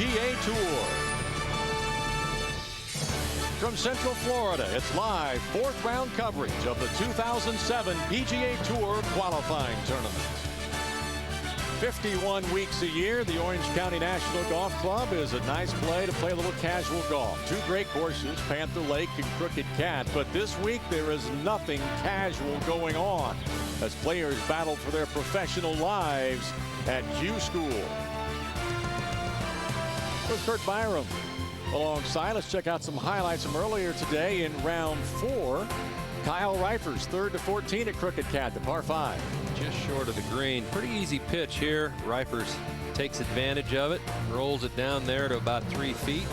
PGA Tour. From Central Florida, it's live fourth round coverage of the 2007 PGA Tour qualifying tournament. 51 weeks a year, the Orange County National Golf Club is a nice play to play a little casual golf. Two great courses, Panther Lake and Crooked Cat, but this week there is nothing casual going on as players battle for their professional lives at Q School. With Kurt Byram alongside, let's check out some highlights from earlier today in round 4. Kyle Reifers, 3rd to 14 at Crooked Cat, the par 5. Just short of the green. Pretty easy pitch here. Reifers takes advantage of it, rolls it down there to about 3 feet.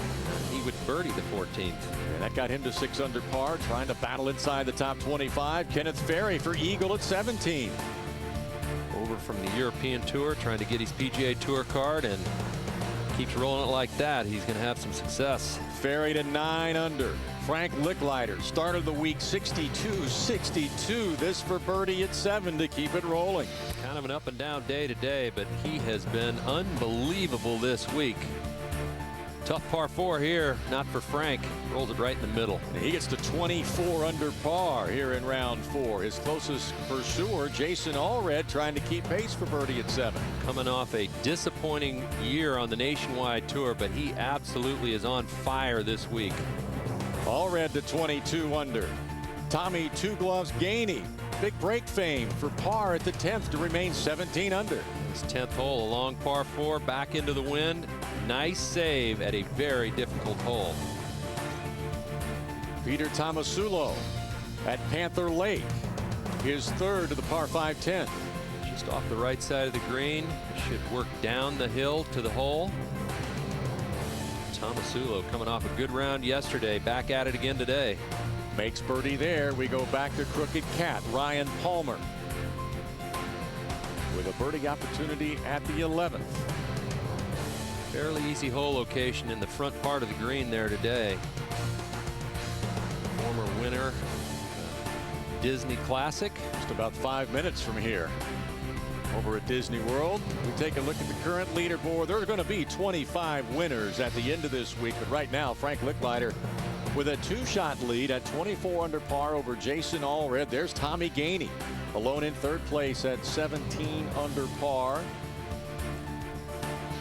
He would birdie the 14th. And that got him to 6 under par, trying to battle inside the top 25. Kenneth Ferry for eagle at 17. Over from the European Tour, trying to get his PGA Tour card, and keeps rolling it like that. He's going to have some success. Ferry to 9 under. Frank Lickliter started the week 62-62. This for birdie at 7 to keep it rolling. Kind of an up and down day today, but he has been unbelievable this week. Tough par 4 here, not for Frank. Rolls it right in the middle. And he gets to 24 under par here in round 4. His closest pursuer, Jason Allred, trying to keep pace for birdie at 7. Coming off a disappointing year on the Nationwide Tour, but he absolutely is on fire this week. Allred to 22 under. Tommy Two Gloves Gainey, big break fame for par at the 10th to remain 17 under. His 10th hole, a long par 4, back into the wind. Nice save at a very difficult hole. Peter Tomasulo at Panther Lake, his 3rd to the par 5 10. Just off the right side of the green. Should work down the hill to the hole. Tomasulo coming off a good round yesterday, back at it again today. Makes birdie there. We go back to Crooked Cat. Ryan Palmer with a birdie opportunity at the 11th. Fairly easy hole location in the front part of the green there today. Former winner, Disney Classic. Just about 5 minutes from here. Over at Disney World, we take a look at the current leaderboard. There are going to be 25 winners at the end of this week, but right now Frank Lickliter with a 2-shot lead at 24 under par over Jason Allred. There's Tommy Gainey alone in 3rd place at 17 under par.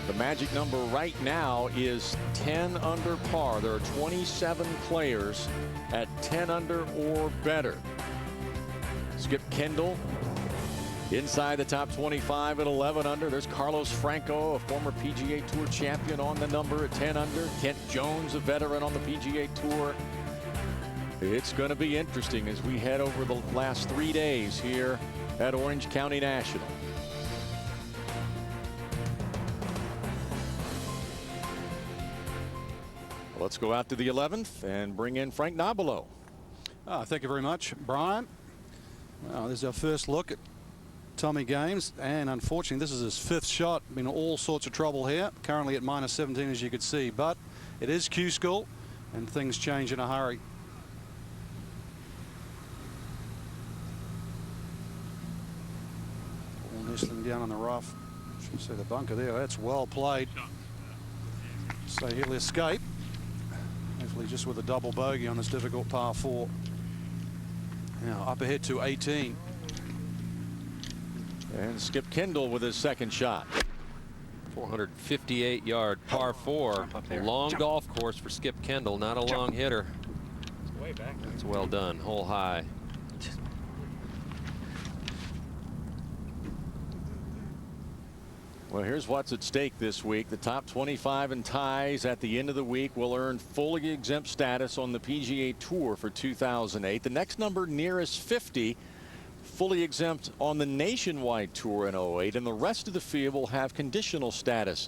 The magic number right now is 10 under par. There are 27 players at 10 under or better. Skip Kendall inside the top 25 at 11 under. There's Carlos Franco, a former PGA Tour champion, on the number at 10 under. Kent Jones, a veteran on the PGA Tour. It's going to be interesting as we head over the last 3 days here at Orange County National. Let's go out to the 11th and bring in Frank Nobilo. Thank you very much, Brian. Well, this is our first look at Tommy Games, and unfortunately this is his 5th shot. Been all sorts of trouble here, currently at -17 as you could see, but it is Q School and things change in a hurry. All nestling down on the rough. You can see the bunker there. That's well played. So he'll escape, hopefully just with a double bogey on this difficult par 4. Now up ahead to 18. And Skip Kendall with his 2nd shot. 458-yard par 4. A long golf course for Skip Kendall, not a long hitter. Way back. That's well done. Hole high. Well, here's what's at stake this week. The top 25 and ties at the end of the week will earn fully exempt status on the PGA Tour for 2008. The next number nearest 50 fully exempt on the Nationwide Tour in 08, and the rest of the field will have conditional status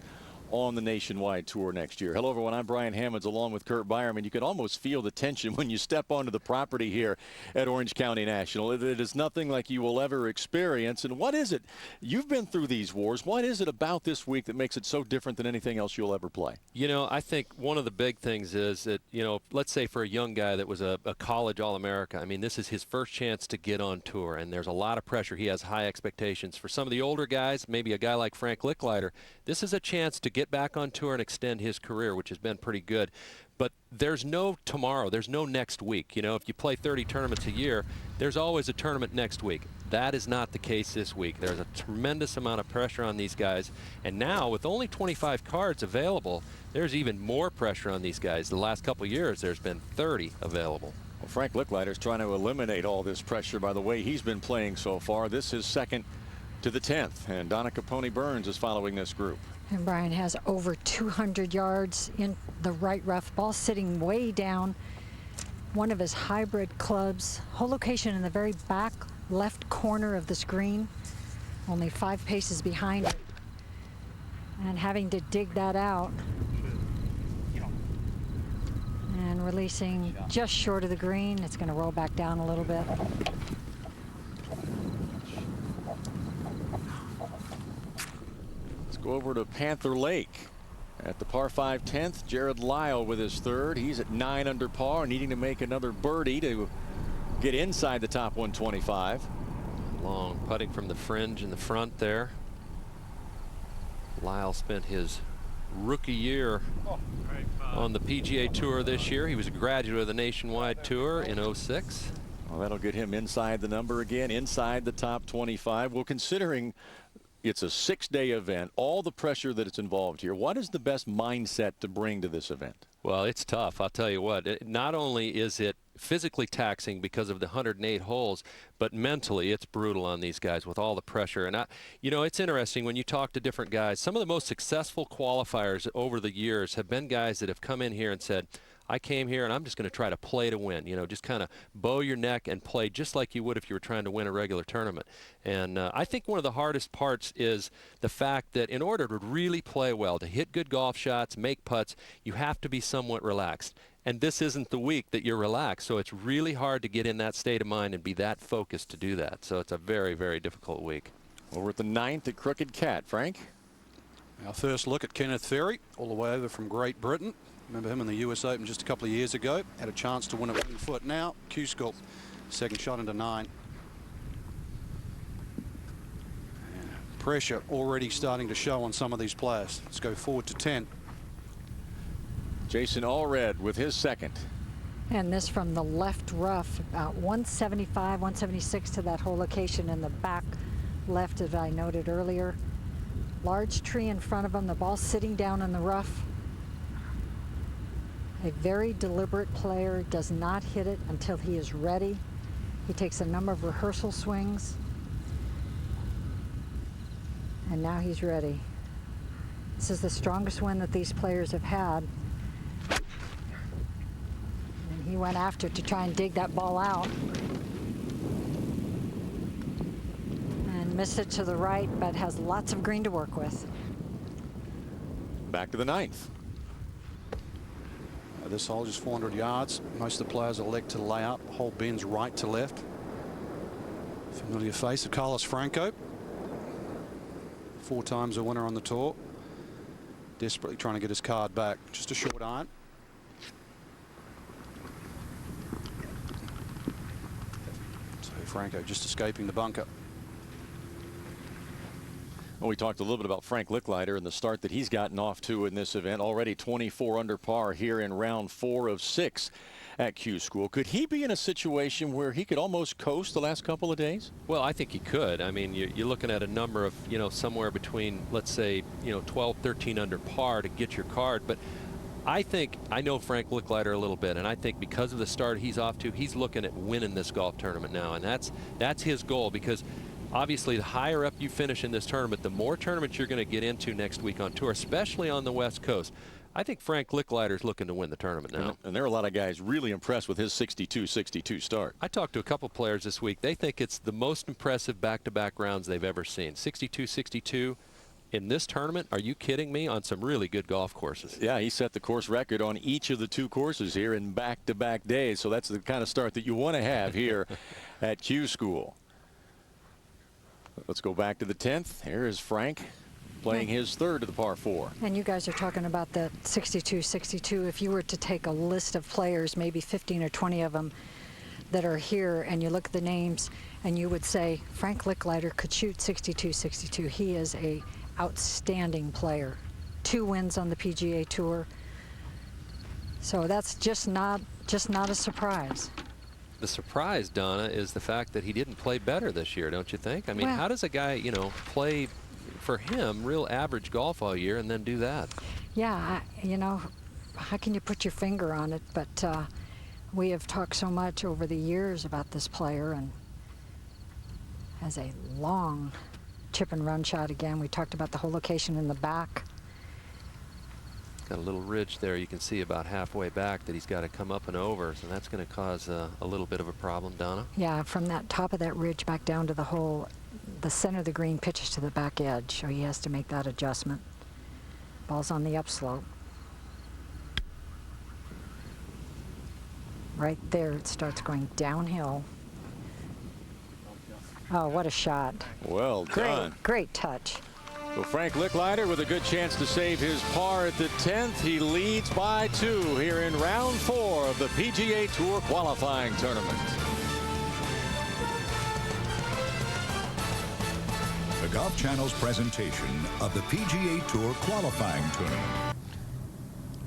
on the Nationwide Tour next year. Hello, everyone. I'm Brian Hammonds along with Kurt Byram, and you can almost feel the tension when you step onto the property here at Orange County National. It is nothing like you will ever experience. And what is it? You've been through these wars. What is it about this week that makes it so different than anything else you'll ever play? You know, I think one of the big things is that, you know, let's say for a young guy that was a college All-America, I mean, this is his first chance to get on tour, and there's a lot of pressure. He has high expectations. For some of the older guys, maybe a guy like Frank Lickliter, this is a chance to get get back on tour and extend his career, which has been pretty good. But there's no tomorrow. There's no next week. You know, if you play 30 tournaments a year, there's always a tournament next week. That is not the case this week. There's a tremendous amount of pressure on these guys. And now, with only 25 cards available, there's even more pressure on these guys. The last couple of years, there's been 30 available. Well, Frank Lickliter is trying to eliminate all this pressure by the way he's been playing so far. This is second to the 10th, and Donna Capone Burns is following this group. And Brian has over 200 yards in the right rough. Ball sitting way down. One of his hybrid clubs. Whole location in the very back left corner of the screen. Only 5 paces behind it. And having to dig that out. And releasing just short of the green. It's going to roll back down a little bit. Go over to Panther Lake at the par 5 10th. Jared Lyle with his third. He's at 9 under par, needing to make another birdie to get inside the top 125. Long putting from the fringe in the front there. Lyle spent his rookie year on the PGA Tour this year. He was a graduate of the Nationwide Tour in '06. Well, that'll get him inside the number again, inside the top 25. Well, considering it's a 6-day event, all the pressure that it's involved here, what is the best mindset to bring to this event? Well, it's tough. I'll tell you what. Not only is it physically taxing because of the 108 holes, but mentally it's brutal on these guys with all the pressure. And you know, it's interesting when you talk to different guys. Some of the most successful qualifiers over the years have been guys that have come in here and said, I came here and I'm just going to try to play to win. You know, just kind of bow your neck and play just like you would if you were trying to win a regular tournament. And I think one of the hardest parts is the fact that in order to really play well, to hit good golf shots, make putts, you have to be somewhat relaxed. And this isn't the week that you're relaxed. So it's really hard to get in that state of mind and be that focused to do that. So it's a very, very difficult week. Well, we're at the 9th at Crooked Cat. Frank? Our first look at Kenneth Ferry, all the way over from Great Britain. Remember him in the US Open just a couple of years ago. Had a chance to win at 1 foot. Now, Q-School, second shot into 9. And pressure already starting to show on some of these players. Let's go forward to 10. Jason Allred with his second. And this from the left rough, about 175, 176 to that whole location in the back left, as I noted earlier. Large tree in front of him, the ball sitting down in the rough. A very deliberate player, does not hit it until he is ready. He takes a number of rehearsal swings. And now he's ready. This is the strongest win that these players have had. And he went after it to try and dig that ball out. And missed it to the right, but has lots of green to work with. Back to the 9th. This hole just 400 yards. Most of the players elect to lay up. The hole bends right to left. Familiar face of Carlos Franco. 4 times a winner on the tour. Desperately trying to get his card back. Just a short iron. So Franco just escaping the bunker. Well, we talked a little bit about Frank Lickliter and the start that he's gotten off to in this event. Already 24 under par here in round 4 of 6 at Q School. Could he be in a situation where he could almost coast the last couple of days? Well, I think he could. I mean, you're looking at a number of, you know, somewhere between, let's say, 12, 13 under par to get your card. But I think, I know Frank Lickliter a little bit, and I think because of the start he's off to, he's looking at winning this golf tournament now. And that's his goal, because obviously, the higher up you finish in this tournament, the more tournaments you're going to get into next week on tour, especially on the West Coast. I think Frank Lickliter is looking to win the tournament now. And there are a lot of guys really impressed with his 62-62 start. I talked to a couple players this week. They think it's the most impressive back-to-back rounds they've ever seen. 62-62 in this tournament. Are you kidding me? On some really good golf courses. Yeah, he set the course record on each of the 2 courses here in back-to-back days. So that's the kind of start that you want to have here at Q School. Let's go back to the 10th. Here is Frank playing his third of the par 4. And you guys are talking about the 62-62. If you were to take a list of players, maybe 15 or 20 of them that are here, and you look at the names, and you would say Frank Lickliter could shoot 62-62. He is a outstanding player. 2 wins on the PGA Tour. So that's just not a surprise. The surprise, Donna, is the fact that he didn't play better this year, don't you think? I mean, Well, how does a guy, you know, play for him real average golf all year and then do that? Yeah, you know, how can you put your finger on it? But we have talked so much over the years about this player, and has a long chip and run shot again. We talked about the whole location in the back. Got a little ridge there you can see about halfway back that he's got to come up and over, so that's going to cause a little bit of a problem, Donna. Yeah, from that top of that ridge back down to the hole, the center of the green pitches to the back edge, so he has to make that adjustment. Ball's on the upslope. Right there, it starts going downhill. Oh, what a shot. Well done. Great touch. Well, Frank Lickliter with a good chance to save his par at the 10th. He leads by 2 here in round 4 of the PGA Tour qualifying tournament. The Golf Channel's presentation of the PGA Tour qualifying tournament.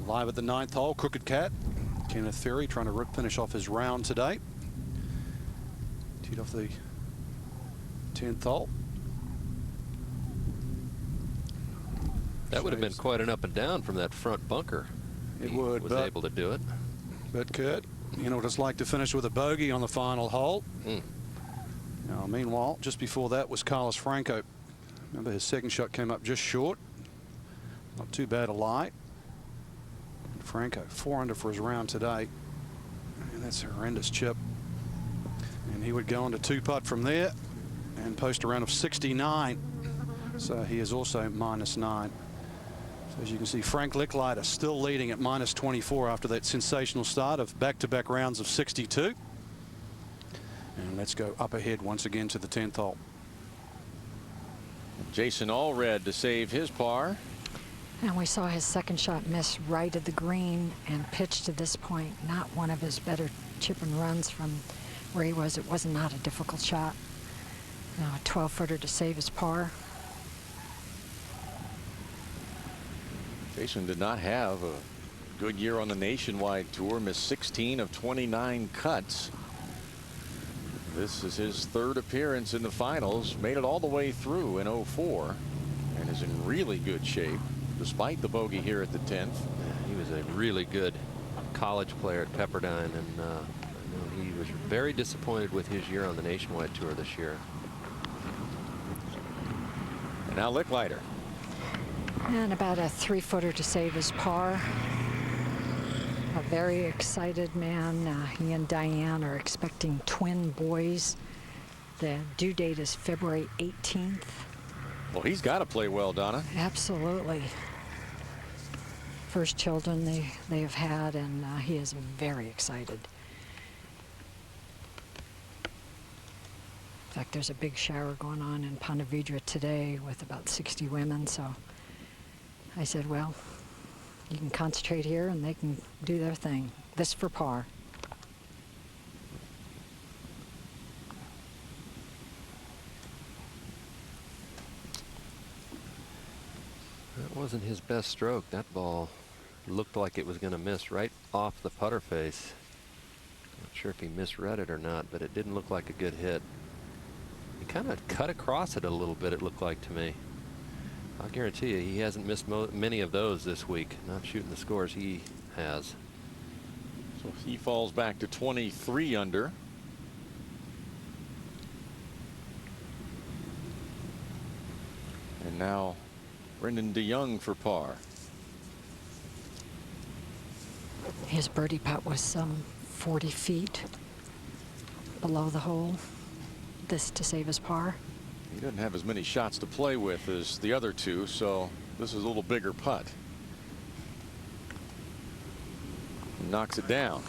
Live at the 9th hole, Crooked Cat. Kenneth Ferry trying to finish off his round today. Teed off the 10th hole. That would have been quite an up and down from that front bunker. It He would, was but able to do it. But Kurt, you know what it's like to finish with a bogey on the final hole. Now, meanwhile, just before that was Carlos Franco. Remember, his second shot came up just short. Not too bad a lie. Franco 4 under for his round today, and that's a horrendous chip. And he would go on to 2-putt from there and post a round of 69. So he is also -9. So as you can see, Frank Lickliter still leading at -24 after that sensational start of back-to-back rounds of 62. And let's go up ahead once again to the 10th hole. Jason Allred to save his par. And we saw his second shot miss right at the green and pitch to this point. Not one of his better chip and runs from where he was. It was not a difficult shot. Now a 12-footer to save his par. Jason did not have a good year on the Nationwide Tour. Missed 16 of 29 cuts. This is his 3rd appearance in the finals. Made it all the way through in 04 and is in really good shape despite the bogey here at the 10th. He was a really good college player at Pepperdine, and I know he was very disappointed with his year on the Nationwide Tour this year. And now Lickliter. And about a 3-footer to save his par. A very excited man. He and Diane are expecting twin boys. The due date is February 18th. Well, he's got to play well, Donna. Absolutely. First children they have had, and he is very excited. In fact, there's a big shower going on in Ponte Vedra today with about 60 women, so I said, well, you can concentrate here and they can do their thing. This for par. That wasn't his best stroke. That ball looked like it was going to miss right off the putter face. Not sure if he misread it or not, but it didn't look like a good hit. He kind of cut across it a little bit, it looked like to me. I'll guarantee you he hasn't missed many of those this week. Not shooting the scores he has. So he falls back to 23 under. And now Brendan DeYoung for par. His birdie putt was some 40 feet below the hole. This to save his par. He doesn't have as many shots to play with as the other two, so this is a little bigger putt. He knocks it down.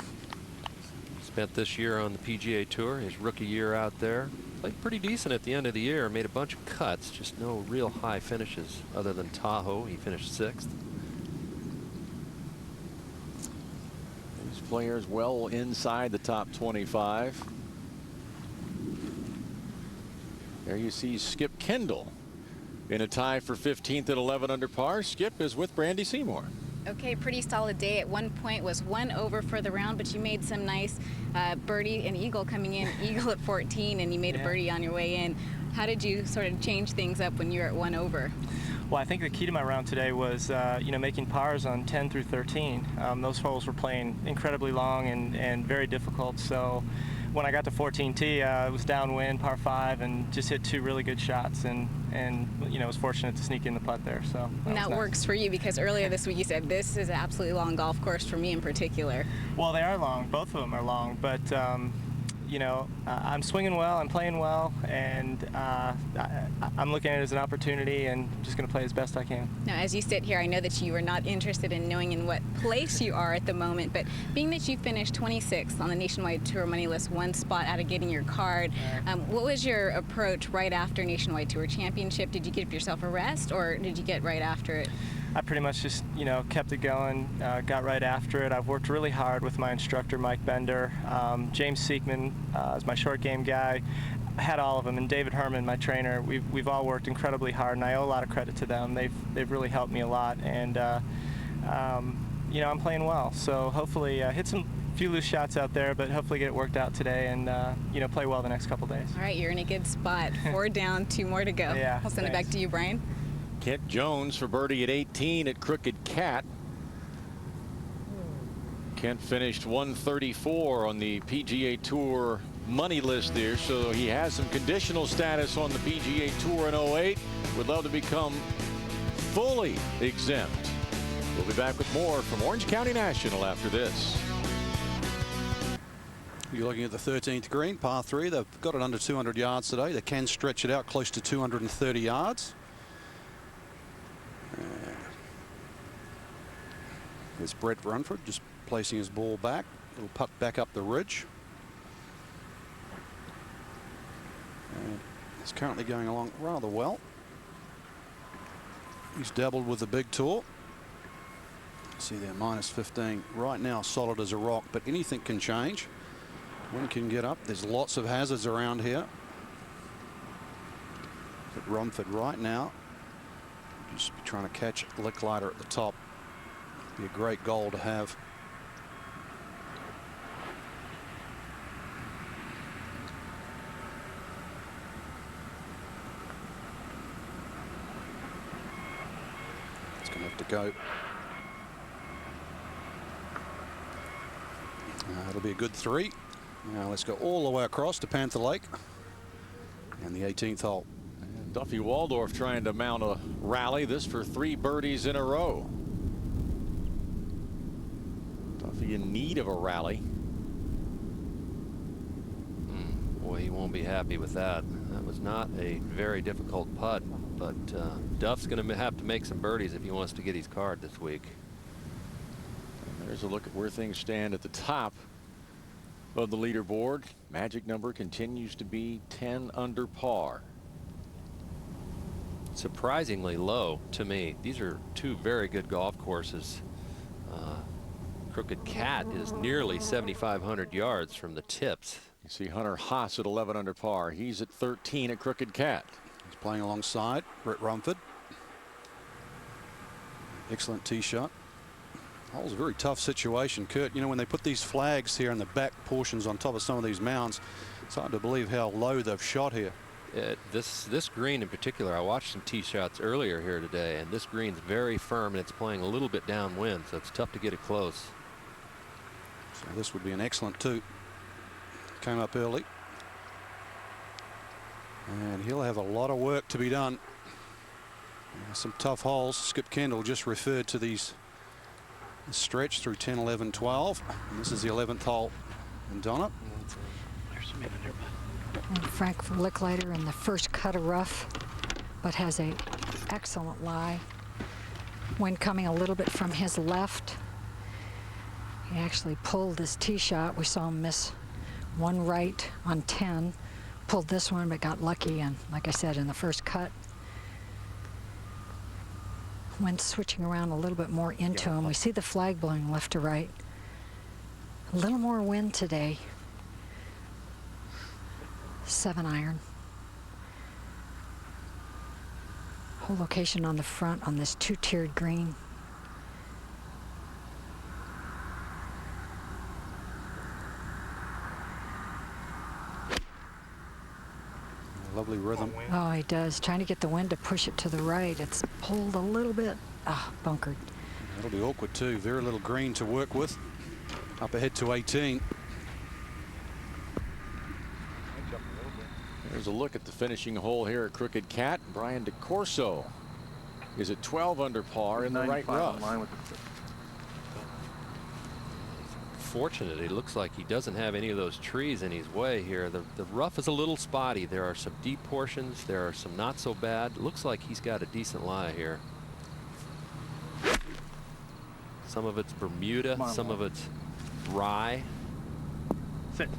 Spent this year on the PGA Tour, his rookie year out there. Played pretty decent at the end of the year. Made a bunch of cuts, just no real high finishes other than Tahoe. He finished 6th. These players well inside the top 25. There you see Skip Kendall In a tie for 15th at 11 under par, Skip is with Brandy Seymour. Okay, pretty solid day. At one point was 1 over for the round, but you made some nice birdie and eagle coming in, eagle at 14, and you made a birdie on your way in. How did you sort of change things up when you were at 1 over? Well, I think the key to my round today was, making pars on 10 through 13. Those holes were playing incredibly long and very difficult. So when I got to 14T, I was downwind, par 5, and just hit 2 really good shots, and was fortunate to sneak in the putt there. So and that works for you, because earlier this week you said this is an absolutely long golf course for me in particular. Well, they are long. Both of them are long, but I'm swinging well, I'm playing well, and I'm looking at it as an opportunity and just going to play as best I can. Now, as you sit here, I know that you are not interested in knowing in what place you are at the moment, but being that you finished 26th on the Nationwide Tour money list, 1 spot out of getting your card, what was your approach right after Nationwide Tour Championship? Did you give yourself a rest, or did you get right after it? I pretty much just, kept it going, got right after it. I've worked really hard with my instructor, Mike Bender. James Seekman is my short game guy. I had all of them, and David Herman, my trainer. We've all worked incredibly hard, and I owe a lot of credit to them. They've really helped me a lot, and I'm playing well. So hopefully hit some few loose shots out there, but hopefully get it worked out today and play well the next couple days. All right, you're in a good spot. 4 down, 2 more to go. Yeah, I'll send it back to you, Brian. Kent Jones for birdie at 18 at Crooked Cat. Kent finished 134 on the PGA Tour money list there, so he has some conditional status on the PGA Tour in 08. Would love to become fully exempt. We'll be back with more from Orange County National after this. You're looking at the 13th green, par 3. They've got it under 200 yards today. They can stretch it out close to 230 yards. There's Brett Runford just placing his ball back. Little putt back up the ridge. And he's currently going along rather well. He's dabbled with the big tour. See there, minus 15 right now, solid as a rock, but anything can change. Wind can get up. There's lots of hazards around here. But Rumford right now just be trying to catch Lickliter at the top. Be a great goal to have. It's going to have to go. It'll be a good 3. Now let's go all the way across to Panther Lake and the 18th hole. And Duffy Waldorf trying to mount a rally. This for 3 birdies in a row. Duffy in need of a rally. Boy, he won't be happy with that. That was not a very difficult putt, but Duff's going to have to make some birdies if he wants to get his card this week. And there's a look at where things stand at the top of the leaderboard. Magic number continues to be 10 under par. Surprisingly low to me. These are 2 very good golf courses. Crooked Cat is nearly 7,500 yards from the tips. You see Hunter Haas at 11 under par. He's at 13 at Crooked Cat. He's playing alongside Brett Rumford. Excellent tee shot. Hole's a very tough situation, Kurt. When they put these flags here in the back portions on top of some of these mounds, it's hard to believe how low they've shot here. This green in particular, I watched some tee shots earlier here today, and this green's very firm and it's playing a little bit downwind, so it's tough to get it close. So this would be an excellent 2. Came up early. And he'll have a lot of work to be done. Some tough holes. Skip Kendall just referred to these stretch through 10, 11, 12. And this is the 11th hole in Donna. And Frank Lickliter in the first cut of rough, but has a excellent lie. Wind coming a little bit from his left. He actually pulled his tee shot. We saw him miss 1 right on 10. Pulled this one, but got lucky. And like I said, in the first cut, wind switching around a little bit more into him. We see the flag blowing left to right. A little more wind today. 7 iron. Whole location on the front on this two-tiered green. Lovely rhythm. Oh, he does. Trying to get the wind to push it to the right. It's pulled a little bit. Ah, bunkered. That'll be awkward too. Very little green to work with. Up ahead to 18. There's a look at the finishing hole here at Crooked Cat. Brian DeCorso is at 12 under par in the right rough. Fortunate, it looks like he doesn't have any of those trees in his way here. The rough is a little spotty. There are some deep portions. There are some not so bad. Looks like he's got a decent lie here. Some of it's Bermuda, some of it's rye. Sit.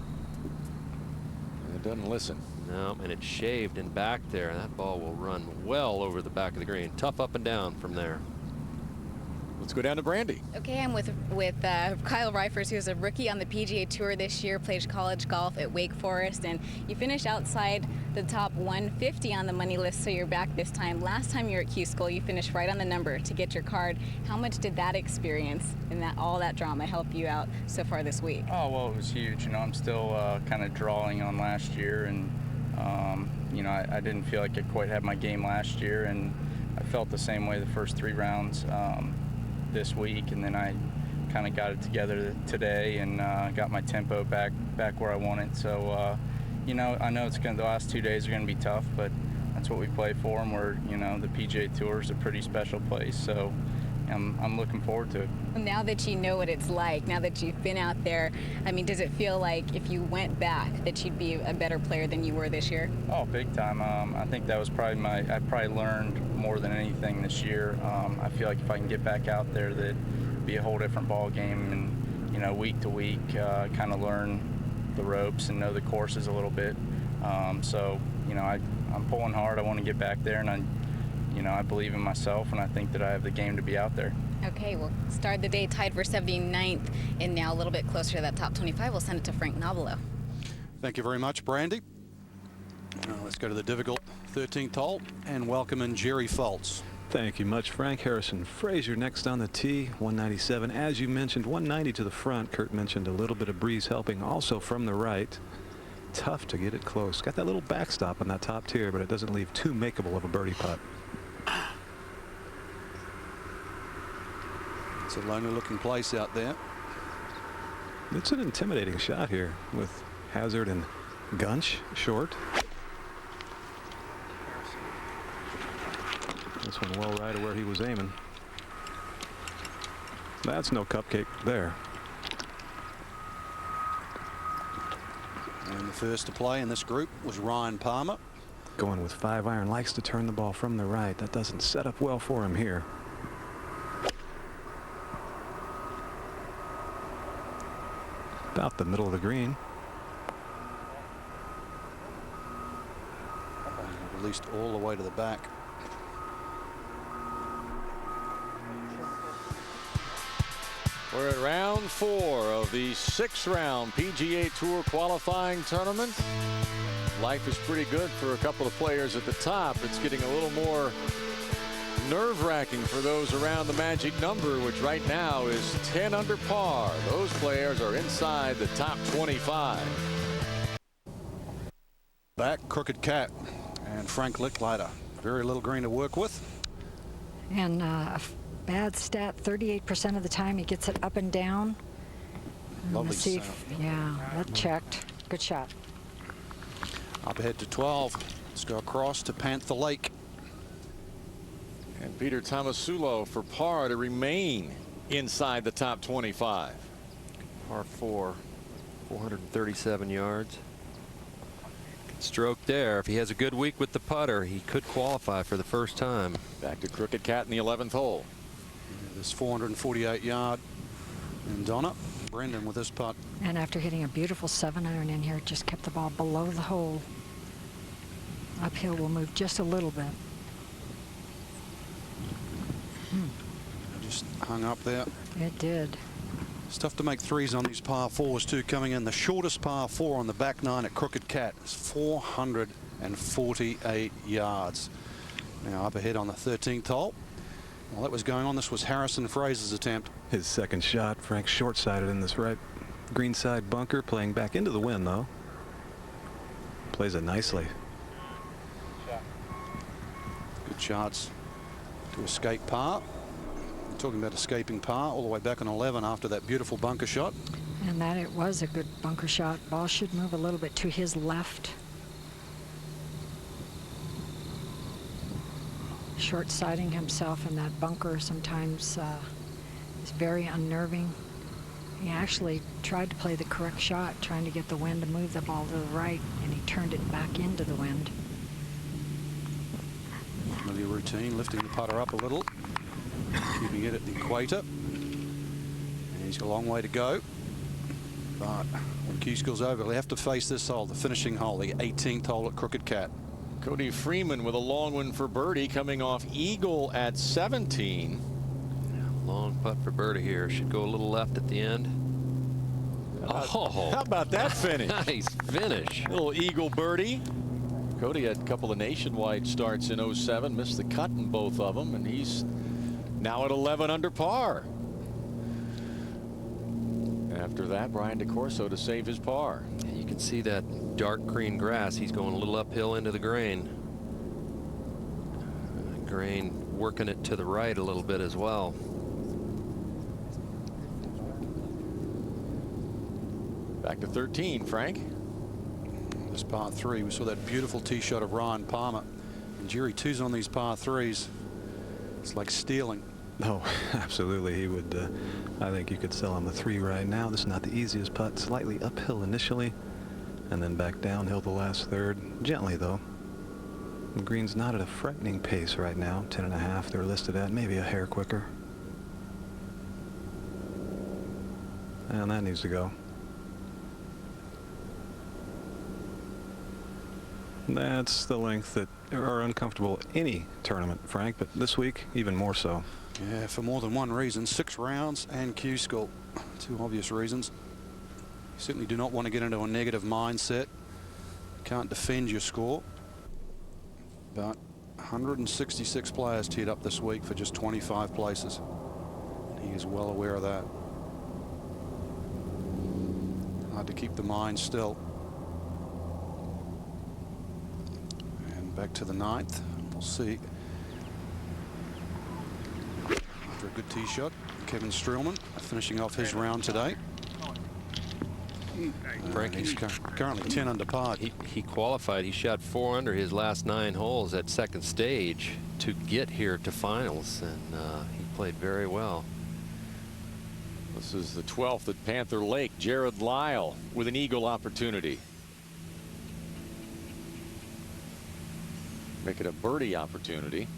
And it doesn't listen. No, and it's shaved and back there. That ball will run well over the back of the green. Tough up and down from there. Let's go down to Brandy. Okay, I'm with Kyle Reifers, who's a rookie on the PGA Tour this year, plays college golf at Wake Forest, and you finished outside the top 150 on the money list, so you're back this time. Last time you were at Q School, you finished right on the number to get your card. How much did that experience and all that drama help you out so far this week? Oh, well, it was huge. You know, I'm still kind of drawing on last year, and you know, I didn't feel like I quite had my game last year, and I felt the same way the first 3 rounds. This week, and then I kind of got it together today and got my tempo back where I want it. So you know, I know the last 2 days are going to be tough, but that's what we play for, and we're, you know, the PGA Tour is a pretty special place, so I'm looking forward to it. Now that you know what it's like, now that you've been out there, I mean, does it feel like if you went back that you'd be a better player than you were this year? Oh, big time. I think that was probably I probably learned more than anything this year. I feel like if I can get back out there, that'd be a whole different ball game, and, you know, week to week, kind of learn the ropes and know the courses a little bit. So, you know, I'm pulling hard. I want to get back there, and you know, I believe in myself, and I think that I have the game to be out there. Okay, we'll start the day tied for 79th, and now a little bit closer to that top 25. We'll send it to Frank Lickliter. Thank you very much, Brandy. Let's go to the difficult 13th hole and welcome in Jerry Foltz. Thank you much, Frank. Harrison Frazar next on the tee, 197. As you mentioned, 190 to the front. Kurt mentioned a little bit of breeze helping also from the right. Tough to get it close. Got that little backstop on that top tier, but it doesn't leave too makeable of a birdie putt. It's a lonely looking place out there. It's an intimidating shot here with Hazard and Gunch short. This one well right of where he was aiming. That's no cupcake there. And the first to play in this group was Ryan Palmer. Going with 5-iron, likes to turn the ball from the right. That doesn't set up well for him here. About the middle of the green. Released all the way to the back. We're at round 4 of the 6th round PGA Tour qualifying tournament. Life is pretty good for a couple of players at the top. It's getting a little more nerve-wracking for those around the magic number, which right now is 10 under par. Those players are inside the top 25. Back, Crooked Cat and Frank Lickliter. Very little green to work with. And a bad stat, 38% of the time he gets it up and down. Lovely Let's see sound. yeah, that checked. Good shot. Up ahead to 12. Let's go across to Panther Lake. And Peter Tomasulo for par to remain inside the top 25. Par 4, 437 yards. Good stroke there. If he has a good week with the putter, he could qualify for the first time. Back to Crooked Cat in the 11th hole. This 448 yard. And Donna, Brendan with this putt. And after hitting a beautiful 7-iron in here, just kept the ball below the hole. Uphill will move just a little bit. Just hung up there. It did. It's tough to make threes on these par 4s too. Coming in the shortest par 4 on the back 9 at Crooked Cat is 448 yards. Now up ahead on the 13th hole. While that was going on, this was Harrison Frazar's attempt. His second shot. Frank short-sided in this right greenside bunker, playing back into the wind though. Plays it nicely. Good shots to escape par. We're talking about escaping par all the way back on 11 after that beautiful bunker shot. And that it was a good bunker shot. Ball should move a little bit to his left. Short-siding himself in that bunker sometimes is very unnerving. He actually tried to play the correct shot, trying to get the wind to move the ball to the right, and he turned it back into the wind. Familiar routine, lifting the putter up a little, keeping it at the equator. And he's got a long way to go. But when Q-School's over, he'll have to face this hole, the finishing hole, the 18th hole at Crooked Cat. Cody Freeman with a long one for birdie, coming off eagle at 17. Long putt for birdie here. Should go a little left at the end. How about that finish? Nice finish. Little eagle birdie. Cody had a couple of nationwide starts in 07, missed the cut in both of them, and he's now at 11 under par. After that, Brian DeCorso to save his par. You can see that dark green grass. He's going a little uphill into the grain. Grain working it to the right a little bit as well. Back to 13, Frank. This par 3, we saw that beautiful tee shot of Ryan Palmer. And Jerry, twos on these par 3s. It's like stealing. Oh, absolutely. He would. I think you could sell him a 3 right now. This is not the easiest putt. Slightly uphill initially, and then back downhill the last third. Gently though. The green's not at a frightening pace right now. 10.5 they're listed at, maybe a hair quicker. And that needs to go. That's the length that are uncomfortable any tournament, Frank, but this week even more so. Yeah, for more than one reason. 6 rounds and Q-School. 2 obvious reasons. You certainly do not want to get into a negative mindset. Can't defend your score. But 166 players teed up this week for just 25 places. He is well aware of that. Hard to keep the mind still. And back to the 9th. We'll see. After a good tee shot, Kevin Streelman finishing off his round today. He's currently 10 under par. He qualified. He shot 4 under his last 9 holes at second stage to get here to finals, and he played very well. This is the 12th at Panther Lake. Jared Lyle with an eagle opportunity. Make it a birdie opportunity.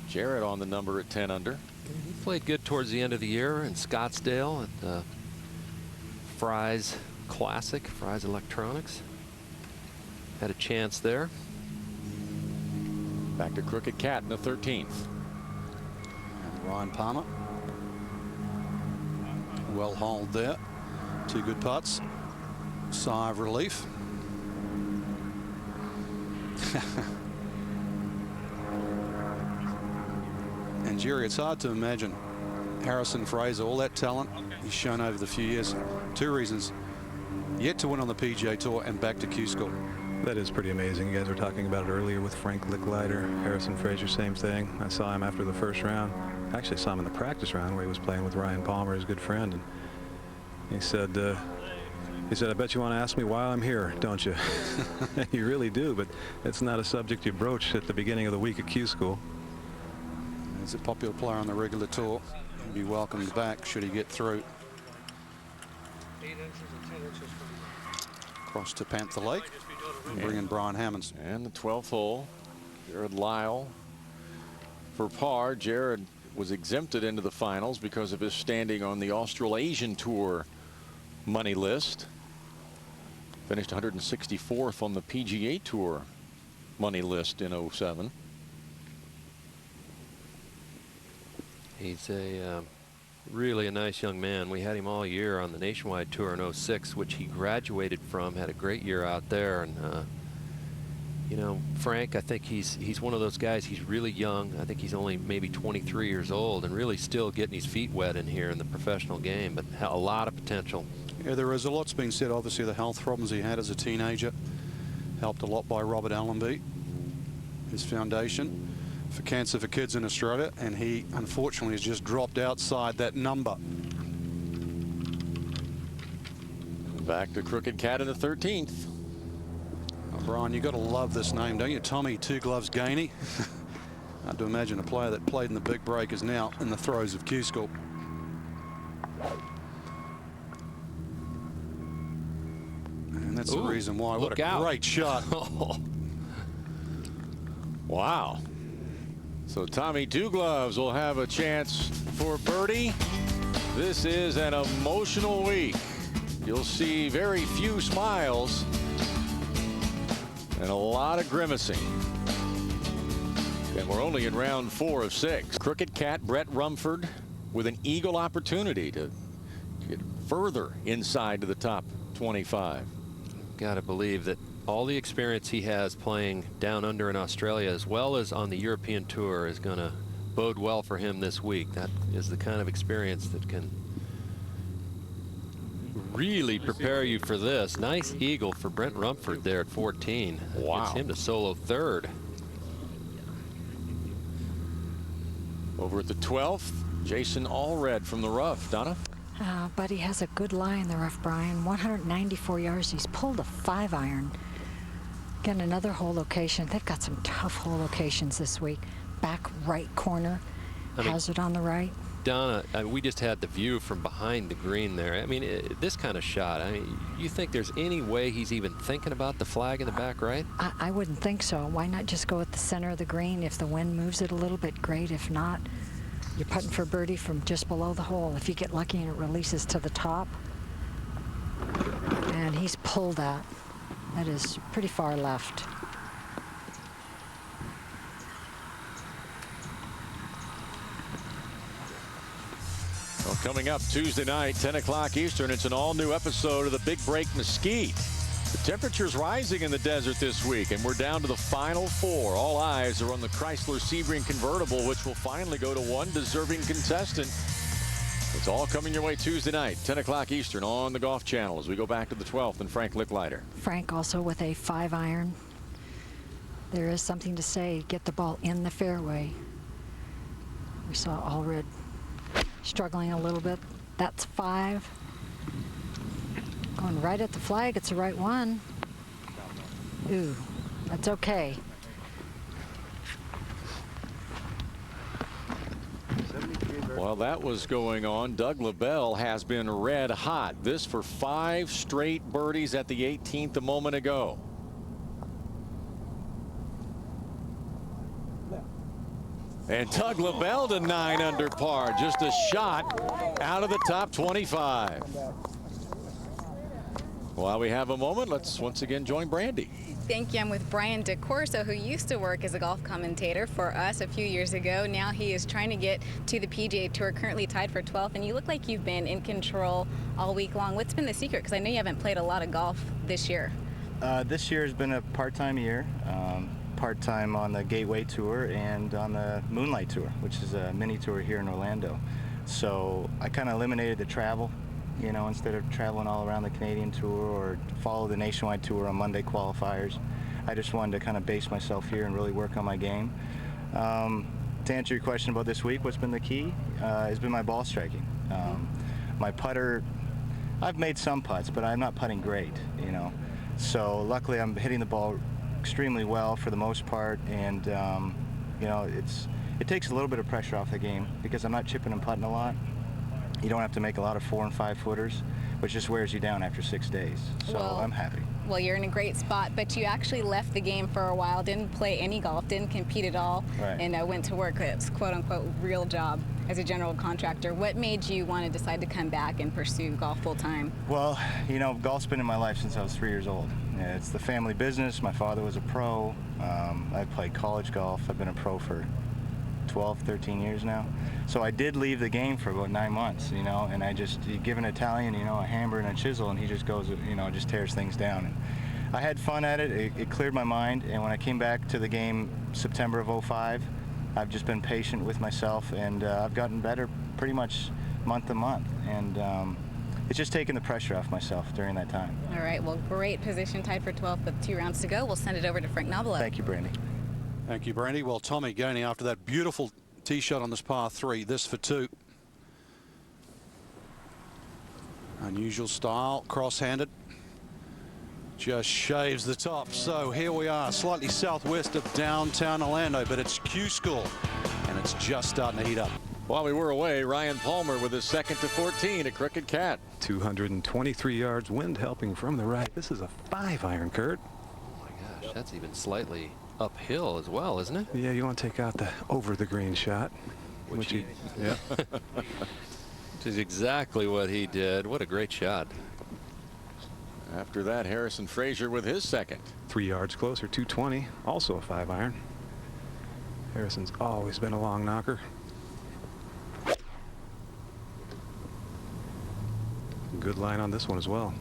Jared on the number at 10 under. He played good towards the end of the year in Scottsdale at the Fry's Classic, Fry's Electronics. Had a chance there. Back to Crooked Cat in the 13th. And Ryan Palmer. Well hauled there. 2 good putts. Sigh of relief. And Jerry, it's hard to imagine Harrison Frazar, all that talent he's shown over the few years. 2 reasons. Yet to win on the PGA Tour and back to Q-School. That is pretty amazing. You guys were talking about it earlier with Frank Lickliter, Harrison Frazar, same thing. I saw him after the first round. I actually saw him in the practice round where he was playing with Ryan Palmer, his good friend. And he said, I bet you want to ask me why I'm here, don't you? You really do, but it's not a subject you broach at the beginning of the week at Q-School. He's a popular player on the regular tour. He'll be welcomed back should he get through. Across to Panther Lake and bring in Brian Hammonds. And the 12th hole. Jared Lyle for par. Jared was exempted into the finals because of his standing on the Australasian Tour money list. Finished 164th on the PGA Tour money list in 07. He's really a nice young man. We had him all year on the Nationwide Tour in 06, which he graduated from. Had a great year out there, and You know, Frank, I think he's one of those guys. He's really young. I think he's only maybe 23 years old and really still getting his feet wet in here in the professional game, but a lot of potential. Yeah, there is a lot's been said. Obviously, the health problems he had as a teenager helped a lot by Robert Allenby, his foundation for Cancer for Kids in Australia, and he unfortunately has just dropped outside that number. Back to Crooked Cat in the 13th. Oh, Brian, you got to love this name, don't you? Tommy Two Gloves Gainey. Hard to imagine a player that played in the big break is now in the throes of Q School. And that's the reason why. What a great shot. Wow. So Tommy Two Gloves will have a chance for birdie. This is an emotional week. You'll see very few smiles and a lot of grimacing. And we're only in round 4 of 6. Crooked Cat Brett Rumford with an eagle opportunity to get further inside to the top 25. Got to believe that all the experience he has playing down under in Australia as well as on the European Tour is going to bode well for him this week. That is the kind of experience that can really prepare you for this. Nice eagle for Brent Rumford there at 14. Wow. Gets him to solo third. Over at the 12th, Jason Allred from the rough. Donna? Buddy has a good lie in the rough, Brian. 194 yards. He's pulled a 5-iron. Getting another hole location. They've got some tough hole locations this week. Back right corner. Hazard on the right. Donna, we just had the view from behind the green there. I mean, this kind of shot. I mean, you think there's any way he's even thinking about the flag in the back right? I wouldn't think so. Why not just go at the center of the green? If the wind moves it a little bit, great. If not, you're putting for birdie from just below the hole. If you get lucky and it releases to the top. And he's pulled that. That is pretty far left. Well, coming up Tuesday night, 10 o'clock Eastern, it's an all-new episode of the Big Break Mesquite. The temperature's rising in the desert this week, and we're down to the final 4. All eyes are on the Chrysler Sebring convertible, which will finally go to one deserving contestant. It's all coming your way Tuesday night, 10 o'clock Eastern on the Golf Channel as we go back to the 12th and Frank Lickliter. Frank also with a 5-iron. There is something to say. Get the ball in the fairway. We saw Allred struggling a little bit. That's 5. Going right at the flag. It's the right one. Ooh, that's okay. While that was going on, Doug LaBelle has been red hot. This for 5 straight birdies at the 18th a moment ago. And Doug LaBelle to 9 under par. Just a shot out of the top 25. While we have a moment, let's once again join Brandy. Thank you. I'm with Brian DeCorso, who used to work as a golf commentator for us a few years ago. Now he is trying to get to the PGA Tour, currently tied for 12th. And you look like you've been in control all week long. What's been the secret? Because I know you haven't played a lot of golf this year. This year has been a part-time year. Part-time on the Gateway Tour and on the Moonlight Tour, which is a mini tour here in Orlando. So I kind of eliminated the travel, you know, instead of traveling all around the Canadian Tour or follow the Nationwide Tour on Monday qualifiers. I just wanted to kind of base myself here and really work on my game. To answer your question about this week, what's been the key has been my ball striking. My putter, I've made some putts, but I'm not putting great, you know. So luckily I'm hitting the ball extremely well for the most part, and you know, it takes a little bit of pressure off the game because I'm not chipping and putting a lot. You don't have to make a lot of 4- and 5-footers, which just wears you down after 6 days. So Well, I'm happy. Well, you're in a great spot, but you actually left the game for a while, didn't play any golf, didn't compete at all, Right. and went to work. It's quote-unquote real job as a general contractor. What made you want to decide to come back and pursue golf full-time? Well, you know, golf's been in my life since I was 3 years old. It's the family business. My father was a pro. I played college golf. I've been a pro for 12, 13 years now. So I did leave the game for about 9 months, you know, and you give an Italian, you know, a hammer and a chisel, and he just goes, you know, just tears things down. And I had fun at it. It cleared my mind, and when I came back to the game September of '05, I've just been patient with myself, and I've gotten better pretty much month to month, and it's just taken the pressure off myself during that time. All right, well, great position, tied for 12th with 2 rounds to go. We'll send it over to Frank Nobilo. Thank you, Brandy. Thank you, Brandy. Well, Tommy Gainey, after that beautiful tee shot on this par 3, this for 2. Unusual style, cross-handed. Just shaves the top. So here we are, slightly southwest of downtown Orlando, but it's Q School, and it's just starting to heat up. While we were away, Ryan Palmer with his second to 14 at Crooked Cat. 223 yards, wind helping from the right. This is a 5-iron, Kurt. Oh my gosh, that's even slightly uphill as well, isn't it? Yeah, you want to take out the over the green shot. Which yeah. Which is exactly what he did. What a great shot. After that, Harrison Frazar with his second. 3 yards closer, 220, also a 5-iron. Harrison's always been a long knocker. Good line on this one as well.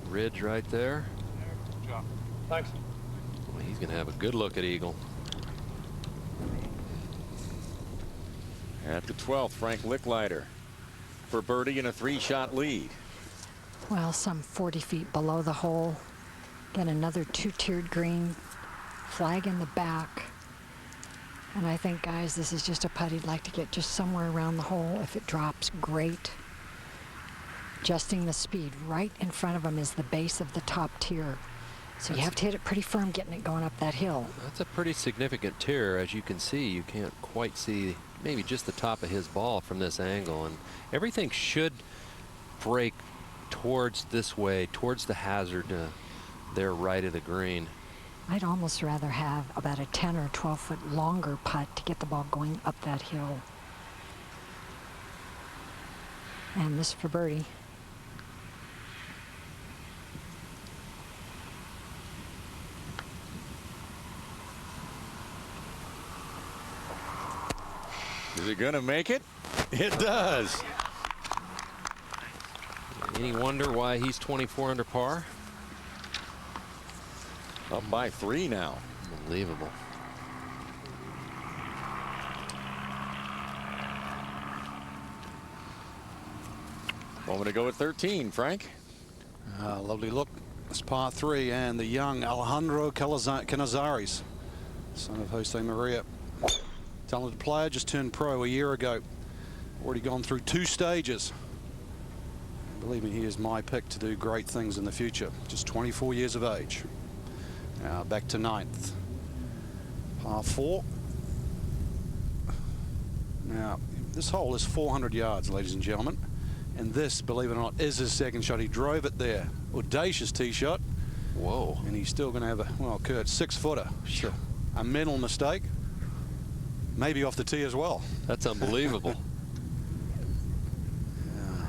Ridge right there. Good job. Thanks. Well, he's going to have a good look at eagle. At the 12th, Frank Lickliter for birdie and a 3-shot lead. Well, some 40 feet below the hole. Get another 2-tiered green. Flag in the back. And I think, guys, this is just a putt he'd like to get just somewhere around the hole. If it drops, great. Adjusting the speed. Right in front of him is the base of the top tier. So you have to hit it pretty firm getting it going up that hill. That's a pretty significant tier. As you can see, you can't quite see maybe just the top of his ball from this angle. And everything should break towards this way, towards the hazard there right of the green. I'd almost rather have about a 10 or 12 foot longer putt to get the ball going up that hill. And this for birdie. Is it going to make it? It does. Any wonder why he's 24 under par? Up by 3 now. Unbelievable. Moment to go at 13, Frank. Lovely look. It's par 3, and the young Alejandro Canizares, son of Jose Maria. Talented player, just turned pro a year ago. Already gone through 2 stages. Believe me, he is my pick to do great things in the future. Just 24 years of age. Now back to 9th. Par 4. Now, this hole is 400 yards, ladies and gentlemen. And this, believe it or not, is his second shot. He drove it there. Audacious tee shot. Whoa. And he's still going to have a, well, Kurt, 6-footer. Sure. A mental mistake. Maybe off the tee as well. That's unbelievable.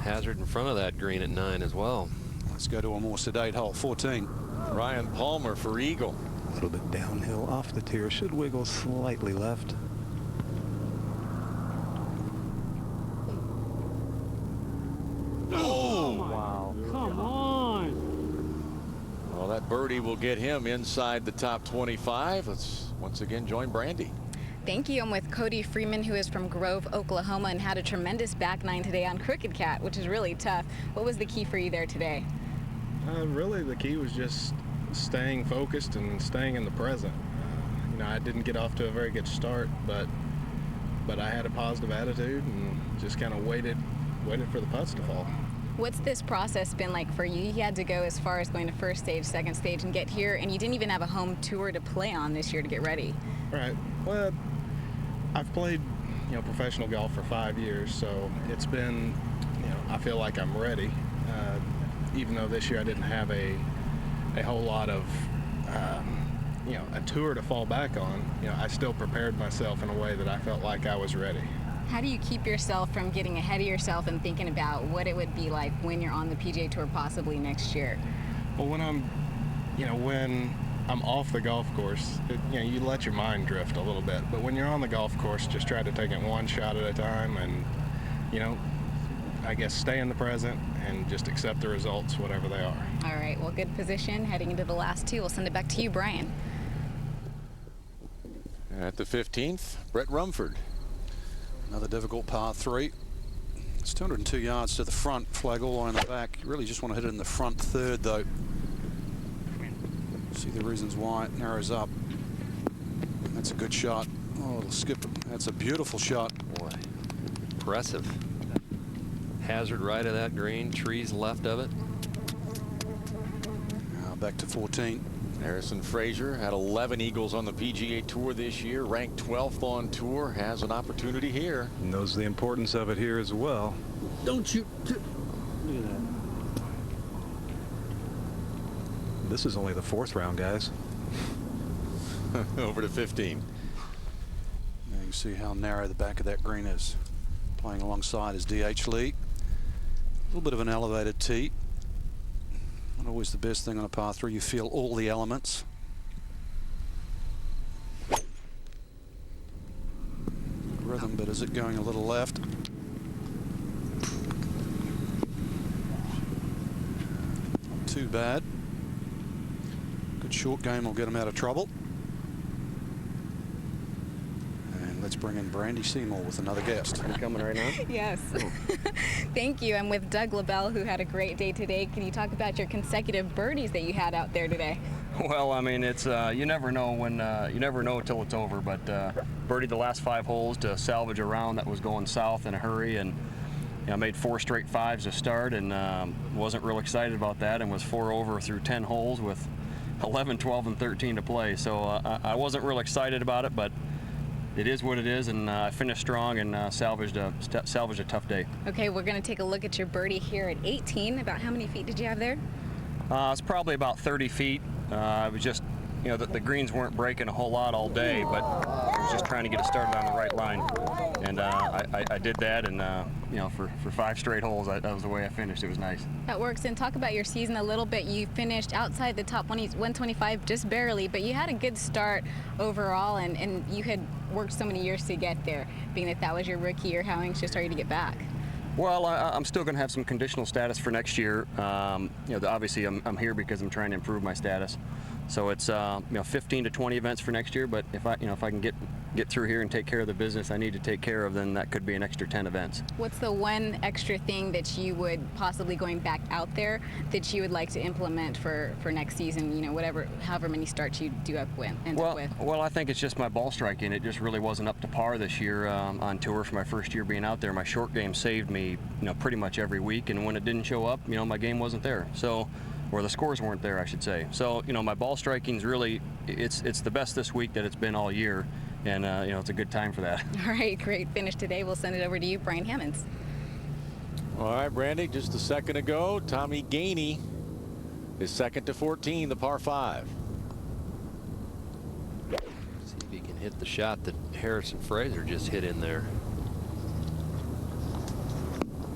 Hazard in front of that green at 9 as well. Let's go to a more sedate hole, 14. Ryan Palmer for eagle. A little bit downhill off the tier. Should wiggle slightly left. Oh! Wow. Come on. Well, that birdie will get him inside the top 25. Let's once again join Brandy. Thank you. I'm with Cody Freeman, who is from Grove, Oklahoma, and had a tremendous back 9 today on Crooked Cat, which is really tough. What was the key for you there today? Really, the key was just staying focused and staying in the present. You know, I didn't get off to a very good start, but I had a positive attitude and just kind of waited for the putts to fall. What's this process been like for you? You had to go as far as going to first stage, second stage, and get here, and you didn't even have a home tour to play on this year to get ready. Right. Well, I've played, you know, professional golf for 5 years, so it's been, you know, I feel like I'm ready. Even though this year I didn't have a whole lot of, you know, a tour to fall back on, you know, I still prepared myself in a way that I felt like I was ready. How do you keep yourself from getting ahead of yourself and thinking about what it would be like when you're on the PGA Tour possibly next year? Well, when I'm off the golf course, you know, you let your mind drift a little bit. But when you're on the golf course, just try to take it one shot at a time and, you know, I guess, stay in the present and just accept the results, whatever they are. All right, well, good position heading into the last two. We'll send it back to you, Brian. At the 15th, Brett Rumford. Another difficult par 3. It's 202 yards to the front, flag all the way in the back. You really just want to hit it in the front third, though. See the reasons why it narrows up. That's a good shot. Oh, it'll skip it. That's a beautiful shot. Boy, impressive. Hazard right of that green, trees left of it. Now back to 14. Harrison Frazar had 11 eagles on the PGA Tour this year, ranked 12th on tour, has an opportunity here. Knows the importance of it here as well. Don't you? Look at that. This is only the 4th round, guys. Over to 15. Now you can see how narrow the back of that green is. Playing alongside is D.H. Lee. A little bit of an elevated tee. Not always the best thing on a par 3. You feel all the elements. Rhythm, but is it going a little left? Not too bad. Good short game will get him out of trouble. And let's bring in Brandy Seymour with another guest. You coming right now? Yes. Thank you. I'm with Doug LaBelle, who had a great day today. Can you talk about your consecutive birdies that you had out there today? Well, I mean, it's you never know when you never know till it's over. But birdied the last 5 holes to salvage a round that was going south in a hurry, and I made 4 straight 5s to start, and wasn't real excited about that, and was 4 over through 10 holes with 11, 12, and 13 to play. So I wasn't real excited about it, but it is what it is, and I finished strong and salvaged a tough day. Okay, we're going to take a look at your birdie here at 18. About how many feet did you have there? It's probably about 30 feet. I was just, the greens weren't breaking a whole lot all day, but I was just trying to get it started on the right line. And I did that, and for 5 straight holes, that was the way I finished. It was nice. That works. And talk about your season a little bit. You finished outside the top 125 just barely, but you had a good start overall, and you had worked so many years to get there, being that was your rookie year. How anxious are you to get back? Well, I'm still going to have some conditional status for next year. Obviously, I'm here because I'm trying to improve my status. So it's 15 to 20 events for next year. But if I can get through here and take care of the business I need to take care of, then that could be an extra 10 events. What's the one extra thing that you would possibly going back out there that you would like to implement for next season? However many starts you do end up with. Well, I think it's just my ball striking. It just really wasn't up to par this year on tour for my first year being out there. My short game saved me, pretty much every week, and when it didn't show up, my game wasn't there. So. Or the scores weren't there, I should say. So, my ball striking's really, it's the best this week that it's been all year, and it's a good time for that. All right, great finish today. We'll send it over to you, Brian Hammonds. All right, Brandy, just a second ago, Tommy Gainey is second to 14, the par 5. See if he can hit the shot that Harrison Frazar just hit in there.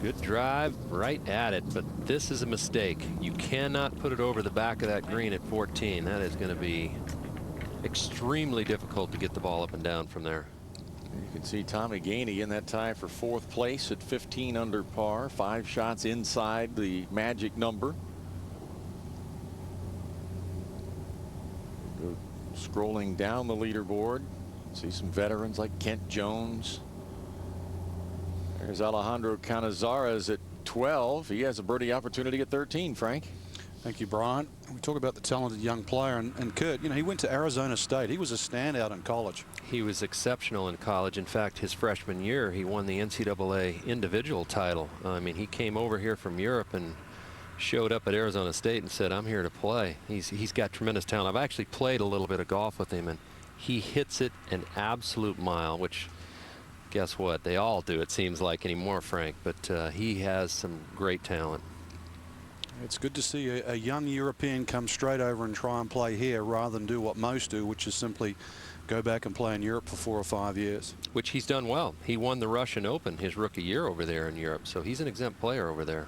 Good drive right at it, but this is a mistake. You cannot put it over the back of that green at 14. That is going to be extremely difficult to get the ball up and down from there. You can see Tommy Gainey in that tie for 4th place at 15 under par, 5 shots inside the magic number. Go scrolling down the leaderboard, see some veterans like Kent Jones. There's Alejandro Canizares at 12. He has a birdie opportunity at 13, Frank. Thank you, Brian. We talk about the talented young player, and Kurt, he went to Arizona State. He was a standout in college. He was exceptional in college. In fact, his freshman year, he won the NCAA individual title. I mean, he came over here from Europe and showed up at Arizona State and said, I'm here to play. He's got tremendous talent. I've actually played a little bit of golf with him, and he hits it an absolute mile, which guess what? They all do, it seems like anymore, Frank, but he has some great talent. It's good to see a young European come straight over and try and play here rather than do what most do, which is simply go back and play in Europe for 4 or 5 years. Which he's done well. He won the Russian Open his rookie year over there in Europe, so he's an exempt player over there.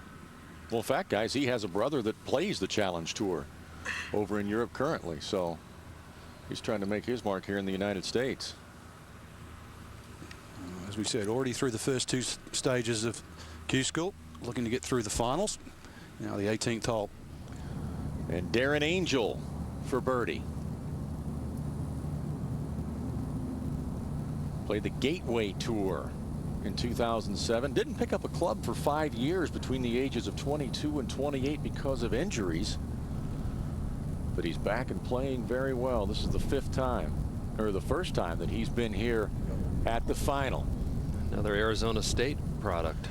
Well, in fact, guys, he has a brother that plays the Challenge Tour over in Europe currently, so he's trying to make his mark here in the United States. As we said, already through the first 2 stages of Q School. looking to get through the finals. Now the 18th hole. And Darren Angel for birdie. Played the Gateway Tour in 2007. Didn't pick up a club for 5 years between the ages of 22 and 28 because of injuries. But he's back and playing very well. This is the fifth time, or the first time, that he's been here at the final. Another Arizona State product.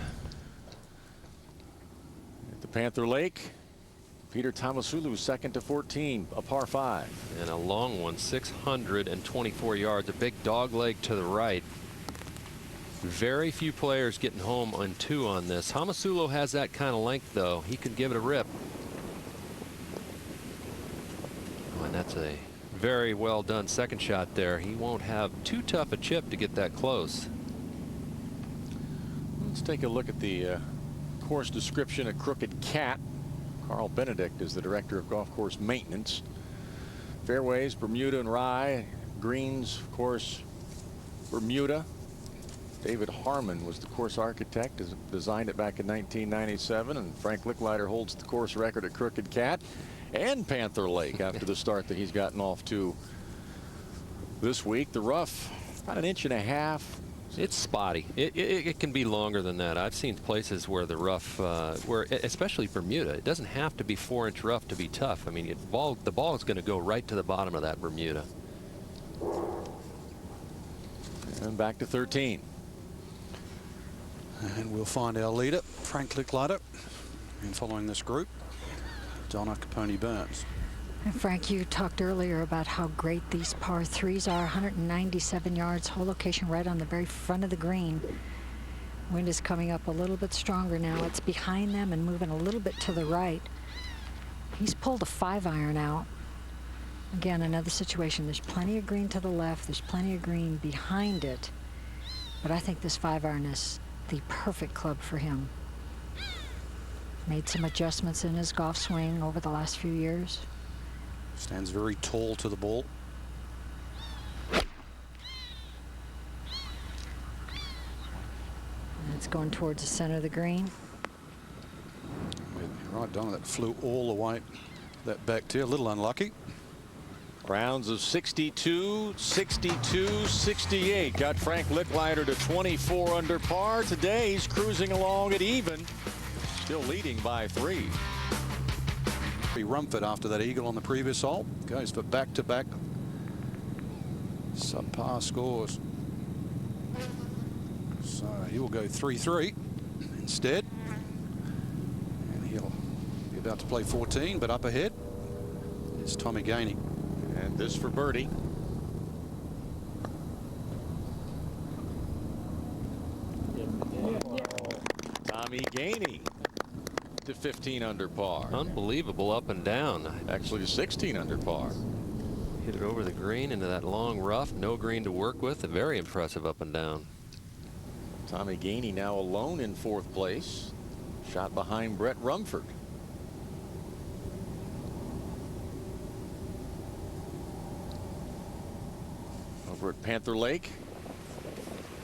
At the Panther Lake, Peter Tomasulo, second to 14, a par 5. And a long one, 624 yards, a big dog leg to the right. Very few players getting home on 2 on this. Tomasulo has that kind of length, though. He could give it a rip. Oh, and that's a very well done second shot there. He won't have too tough a chip to get that close. Let's take a look at the course description at Crooked Cat. Carl Benedict is the director of golf course maintenance. Fairways, Bermuda and Rye. Greens, of course, Bermuda. David Harmon was the course architect, designed it back in 1997, and Frank Lickliter holds the course record at Crooked Cat and Panther Lake after the start that he's gotten off to this week. The rough, about 1.5 inches. It's spotty. It can be longer than that. I've seen places where the rough, especially Bermuda, it doesn't have to be 4-inch rough to be tough. I mean, the ball is going to go right to the bottom of that Bermuda. And back to 13. And we'll find our leader, Frank Lickliter. And following this group, Donna Capone Burns. And Frank, you talked earlier about how great these par 3s are. 197 yards, whole location right on the very front of the green. Wind is coming up a little bit stronger now. It's behind them and moving a little bit to the right. He's pulled a 5-iron out. Again, another situation. There's plenty of green to the left. There's plenty of green behind it. But I think this 5-iron is the perfect club for him. Made some adjustments in his golf swing over the last few years. Stands very tall to the ball. And it's going towards the center of the green. Right, Donna, that flew all the way. That back tee, a little unlucky. Rounds of 62, 62, 68. Got Frank Lickliter to 24 under par. Today he's cruising along at even. Still leading by 3. Rumford after that eagle on the previous hole goes for back-to-back subpar scores. So he will go 3-3 instead. And he'll be about to play 14, but up ahead is Tommy Gainey. And this for birdie. Tommy Gainey to 15 under par. Unbelievable up and down. Actually to 16 under par. Hit it over the green into that long rough. No green to work with. A very impressive up and down. Tommy Gainey now alone in 4th place. Shot behind Brett Rumford. Over at Panther Lake,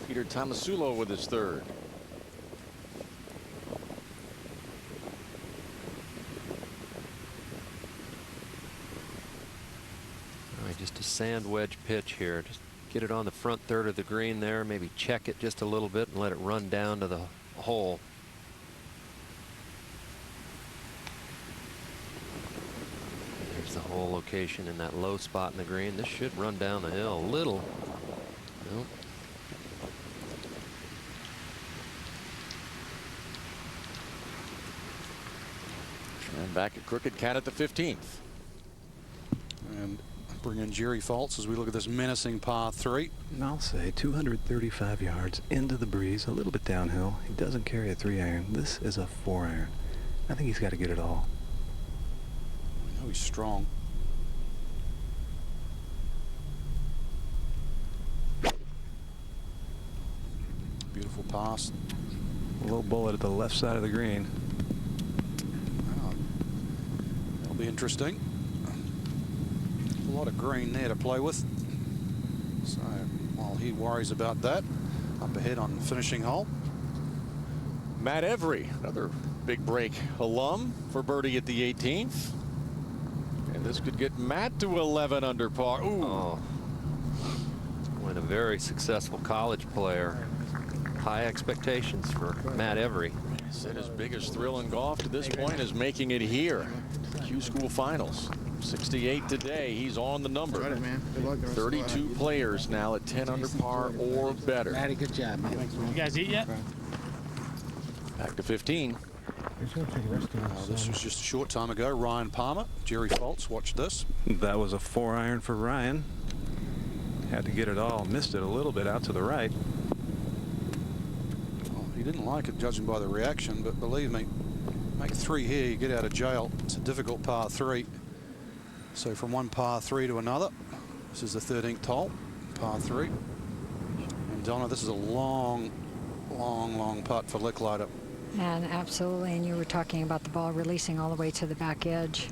Peter Tomasulo with his 3rd. Just a sand wedge pitch here. Just get it on the front third of the green there. Maybe check it just a little bit and let it run down to the hole. There's the hole location in that low spot in the green. This should run down the hill a little. Nope. And back at Crooked Cat at the 15th. And bring in Jerry Foltz as we look at this menacing par 3. And I'll say 235 yards into the breeze, a little bit downhill. He doesn't carry a 3-iron. This is a 4-iron. I think he's got to get it all. I know he's strong. Beautiful pass. A low bullet at the left side of the green. Wow. That'll be interesting. A lot of green there to play with. So while he worries about that, up ahead on the finishing hole, Matt Every, another big break alum for birdie at the 18th. And this could get Matt to 11 under par. Ooh. Oh. When a very successful college player. High expectations for Matt Every. Said his biggest thrill in golf to this point is making it here. Q School Finals. 68 today. He's on the number. 32 players now at 10 under par or better. Matty, good job, man. You guys eat yet? Back to 15. This was just a short time ago. Ryan Palmer, Jerry Foltz, watch this. That was a 4-iron for Ryan. Had to get it all. Missed it a little bit out to the right. Oh, he didn't like it, judging by the reaction, but believe me, make 3 here, you get out of jail. It's a difficult par 3. So from one par 3 to another, this is the 13th hole, par 3. And Donna, this is a long putt for Lickliter. And absolutely, and you were talking about the ball releasing all the way to the back edge.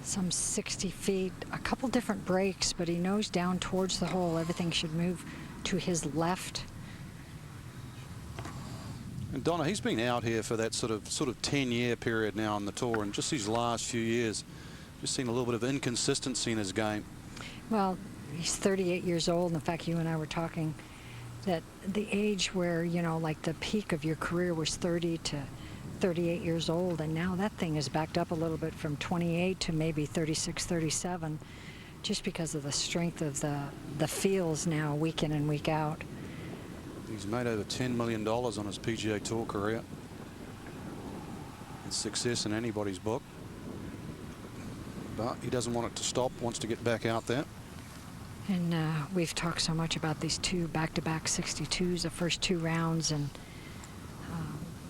Some 60 feet, a couple different breaks, but he knows down towards the hole, everything should move to his left. And Donna, he's been out here for that sort of 10-year period now on the tour, and just these last few years, just seen a little bit of inconsistency in his game. Well, he's 38 years old. In fact, you and I were talking that the age where, you know, like the peak of your career was 30 to 38 years old, and now that thing is backed up a little bit from 28 to maybe 36, 37, just because of the strength of the fields now week in and week out. He's made over $10 million on his PGA Tour career. It's success in anybody's book. But he doesn't want it to stop, wants to get back out there. And we've talked so much about these 2 back-to-back 62s, the first 2 rounds, and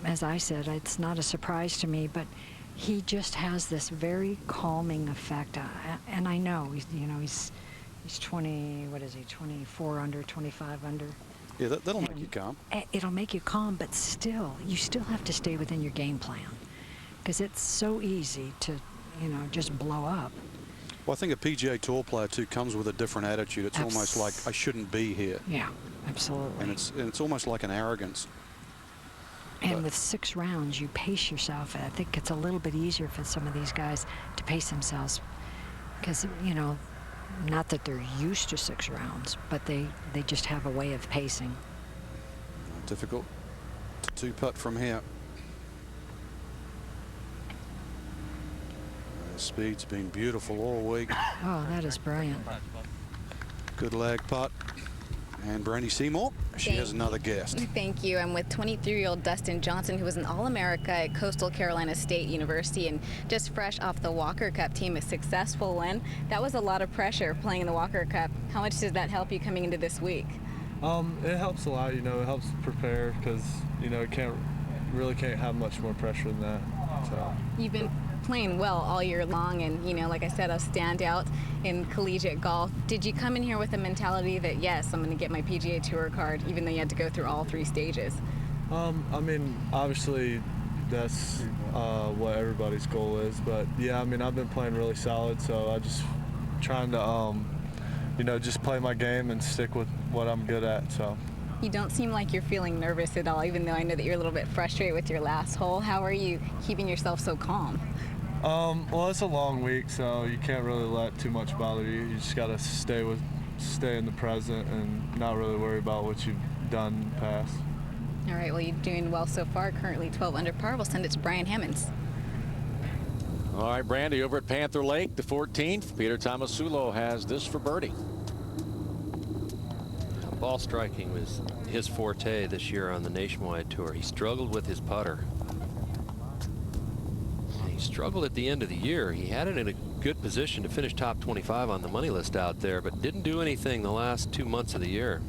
as I said, it's not a surprise to me, but he just has this very calming effect. And I know, he's 20, what is he, 24 under, 25 under. Yeah, that'll make you calm. It'll make you calm, but still, you still have to stay within your game plan, because it's so easy to, just blow up. Well, I think a PGA Tour player too comes with a different attitude. It's almost like, I shouldn't be here. Yeah, absolutely. And it's almost like an arrogance. And with 6 rounds, you pace yourself. I think it's a little bit easier for some of these guys to pace themselves, because not that they're used to 6 rounds, but they just have a way of pacing. Difficult to 2-putt from here. The speed's been beautiful all week. Oh, that is brilliant. Good lag putt. And Brandy Seymour, she has another guest. Thank you. I'm with 23-year-old Dustin Johnson, who was an All-America at Coastal Carolina State University and just fresh off the Walker Cup team, a successful win. That was a lot of pressure playing in the Walker Cup. How much does that help you coming into this week? It helps a lot. It helps prepare, because it can't have much more pressure than that. So you've been playing well all year long, and like I said, a standout in collegiate golf. Did you come in here with a mentality that, yes, I'm going to get my PGA Tour card, even though you had to go through all 3 stages? I mean, obviously that's what everybody's goal is, but yeah, I mean, I've been playing really solid, so I just trying to just play my game and stick with what I'm good at. So you don't seem like you're feeling nervous at all, even though I know that you're a little bit frustrated with your last hole. How are you keeping yourself so calm? Well, it's a long week, so you can't really let too much bother you. You just got to stay in the present and not really worry about what you've done in the past. All right, well, you're doing well so far, currently 12 under par. We'll send it to Brian Hammonds. All right, Brandy, over at Panther Lake, the 14th. Peter Tomasulo has this for birdie. Ball striking was his forte this year on the Nationwide Tour. He struggled with his putter. He struggled at the end of the year. He had it in a good position to finish top 25 on the money list out there, but didn't do anything the last 2 months of the year.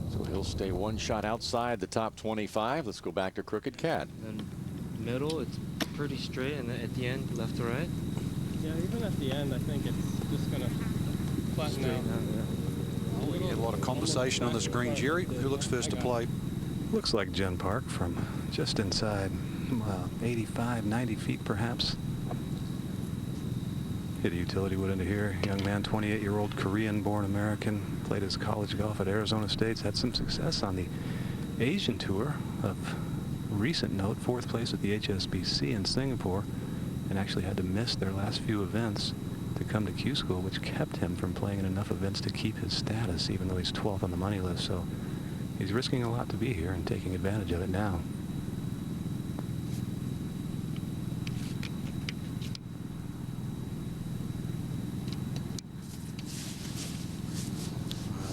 So he'll stay 1 shot outside the top 25. Let's go back to Crooked Cat. And middle, it's pretty straight, and at the end, left to right. Yeah, even at the end, I think it's just going to flatten out. We get a lot of conversation on this green. Jerry, who looks first to play? Looks like Jen Park from just inside 85, 90 feet perhaps. Hit a utility wood into here. Young man, 28-year-old Korean-born American. Played his college golf at Arizona State. Had some success on the Asian Tour of recent note, 4th place at the HSBC in Singapore, and actually had to miss their last few events to come to Q School, which kept him from playing in enough events to keep his status, even though he's 12th on the money list. So he's risking a lot to be here and taking advantage of it now.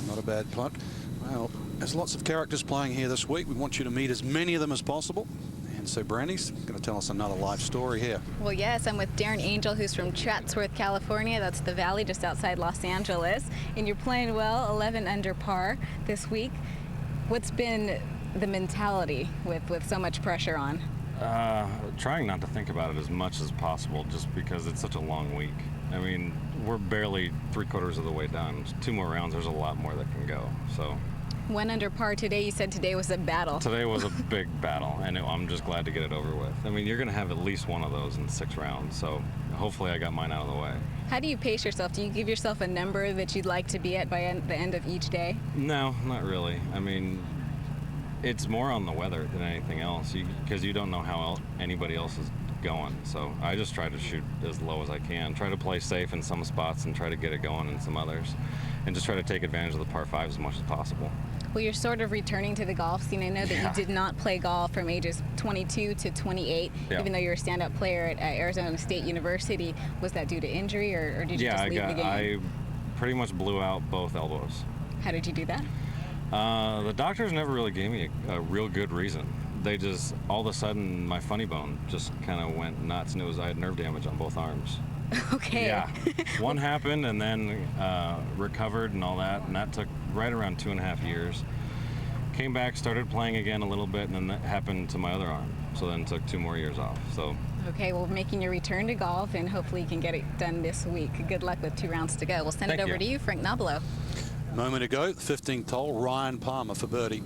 Not a bad putt. Well, there's lots of characters playing here this week. We want you to meet as many of them as possible. And so Brandy's going to tell us another life story here. Well, yes, I'm with Darren Angel, who's from Chatsworth, California. That's the valley just outside Los Angeles. And you're playing well, 11 under par this week. What's been the mentality with so much pressure on? Trying not to think about it as much as possible, just because it's such a long week. I mean, we're barely 3/4 of the way done. 2 more rounds, there's a lot more that can go. So 1 under par today. You said today was a battle. today was a big battle, and I'm just glad to get it over with. I mean, you're going to have at least one of those in 6 rounds, so hopefully I got mine out of the way. How do you pace yourself? Do you give yourself a number that you'd like to be at by the end of each day? No, not really. I mean, it's more on the weather than anything else, because you don't know how anybody else is going. So I just try to shoot as low as I can, try to play safe in some spots and try to get it going in some others, and just try to take advantage of the par 5s as much as possible. Well, you're sort of returning to the golf scene. I know that you did not play golf from ages 22 to 28, even though you're a stand-up player at Arizona State University. Was that due to injury, or did you just leave the game? I pretty much blew out both elbows. How did you do that? The doctors never really gave me a real good reason. They just, all of a sudden, my funny bone just kind of went nuts, and I had nerve damage on both arms. Okay. Yeah. One happened, and then recovered and all that, and that took right around 2.5 years. Came back, started playing again a little bit, and then that happened to my other arm. So then took 2 more years off. So. Okay, well, making your return to golf, and hopefully you can get it done this week. Good luck with 2 rounds to go. We'll send it over to you, Frank Nobilo. A moment ago, the 15th hole, Ryan Palmer for birdie.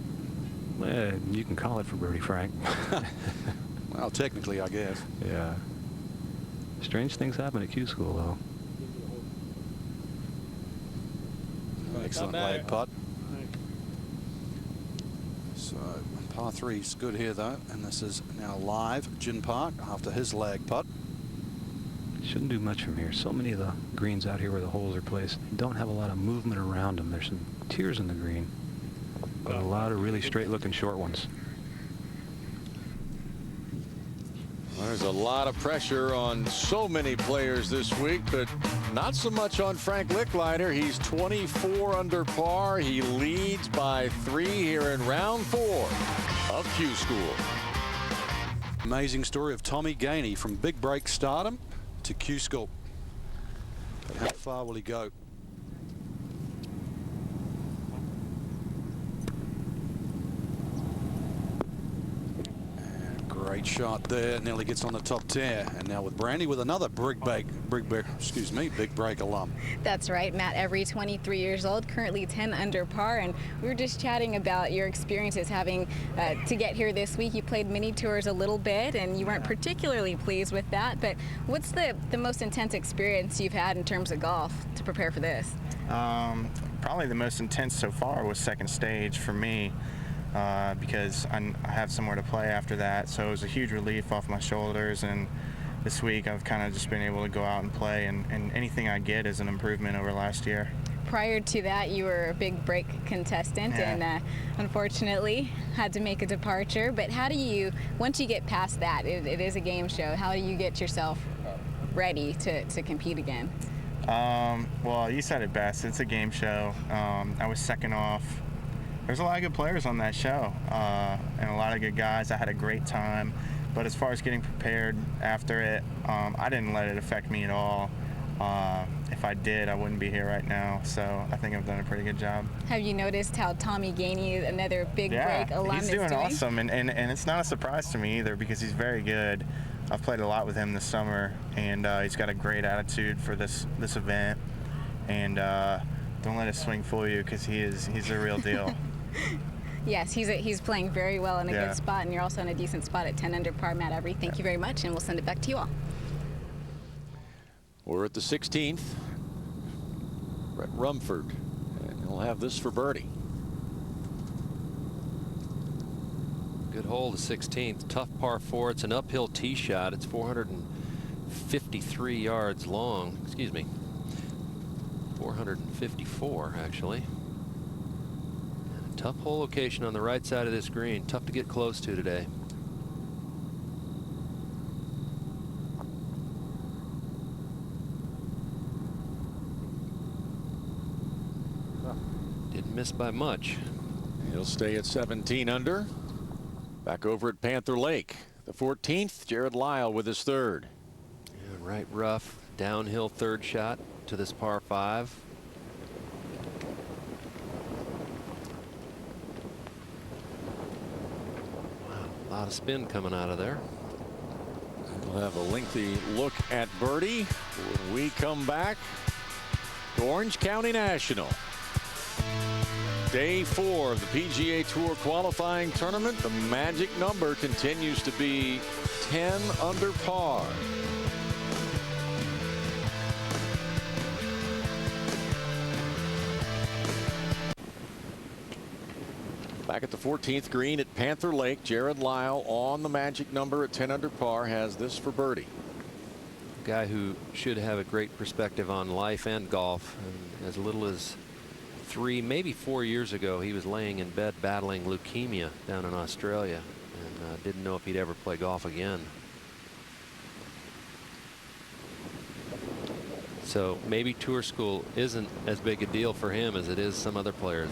Well, you can call it for birdie, Frank. Well, technically, I guess. Yeah. Strange things happen at Q School, though. Excellent lag putt. So, par 3's good here, though, and this is now live. Jin Park after his lag putt. Shouldn't do much from here. So many of the greens out here where the holes are placed don't have a lot of movement around them. There's some tiers in the green, but a lot of really straight-looking short ones. There's a lot of pressure on so many players this week, but not so much on Frank Lickliter. He's 24 under par. He leads by 3 here in round 4 of Q School. Amazing story of Tommy Gainey from big break stardom to Q School. But how far will he go? Great shot there. Nearly gets on the top 10. And now with Brandy with another big break alum. That's right, Matt Every, 23 years old, currently 10 under par. And we were just chatting about your experiences having to get here this week. You played mini tours a little bit, and you weren't particularly pleased with that. But what's the most intense experience you've had in terms of golf to prepare for this? Probably the most intense so far was second stage for me. Because I have somewhere to play after that, so it was a huge relief off my shoulders. And this week I've kind of just been able to go out and play, and anything I get is an improvement over last year. Prior to that, you were a big break contestant, and unfortunately had to make a departure. But how do you, once you get past that, it is a game show, how do you get yourself ready to compete again? Well, you said it best. It's a game show. I was second off. There's a lot of good players on that show, and a lot of good guys. I had a great time, but as far as getting prepared after it, I didn't let it affect me at all. If I did, I wouldn't be here right now, so I think I've done a pretty good job. Have you noticed how Tommy Gainey, another big break alum, he's doing awesome, and it's not a surprise to me either, because he's very good. I've played a lot with him this summer, and he's got a great attitude for this event, and don't let his swing fool you, because he's the real deal. Yes, he's playing very well in a good spot, and you're also in a decent spot at 10 under par. Matt Every, thank you very much, and we'll send it back to you all. We're at the 16th. Brett Rumford, and he'll have this for birdie. Good hole, the 16th. Tough par 4. It's an uphill tee shot. It's 453 yards long. Excuse me. 454, actually. And a tough hole location on the right side of this green. Tough to get close to today. Didn't miss by much. He'll stay at 17 under. Back over at Panther Lake. The 14th, Jared Lyle with his third. Yeah, right rough, downhill third shot to this par 5. Wow, a lot of spin coming out of there. We'll have a lengthy look at birdie when we come back to Orange County National. Day 4 of the PGA Tour qualifying tournament. The magic number continues to be 10 under par. Back at the 14th green at Panther Lake, Jared Lyle on the magic number at 10 under par has this for birdie. A guy who should have a great perspective on life and golf. And as little as 3, maybe 4 years ago, he was laying in bed battling leukemia down in Australia and didn't know if he'd ever play golf again. So maybe tour school isn't as big a deal for him as it is some other players.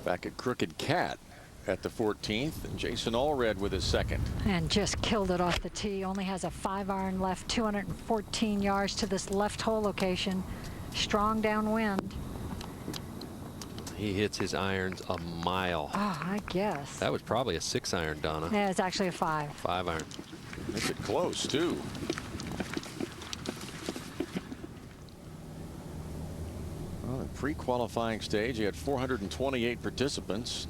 Back at Crooked Cat at the 14th, and Jason Allred with his second. And just killed it off the tee. Only has a 5-iron left, 214 yards to this left hole location. Strong downwind. He hits his irons a mile. Oh, I guess. That was probably a 6-iron, Donna. Yeah, it's actually a 5. 5-iron. Makes it close, too. Well, in pre-qualifying stage, you had 428 participants.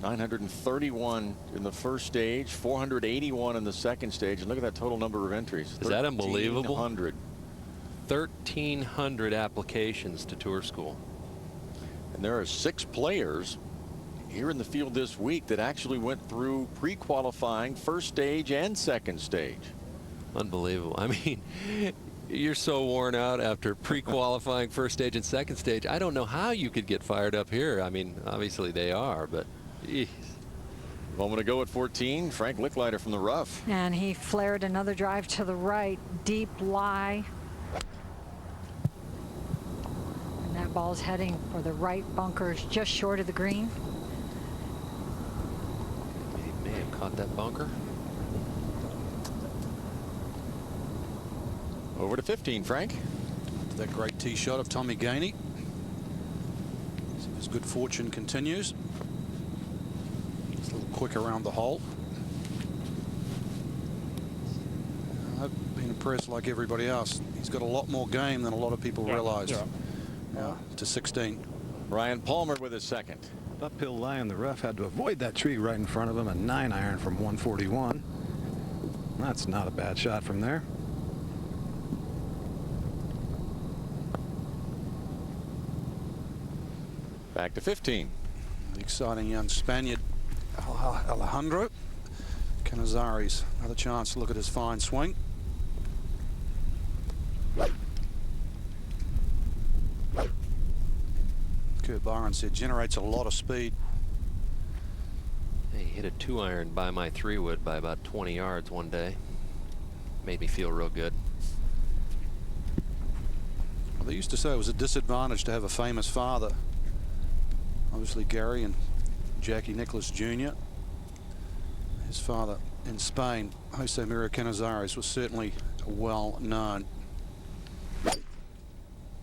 931 in the first stage, 481 in the second stage. And look at that total number of entries. Is that unbelievable? 1,300 applications to tour school. And there are 6 players here in the field this week that actually went through pre-qualifying first stage and second stage. Unbelievable. I mean, you're so worn out after pre-qualifying first stage and second stage. I don't know how you could get fired up here. I mean, obviously they are, but geez. Moment ago at 14, Frank Lickliter from the rough. And he flared another drive to the right, deep lie. And that ball's heading for the right bunkers just short of the green. He may have caught that bunker. Over to 15, Frank. That great tee shot of Tommy Gainey. His good fortune continues. It's a little quick around the hole. I've been impressed like everybody else. He's got a lot more game than a lot of people realize. To 16. Ryan Palmer with his second. Uphill lie in the rough, had to avoid that tree right in front of him. A 9-iron from 141. That's not a bad shot from there. Back to 15. The exciting young Spaniard, Alejandro Canizares. Another chance to look at his fine swing. Kurt Byron said generates a lot of speed. He hit a 2-iron by my 3-wood by about 20 yards one day. Made me feel real good. Well, they used to say it was a disadvantage to have a famous father. Obviously Gary and Jackie Nicholas Jr. His father in Spain, Jose Maria Canizares, was certainly well known.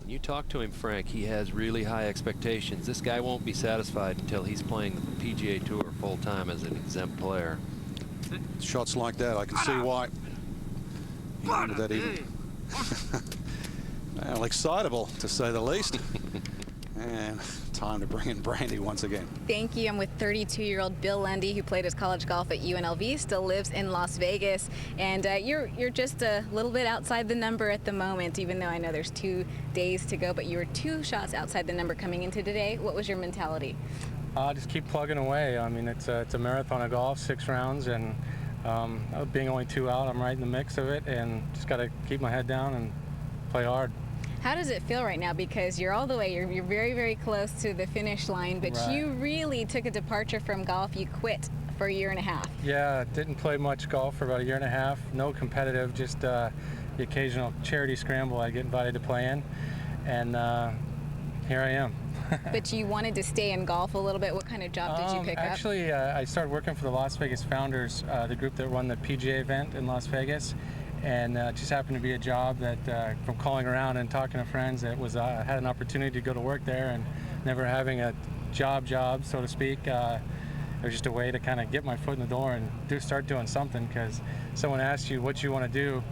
When you talk to him, Frank, he has really high expectations. This guy won't be satisfied until he's playing the PGA Tour full time as an exempt player. Shots like that, I can see why. He wanted that even. Well, excitable to say the least. And time to bring in Brandy once again. Thank you. I'm with 32-year-old Bill Lundy, who played his college golf at UNLV, still lives in Las Vegas. And you're just a little bit outside the number at the moment, even though I know there's 2 days to go. But you were 2 shots outside the number coming into today. What was your mentality? Just keep plugging away. I mean, it's a marathon of golf, 6 rounds, and being only 2 out, I'm right in the mix of it, and just got to keep my head down and play hard. How does it feel right now? Because you're all the way, you're very, very close to the finish line, but Right. you really took a departure from golf. You quit for a year and a half. Yeah, didn't play much golf for about a year and a half. No competitive, just the occasional charity scramble I get invited to play in, and here I am. But you wanted to stay in golf a little bit. What kind of job did you pick up? Actually, I started working for the Las Vegas Founders, the group that run the PGA event in Las Vegas, and it just happened to be a job that, from calling around and talking to friends, that was had an opportunity to go to work there, and never having a job, so to speak. It was just a way to kind of get my foot in the door and start doing something, because someone asks you what you want to do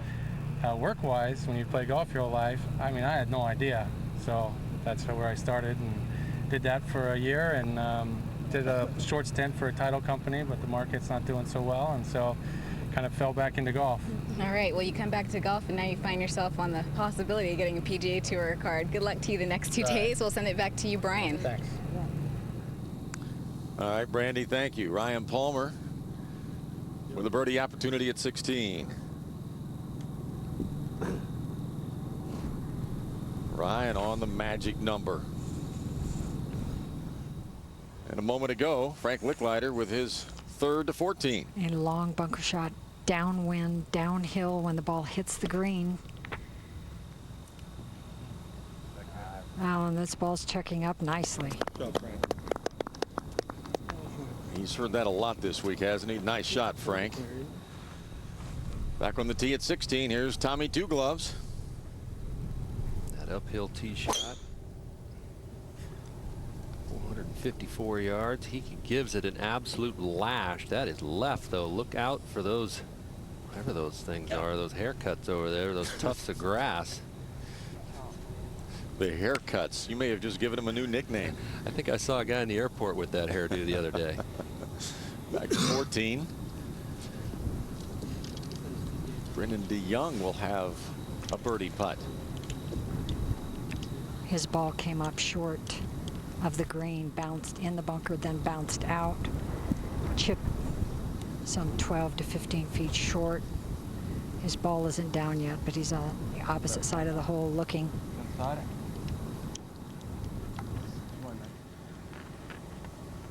work-wise when you play golf your whole life. I mean, I had no idea, so that's where I started and did that for a year, and did a short stint for a title company, but the market's not doing so well, and so kind of fell back into golf. All right, well, you come back to golf, and now you find yourself on the possibility of getting a PGA Tour card. Good luck to you the next 2 days. We'll send it back to you, Brian. Thanks. All right, Brandy, thank you. Ryan Palmer with a birdie opportunity at 16. Ryan on the magic number. And a moment ago, Frank Lickliter with his 3rd to 14. A long bunker shot, downwind, downhill when the ball hits the green. Oh, and this ball's checking up nicely. He's heard that a lot this week, hasn't he? Nice shot, Frank. Back on the tee at 16. Here's Tommy Two Gloves. That uphill tee shot. 454 yards. He gives it an absolute lash. That is left, though. Look out for those, whatever those things are, those haircuts over there, those tufts of grass. The haircuts. You may have just given him a new nickname. I think I saw a guy in the airport with that hairdo the other day. Back to 14. Brendan DeYoung will have a birdie putt. His ball came up short of the green, bounced in the bunker, then bounced out. Chip some 12 to 15 feet short. His ball isn't down yet, but he's on the opposite side of the hole looking.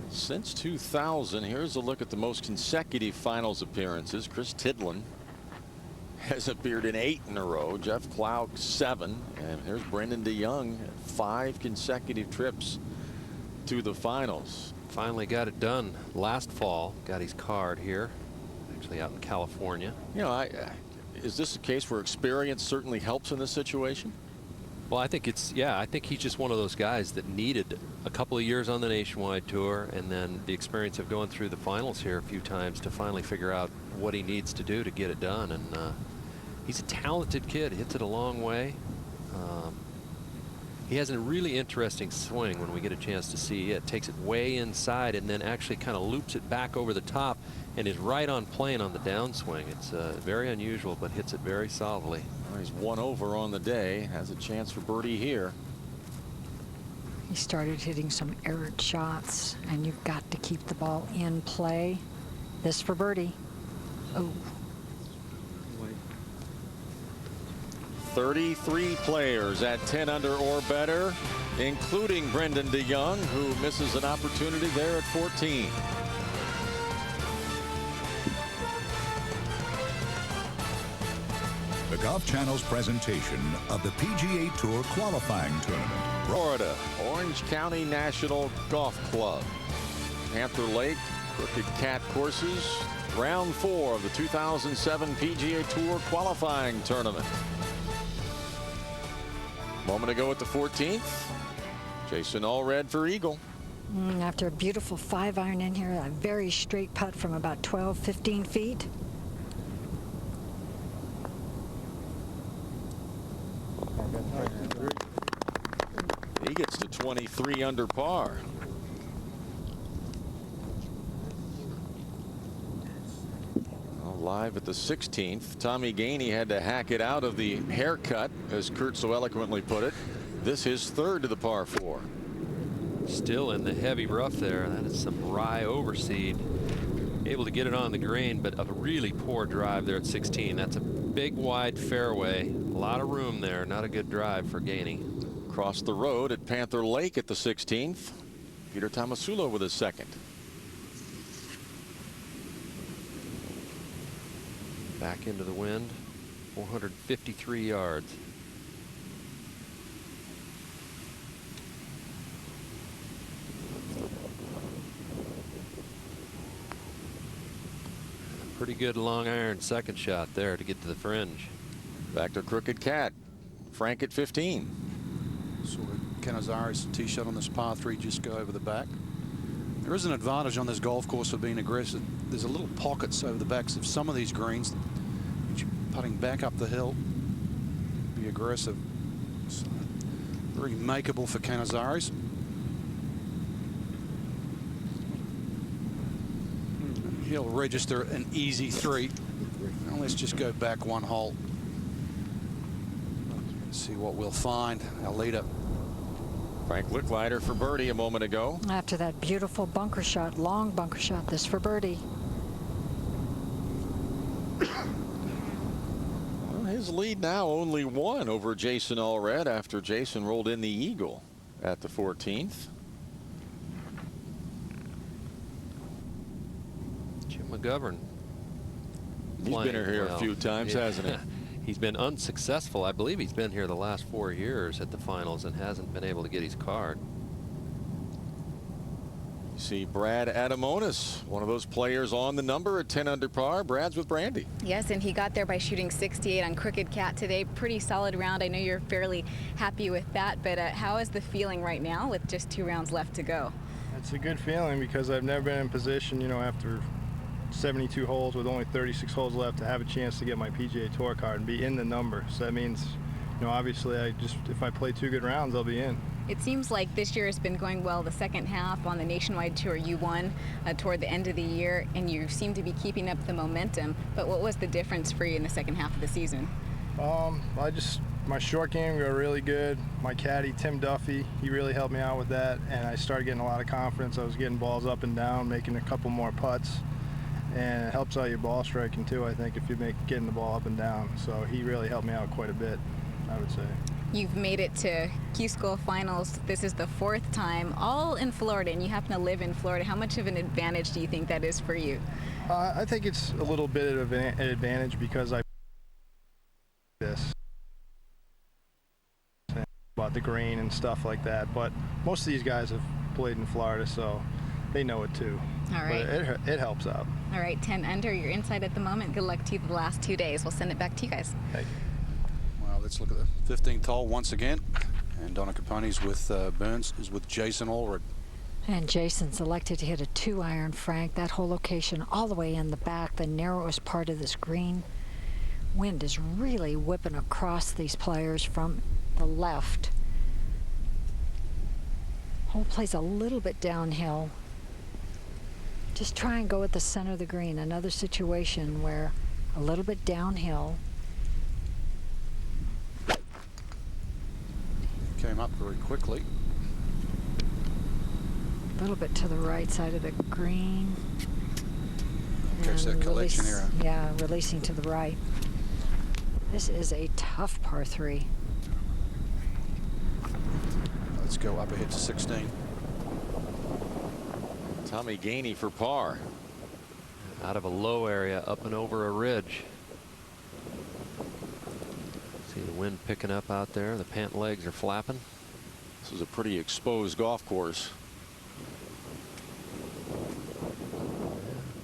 Since 2000, here's a look at the most consecutive finals appearances. Chris Tidlin has appeared in 8 in a row. Jeff Clouk 7. And here's Brendan DeYoung, 5 consecutive trips to the finals. Finally got it done last fall. Got his card here, actually out in California. You know, is this a case where experience certainly helps in this situation? Well, I think it's, yeah, I think he's just one of those guys that needed a couple of years on the Nationwide Tour and then the experience of going through the finals here a few times to finally figure out what he needs to do to get it done. And he's a talented kid, hits it a long way. He has a really interesting swing when we get a chance to see it. Takes it way inside and then actually kind of loops it back over the top and is right on plane on the downswing. It's very unusual, but hits it very solidly. Well, he's 1 over on the day, has a chance for birdie here. He started hitting some errant shots, and you've got to keep the ball in play. This for birdie. Oh. 33 players at 10 under or better, including Brendan DeYoung, who misses an opportunity there at 14. The Golf Channel's presentation of the PGA Tour qualifying tournament. Florida, Orange County National Golf Club. Panther Lake, Crooked Cat Courses, round 4 of the 2007 PGA Tour qualifying tournament. Moment ago at the 14th, Jason Allred for eagle. After a beautiful 5-iron in here, a very straight putt from about 12, 15 feet. He gets to 23 under par. Live at the 16th, Tommy Gainey had to hack it out of the haircut, as Kurt so eloquently put it. This his 3rd to the par 4. Still in the heavy rough there. That is some rye overseed. Able to get it on the green, but a really poor drive there at 16. That's a big wide fairway. A lot of room there. Not a good drive for Gainey. Across the road at Panther Lake at the 16th. Peter Tomasulo with his second. Back into the wind. 453 yards. Pretty good long iron second shot there to get to the fringe. Back to Crooked Cat. Frank at 15. Sort of Canizares tee shot on this par 3 just go over the back. There is an advantage on this golf course for being aggressive. There's a little pockets over the backs of some of these greens. Putting back up the hill, be aggressive. So, very makeable for Canizares. He'll register an easy 3. Now let's just go back one hole. See what we'll find. Our leader. Frank Lickliter for birdie a moment ago. After that beautiful bunker shot, long bunker shot, this for birdie. Well, his lead now only 1 over Jason Allred after Jason rolled in the eagle at the 14th. McGovern. He's been here a few times, hasn't he? He's been unsuccessful. I believe he's been here the last 4 years at the finals and hasn't been able to get his card. You see Brad Adamonis, one of those players on the number at 10 under par. Brad's with Brandy. Yes, and he got there by shooting 68 on Crooked Cat today. Pretty solid round. I know you're fairly happy with that, but how is the feeling right now with just 2 rounds left to go? It's a good feeling because I've never been in position, you know, after 72 holes with only 36 holes left to have a chance to get my PGA Tour card and be in the number. So that means, you know, obviously if I play 2 good rounds, I'll be in. It seems like this year has been going well. The second half on the Nationwide Tour, you won toward the end of the year, and you seem to be keeping up the momentum. But what was the difference for you in the second half of the season? My short game got really good. My caddy, Tim Duffy, he really helped me out with that, and I started getting a lot of confidence. I was getting balls up and down, making a couple more putts. And it helps out your ball striking too, I think, if you getting the ball up and down. So he really helped me out quite a bit, I would say. You've made it to Q School Finals. This is the 4th time, all in Florida, and you happen to live in Florida. How much of an advantage do you think that is for you? I think it's a little bit of an advantage because I this about the green and stuff like that. But most of these guys have played in Florida, so they know it too. All right. But it helps out. All right, 10 under. You're inside at the moment. Good luck to you the last 2 days. We'll send it back to you guys. Thank you. Well, let's look at the 15th hole once again. And Donna Capone's with Burns is with Jason Allred. And Jason's elected to hit a 2-iron, Frank. That whole location all the way in the back, the narrowest part of this green. Wind is really whipping across these players from the left. Hole plays a little bit downhill. Just try and go at the center of the green. Another situation where a little bit downhill. Came up very quickly. A little bit to the right side of the green. Catch that collection error. Yeah, releasing to the right. This is a tough par 3. Let's go up ahead to 16. Tommy Gainey for par. Out of a low area, up and over a ridge. See the wind picking up out there. The pant legs are flapping. This is a pretty exposed golf course.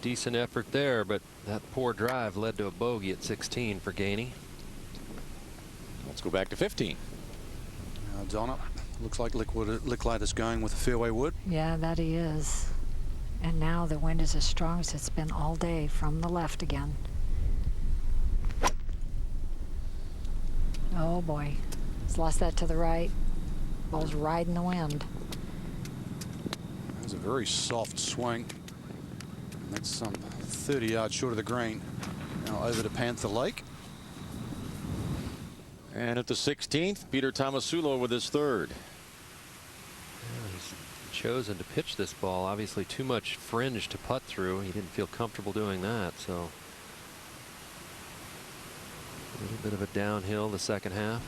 Decent effort there, but that poor drive led to a bogey at 16 for Gainey. Let's go back to 15. Now Donna, looks like Lickliter's going with the fairway wood. Yeah, that he is. And now the wind is as strong as it's been all day from the left again. Oh boy, he's lost that to the right. Ball's riding the wind. That's a very soft swing. That's some 30 yards short of the green. Now over to Panther Lake. And at the 16th, Peter Tomasulo with his 3rd. He's chosen to pitch this ball. Obviously too much fringe to putt through. He didn't feel comfortable doing that, so a little bit of a downhill the second half.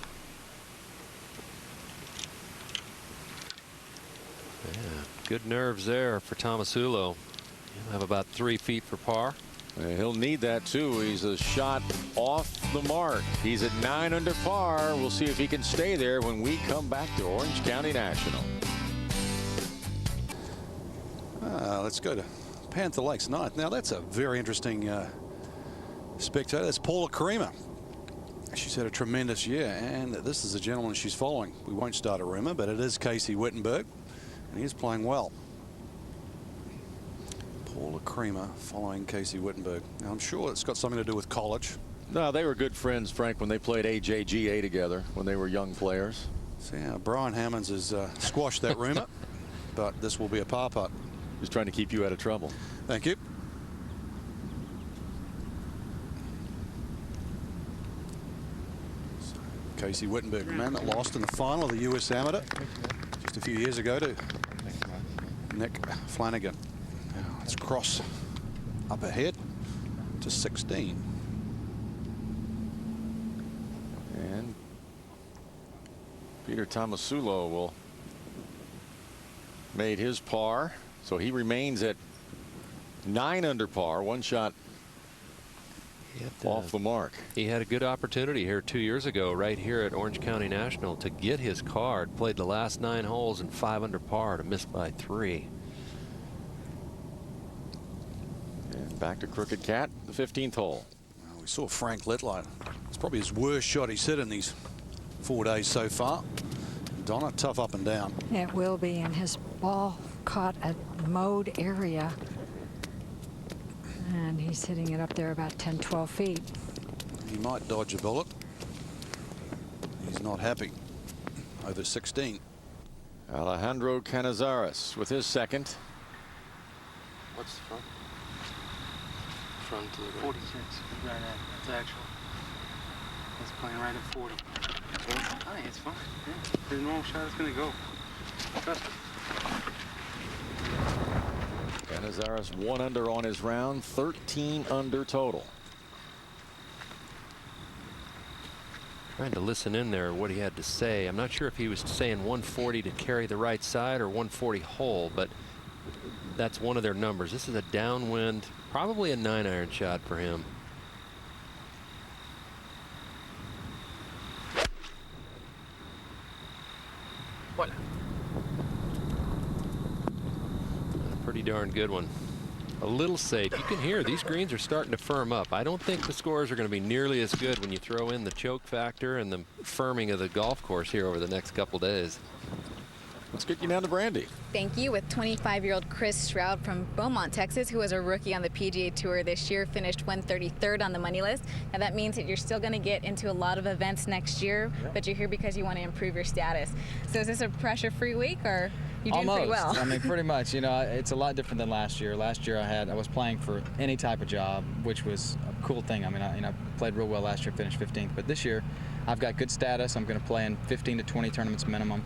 Yeah, good nerves there for Tomasulo. He'll have about 3 feet for par. He'll need that too. He's a shot off the mark. He's at 9 under par. We'll see if he can stay there when we come back to Orange County National. Let's go to Panther Lakes ninth. Now that's a very interesting spectator. That's Paula Creamer. She's had a tremendous year, and this is a gentleman she's following. We won't start a rumor, but it is Casey Wittenberg, and he is playing well. Paula Creamer following Casey Wittenberg. Now I'm sure it's got something to do with college. No, they were good friends, Frank, when they played AJGA together when they were young players. So yeah, Brian Hammonds has squashed that rumor, but this will be a par putt. Just trying to keep you out of trouble. Thank you. So, Casey Wittenberg, the man that lost in the final of the U.S. Amateur just a few years ago to Nick Flanagan. Now let's cross up ahead to 16. And Peter Tomasulo will made his par, so he remains at 9 under par, 1 shot off the mark. He had a good opportunity here 2 years ago right here at Orange County National to get his card. Played the last 9 holes and 5 under par to miss by 3. And back to Crooked Cat, the 15th hole. Well, we saw Frank Lickliter. It's probably his worst shot he's hit in these 4 days so far. Donna, tough up and down. It will be, and his ball caught a mode area. And he's hitting it up there about 10, 12 feet. He might dodge a bullet. He's not happy. Over 16. Alejandro Canizares with his second. What's the front? Front to the right. 46. Right at. That's actual. It's playing right at 40. Hi, it's fine. Yeah. The normal shot is going to go. Trust me. Canizares 1 under on his round, 13 under total. Trying to listen in there what he had to say. I'm not sure if he was saying 140 to carry the right side or 140 hole, but that's one of their numbers. This is a downwind, probably a 9-iron shot for him. What? A pretty darn good one. A little safe. You can hear these greens are starting to firm up. I don't think the scores are going to be nearly as good when you throw in the choke factor and the firming of the golf course here over the next couple days. Let's get you down to Brandy. Thank you. With 25-year-old Chris Stroud from Beaumont, Texas, who was a rookie on the PGA Tour this year, finished 133rd on the money list. Now that means that you're still going to get into a lot of events next year, but you're here because you want to improve your status. So is this a pressure-free week, or you're doing pretty well? I mean, pretty much. You know, it's a lot different than last year. Last year I was playing for any type of job, which was a cool thing. I mean, I played real well last year, finished 15th. But this year, I've got good status. I'm going to play in 15 to 20 tournaments minimum.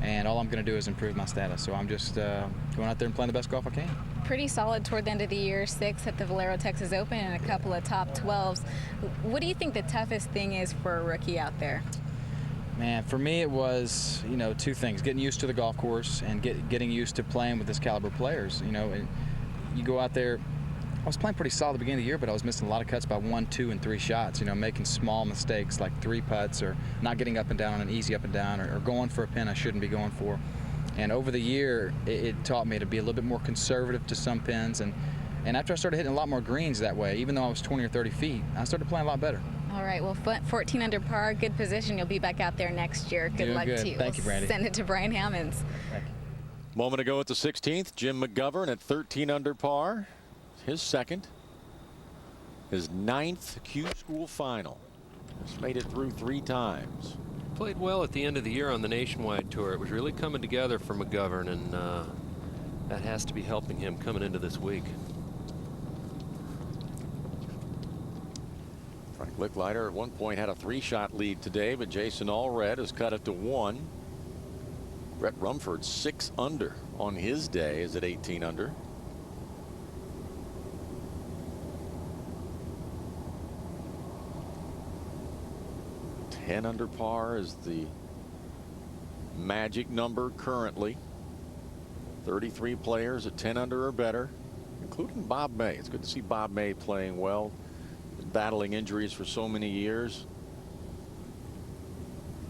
And all I'm going to do is improve my status. So I'm just going out there and playing the best golf I can. Pretty solid toward the end of the year, 6th at the Valero Texas Open and a couple of top 12s. What do you think the toughest thing is for a rookie out there? Man, for me it was, you know, 2 things. Getting used to the golf course and getting used to playing with this caliber players. You know, and you go out there. I was playing pretty solid at the beginning of the year, but I was missing a lot of cuts by 1, 2, and 3 shots. You know, making small mistakes like 3 putts, or not getting up and down on an easy up and down, or going for a pin I shouldn't be going for. And over the year, it taught me to be a little bit more conservative to some pins. And after I started hitting a lot more greens that way, even though I was 20 or 30 feet, I started playing a lot better. All right, well, 14 under par, good position. You'll be back out there next year. Good luck to you. Thank you, Brandy. Send it to Brian Hammonds. Thank you. Moment ago at the 16th, Jim McGovern at 13 under par, his second. His 9th Q School final. Just made it through 3 times. Played well at the end of the year on the Nationwide Tour. It was really coming together for McGovern, and that has to be helping him coming into this week. Frank Lickliter at one point had a 3-shot lead today, but Jason Allred has cut it to 1. Brett Rumford 6 under on his day is at 18 under. Ten under par is the magic number currently. 33 players at 10 under or better, including Bob May. It's good to see Bob May playing well, battling injuries for so many years.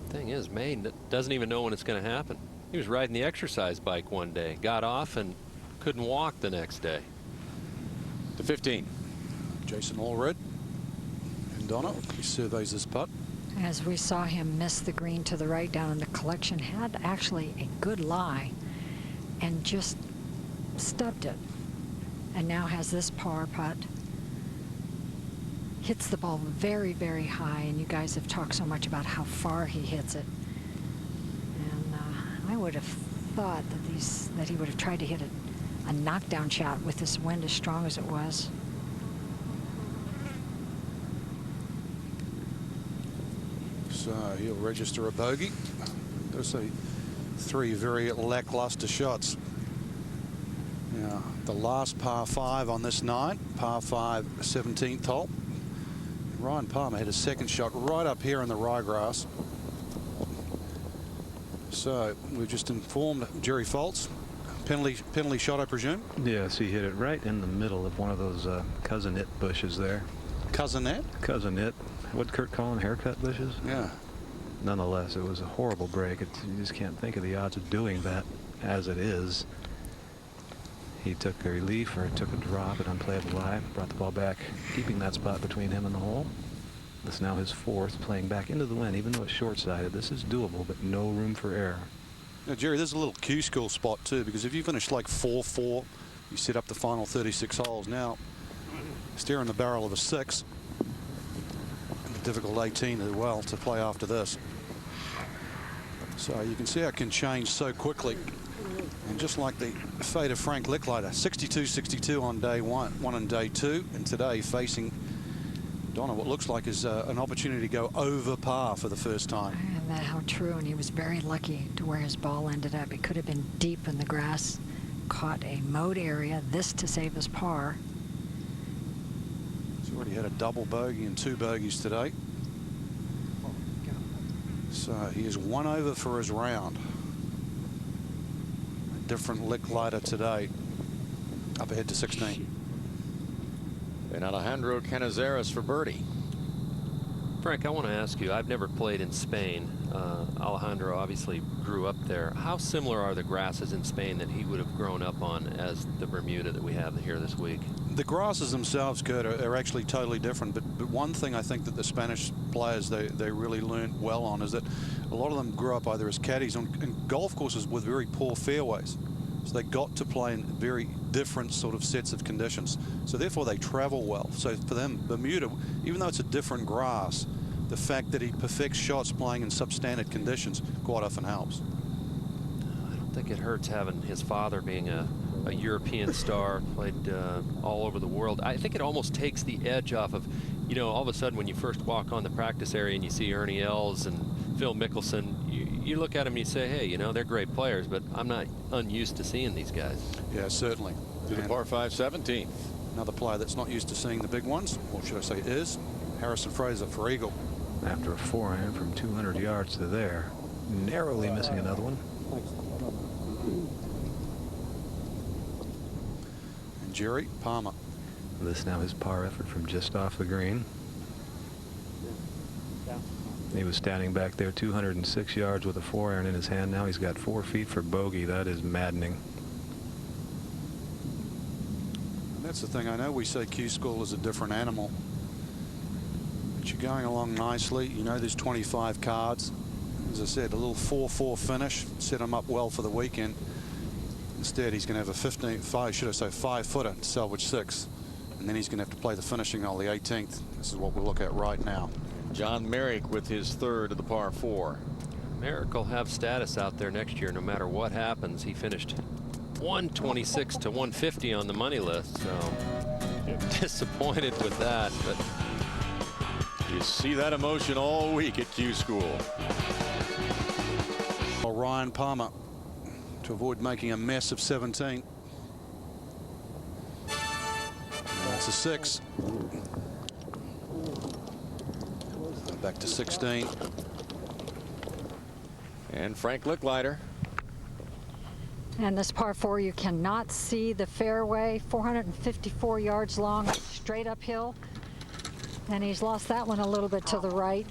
Thing is, May doesn't even know when it's going to happen. He was riding the exercise bike one day, got off and couldn't walk the next day. To 15. Jason Allred and Donna, he surveys this putt. As we saw him miss the green to the right down in the collection, had actually a good lie and just stubbed it, and now has this par putt. Hits the ball very, very high, and you guys have talked so much about how far he hits it. And I would have thought that he would have tried to hit a knockdown shot with this wind as strong as it was. So he'll register a bogey. There's three very lackluster shots. Yeah, the last par 5 on this night, par 5, 17th hole. Ryan Palmer had a second shot right up here in the ryegrass. So we've just informed Jerry Foltz. Penalty shot, I presume? Yes, he hit it right in the middle of one of those cousin-it bushes there. Cousin-it? Cousin-it. What'd Kurt call them? Haircut bushes? Yeah. Nonetheless, it was a horrible break. You just can't think of the odds of doing that as it is. He took a relief, or took a drop, an unplayable lie, brought the ball back, keeping that spot between him and the hole. This is now his 4th, playing back into the wind. Even though it's short-sided, this is doable, but no room for error. Now, Jerry, there's a little Q school spot too, because if you finish like 4-4, you set up the final 36 holes. Now, staring the barrel of a 6. And a difficult 18 as well to play after this. So you can see how it can change so quickly. And just like the fate of Frank Lickliter, 62-62 on day one on day 2, and today facing Donna, what looks like is an opportunity to go over par for the first time. And that how true, and he was very lucky to where his ball ended up. It could have been deep in the grass, caught a mowed area, this to save his par. He's already had a double bogey and 2 bogeys today. So he is 1 over for his round. A different Lickliter today. Up ahead to 16. And Alejandro Canizares for birdie. Frank, I want to ask you, I've never played in Spain. Alejandro obviously grew up there. How similar are the grasses in Spain that he would have grown up on as the Bermuda that we have here this week? The grasses themselves, Kurt, are actually totally different. But one thing I think that the Spanish players, they really learned well on is that a lot of them grew up either as caddies on golf courses with very poor fairways. So they got to play in very different sort of sets of conditions. So therefore they travel well. So for them, Bermuda, even though it's a different grass, the fact that he perfects shots playing in substandard conditions quite often helps. I don't think it hurts having his father being a European star, played all over the world. I think it almost takes the edge off of, you know, all of a sudden when you first walk on the practice area and you see Ernie Els and Phil Mickelson, you look at them and you say, hey, you know, they're great players, but I'm not unused to seeing these guys. Yeah, certainly. To the par 5 17th. Another player that's not used to seeing the big ones, or should I say is, Harrison Frazar for eagle. After a 4-iron from 200 yards to there, narrowly missing another one. And Jerry Palmer. This now his par effort from just off the green. He was standing back there 206 yards with a 4-iron in his hand. Now he's got 4 feet for bogey. That is maddening. And that's the thing. I know we say Q School is a different animal, but you're going along nicely. You know there's 25 cards. As I said, a little 4-4 finish set him up well for the weekend. Instead, he's going to have a 5-footer to salvage 6. And then he's going to have to play the finishing hole, the 18th. This is what we'll look at right now. John Merrick with his 3rd of the par 4. Merrick will have status out there next year no matter what happens. He finished 126 to 150 on the money list, so disappointed with that. But you see that emotion all week at Q School. Well, Ryan Palmer to avoid making a mess of 17. That's a 6. Back to 16. And Frank Lickliter. And this par 4, you cannot see the fairway. 454 yards long, straight uphill. And he's lost that one a little bit to the right.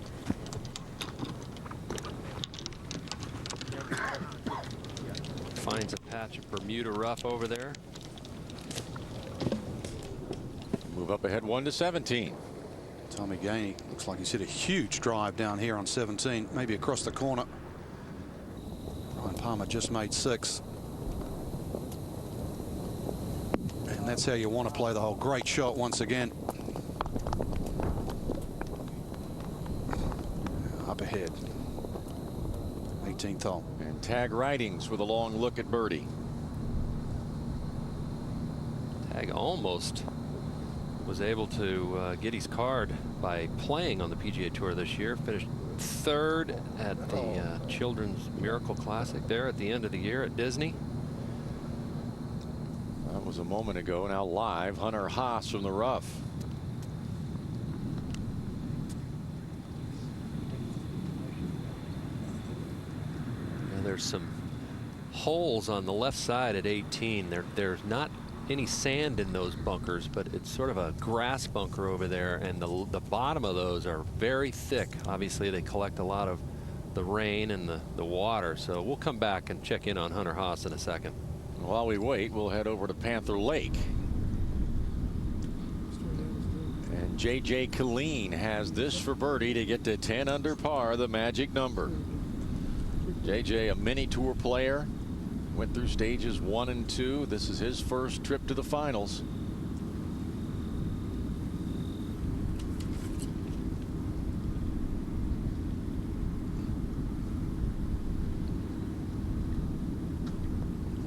Finds a patch of Bermuda rough over there. Move up ahead 1 to 17. Tommy Gainey looks like he's hit a huge drive down here on 17, maybe across the corner. Ryan Palmer just made 6. And that's how you want to play the hole. Great shot once again. Up ahead. 18th hole. And Tag Ridings with a long look at birdie. Tag almost was able to get his card by playing on the PGA Tour this year. Finished 3rd at the Children's Miracle Classic there at the end of the year at Disney. That was a moment ago. Now live, Hunter Haas from the rough. Now there's some holes on the left side at 18. There's not any sand in those bunkers, but it's sort of a grass bunker over there, and the bottom of those are very thick. Obviously they collect a lot of the rain and the water, so we'll come back and check in on Hunter Haas in a second. While we wait, we'll head over to Panther Lake. And J.J. Killeen has this for birdie to get to 10 under par, the magic number. J.J. a mini tour player. Went through stages 1 and 2. This is his first trip to the finals.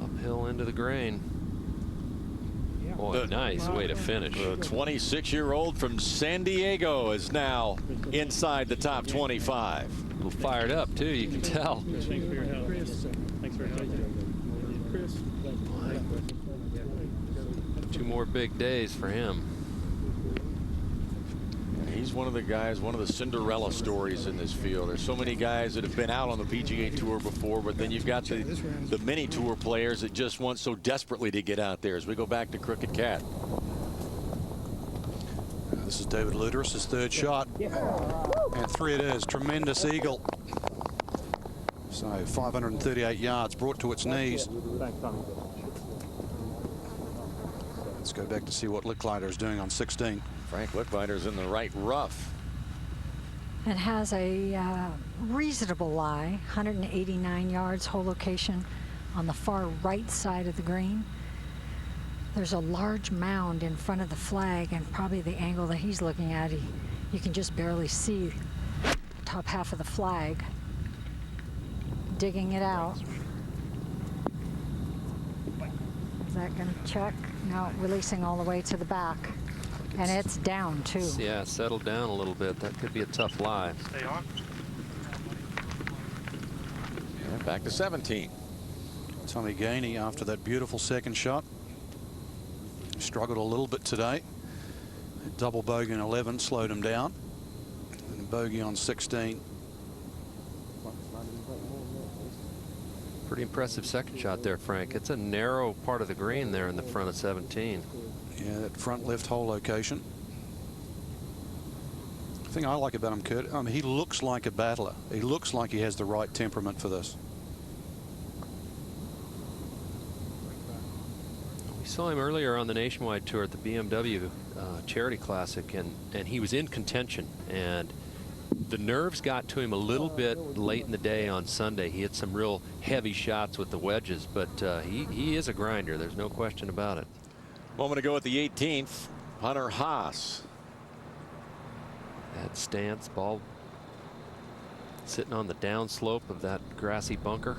Uphill into the grain. Boy, nice way to finish. The 26-year-old from San Diego is now inside the top 25. A little fired up too, you can tell. Thanks for your help. Thanks for your help. Chris. 2 more big days for him. And he's one of the guys, one of the Cinderella stories in this field. There's so many guys that have been out on the PGA Tour before, but then you've got the mini tour players that just want so desperately to get out there. As we go back to Crooked Cat. This is David Luteris, his 3rd shot. And 3 it is. Tremendous eagle. So 538 yards brought to its knees. Let's go back to see what Lickliter is doing on 16. Frank Lickliter's in the right rough. And has a reasonable lie, 189 yards, hole location on the far right side of the green. There's a large mound in front of the flag, and probably the angle that he's looking at, you can just barely see the top half of the flag. Digging it out. Is that going to check? No, releasing all the way to the back. And it's down too. Yeah, settled down a little bit. That could be a tough lie. Stay on. And back to 17. Tommy Gainey after that beautiful 2nd shot. Struggled a little bit today. Double bogey on 11 slowed him down. And a bogey on 16. Pretty impressive 2nd shot there, Frank. It's a narrow part of the green there in the front of 17. Yeah, that front left hole location. The thing I like about him, Kurt, he looks like a battler. He looks like he has the right temperament for this. We saw him earlier on the Nationwide Tour at the BMW Charity Classic, and he was in contention, and the nerves got to him a little bit late in the day on Sunday. He hit some real heavy shots with the wedges, but he is a grinder. There's no question about it. Moment ago at the 18th, Hunter Haas. That stance, ball sitting on the downslope of that grassy bunker.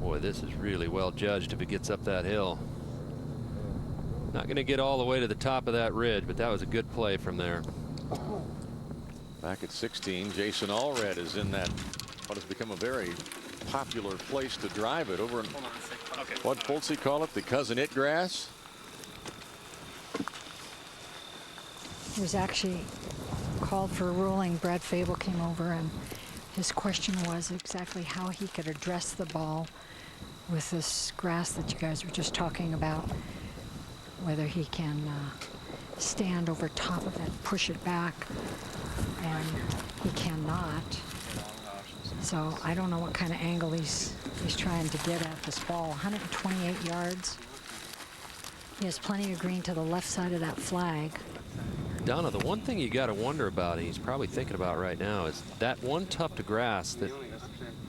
Boy, this is really well judged if it gets up that hill. Not going to get all the way to the top of that ridge, but that was a good play from there. Back at 16, Jason Allred is in that what has become a very popular place to drive it over in what Polsey call it, the cousin it grass. It was actually called for a ruling. Brad Fable came over, and his question was exactly how he could address the ball with this grass that you guys were just talking about, whether he can stand over top of it, push it back, and he cannot. So I don't know what kind of angle he's trying to get at this ball. 128 yards. He has plenty of green to the left side of that flag. Donna, the one thing you got to wonder about, and he's probably thinking about right now, is that one tuft of grass that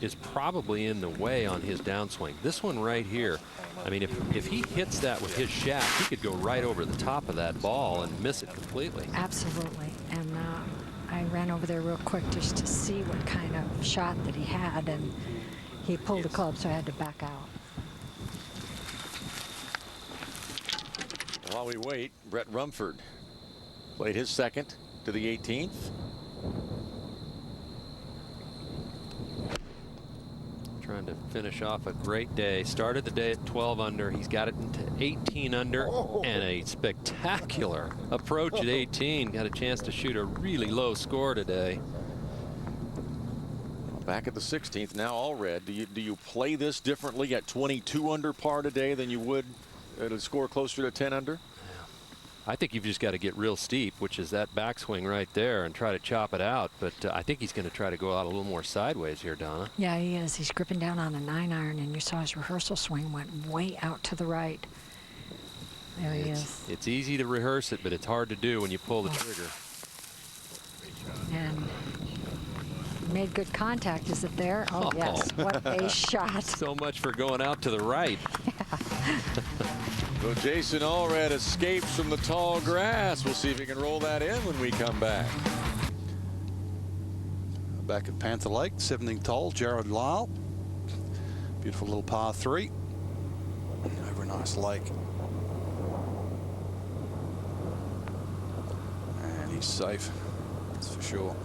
is probably in the way on his downswing. This one right here, I mean, if he hits that with his shaft, he could go right over the top of that ball and miss it completely. Absolutely. And I ran over there real quick just to see what kind of shot that he had, and he pulled the club, so I had to back out. While we wait, Brett Rumford played his second to the 18th. Trying to finish off a great day. Started the day at 12 under. He's got it into 18 under and a spectacular approach at 18. Got a chance to shoot a really low score today. Back at the 16th now, all red. Do you play this differently at 22 under par today than you would at a score closer to 10 under? I think you've just got to get real steep, which is that backswing right there, and try to chop it out. But I think he's going to try to go out a little more sideways here, Donna. Yeah, he is. He's gripping down on a 9-iron, and you saw his rehearsal swing went way out to the right. There he is. It's easy to rehearse it, but it's hard to do when you pull the trigger. And made good contact. Is it there? Oh, yes. What a shot. So much for going out to the right. So Jason Allred escapes from the tall grass. We'll see if he can roll that in when we come back. Back at Panther Lake, 17th hole, Jared Lyle. Beautiful little par 3 over a nice lake. And he's safe, that's for sure.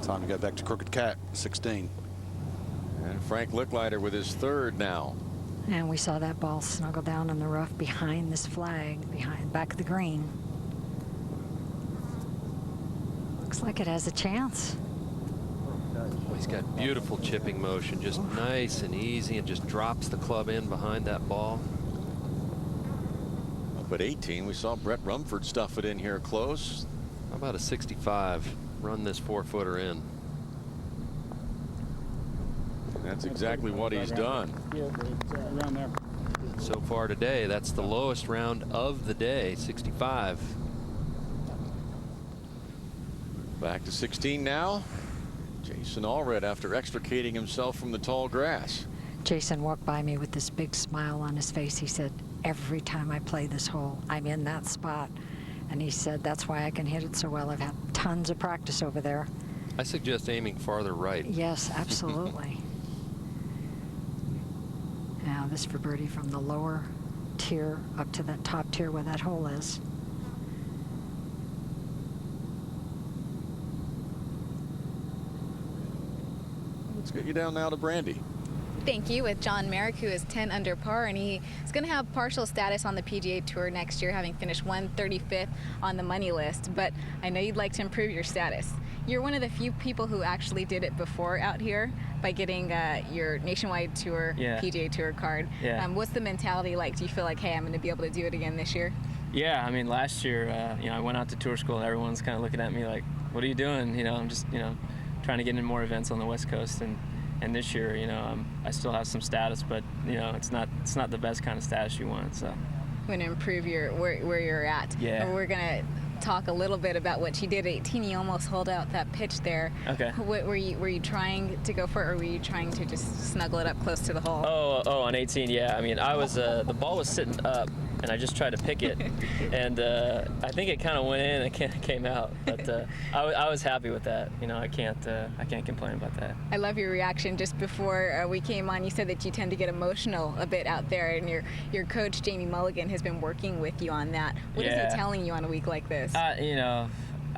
Time to go back to Crooked Cat, 16. And Frank Lickliter with his third now. And we saw that ball snuggle down in the rough behind this flag, back of the green. Looks like it has a chance. Well, he's got beautiful chipping motion, just nice and easy, and just drops the club in behind that ball. Up at 18, we saw Brett Rumford stuff it in here close. How about a 65? Run this 4-footer in. That's exactly what he's done. Yeah, it's around there. So far today, that's the lowest round of the day, 65. Back to 16 now. Jason Allred after extricating himself from the tall grass. Jason walked by me with this big smile on his face. He said, every time I play this hole, I'm in that spot. And he said, that's why I can hit it so well. I've had tons of practice over there. I suggest aiming farther right. Yes, absolutely. Now this for birdie from the lower tier up to that top tier where that hole is. Let's get you down now to Brandy. Thank you, with John Merrick, who is 10 under par, and he is going to have partial status on the PGA Tour next year, having finished 135th on the money list. But I know you'd like to improve your status. You're one of the few people who actually did it before out here by getting your Nationwide Tour PGA Tour card. Yeah. What's the mentality like? Do you feel like, hey, I'm going to be able to do it again this year? Yeah, I mean, last year, I went out to tour school and everyone's kind of looking at me like, what are you doing? I'm just, trying to get in more events on the West Coast. And this year, I still have some status, but, it's not the best kind of status you want, so. I'm going to improve where you're at. Yeah. We're going to talk a little bit about what you did at 18. You almost hold out that pitch there. Okay. Were you trying to go for it, or were you trying to just snuggle it up close to the hole? Oh, on 18, yeah. I mean, I was the ball was sitting up, and I just tried to pick it, and I think it kind of went in and came out. But I was happy with that. I can't complain about that. I love your reaction. Just before we came on, you said that you tend to get emotional a bit out there, and your coach Jamie Mulligan has been working with you on that. What is he telling you on a week like this?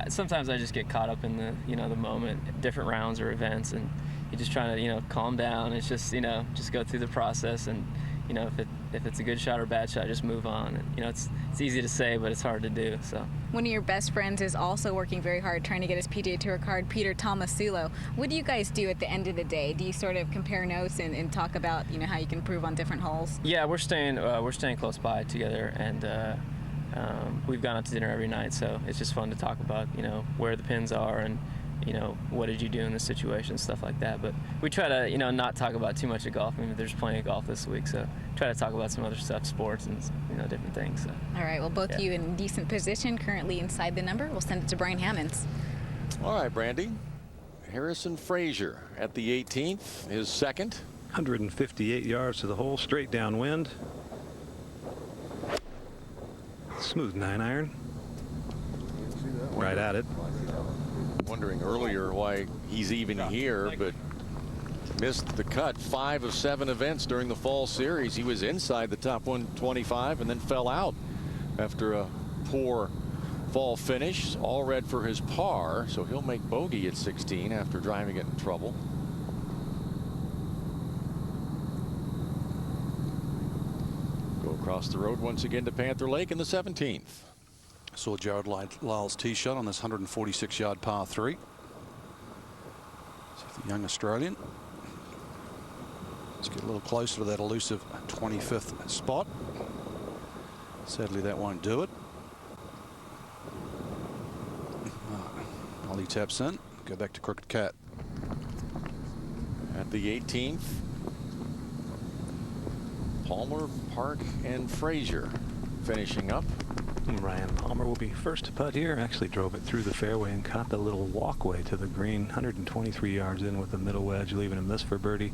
Sometimes I just get caught up in the the moment, different rounds or events, and you're just trying to, calm down. It's just, just go through the process, and, if it's a good shot or bad shot, just move on. And, it's easy to say, but it's hard to do. So. One of your best friends is also working very hard trying to get his PGA Tour card, Peter Tomasulo. What do you guys do at the end of the day? Do you sort of compare notes and talk about, how you can improve on different holes? Yeah, we're staying close by together, and we've gone out to dinner every night. So it's just fun to talk about, where the pins are and, what did you do in this situation, stuff like that. But we try to, not talk about too much of golf. I mean, there's plenty of golf this week, so try to talk about some other stuff, sports and, different things. So. All right, well, both you in decent position, currently inside the number. We'll send it to Brian Hammonds. All right, Brandy. Harrison Frazar at the 18th, his second. 158 yards to the hole, straight downwind. Smooth 9-iron. Right at it. Wondering earlier why he's even here, but missed the cut. 5 of 7 events during the fall series. He was inside the top 125 and then fell out after a poor fall finish. All red for his par, so he'll make bogey at 16 after driving it in trouble. Go across the road once again to Panther Lake in the 17th. Saw Jared Lyle's tee shot on this 146-yard par 3. So the young Australian. Let's get a little closer to that elusive 25th spot. Sadly, that won't do it. Ollie taps in. Go back to Crooked Cat. At the 18th, Palmer, Park, and Frazar finishing up. Ryan Palmer will be first to putt here. Actually drove it through the fairway and caught the little walkway to the green. 123 yards in with the middle wedge, leaving a miss for birdie.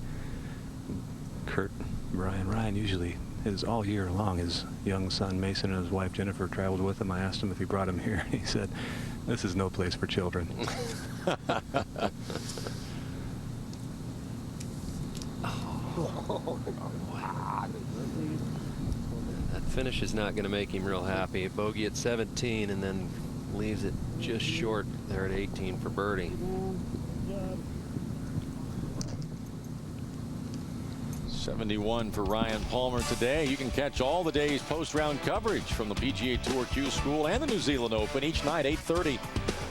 Ryan usually is all year long. His young son Mason and his wife Jennifer traveled with him. I asked him if he brought him here. He said, "This is no place for children." That finish is not going to make him real happy. A bogey at 17 and then leaves it just short there at 18 for birdie. .71 for Ryan Palmer today. You can catch all the day's post-round coverage from the PGA Tour Q School and the New Zealand Open each night 8:30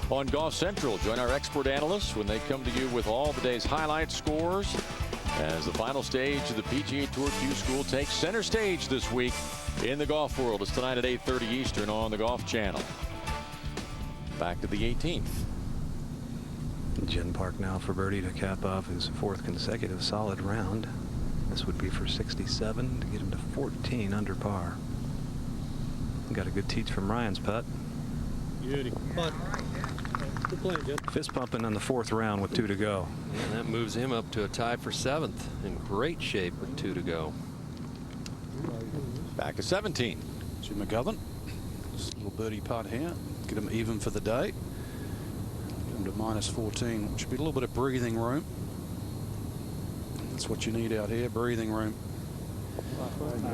on Golf Central. Join our expert analysts when they come to you with all the day's highlight scores as the final stage of the PGA Tour Q School takes center stage this week in the golf world. It's tonight at 8:30 Eastern on the Golf Channel. Back to the 18th. Jen Park now for birdie to cap off his 4th consecutive solid round. This would be for 67 to get him to 14 under par. Got a good teach from Ryan's putt. Beauty. Good play, Jen. Fist pumping on the 4th round with 2 to go. And that moves him up to a tie for 7th. In great shape with 2 to go. Back to 17. To McGovern. Just a little birdie putt here. Get him even for the day. Get him to -14. Should be a little bit of breathing room. That's what you need out here, breathing room.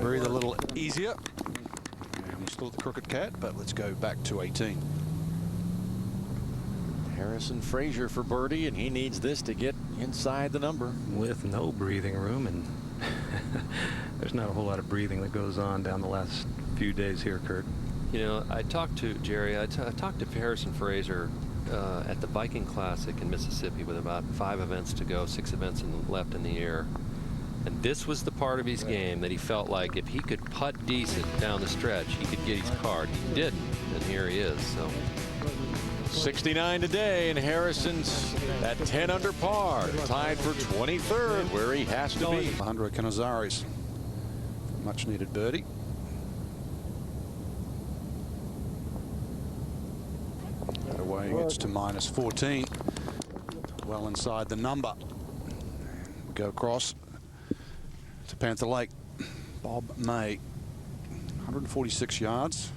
Breathe a little easier. And we're still at the Crooked Cat, but let's go back to 18. Harrison Frazar for birdie, and he needs this to get inside the number. With no breathing room, and there's not a whole lot of breathing that goes on down the last few days here, Kurt. I talked to Jerry. I talked to Harrison Frazar at the Viking Classic in Mississippi with about 5 events to go, 6 events left in the year. And this was the part of his game that he felt like if he could putt decent down the stretch, he could get his card. He didn't, and here he is. So 69 today, and Harrison's at 10 under par, tied for 23rd, where he has to be. Alejandro Canizares, much needed birdie. That away gets to -14, well inside the number. We go across to Panther Lake. Bob May, 146 yards.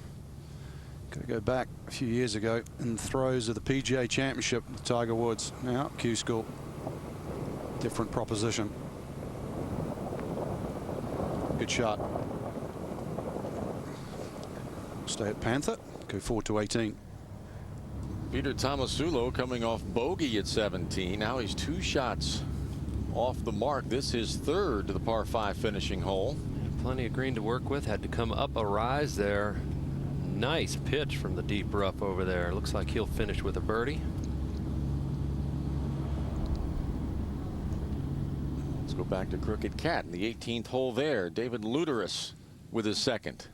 Got to go back a few years ago in the throes of the PGA Championship with Tiger Woods. Now Q School, different proposition. Good shot. Stay at Panther. Go forward to 18. Peter Tomasulo coming off bogey at 17. Now he's 2 shots off the mark. This is third to the par 5 finishing hole. Plenty of green to work with. Had to come up a rise there. Nice pitch from the deep rough over there. Looks like he'll finish with a birdie. Let's go back to Crooked Cat in the 18th hole there. David Luteris with his second.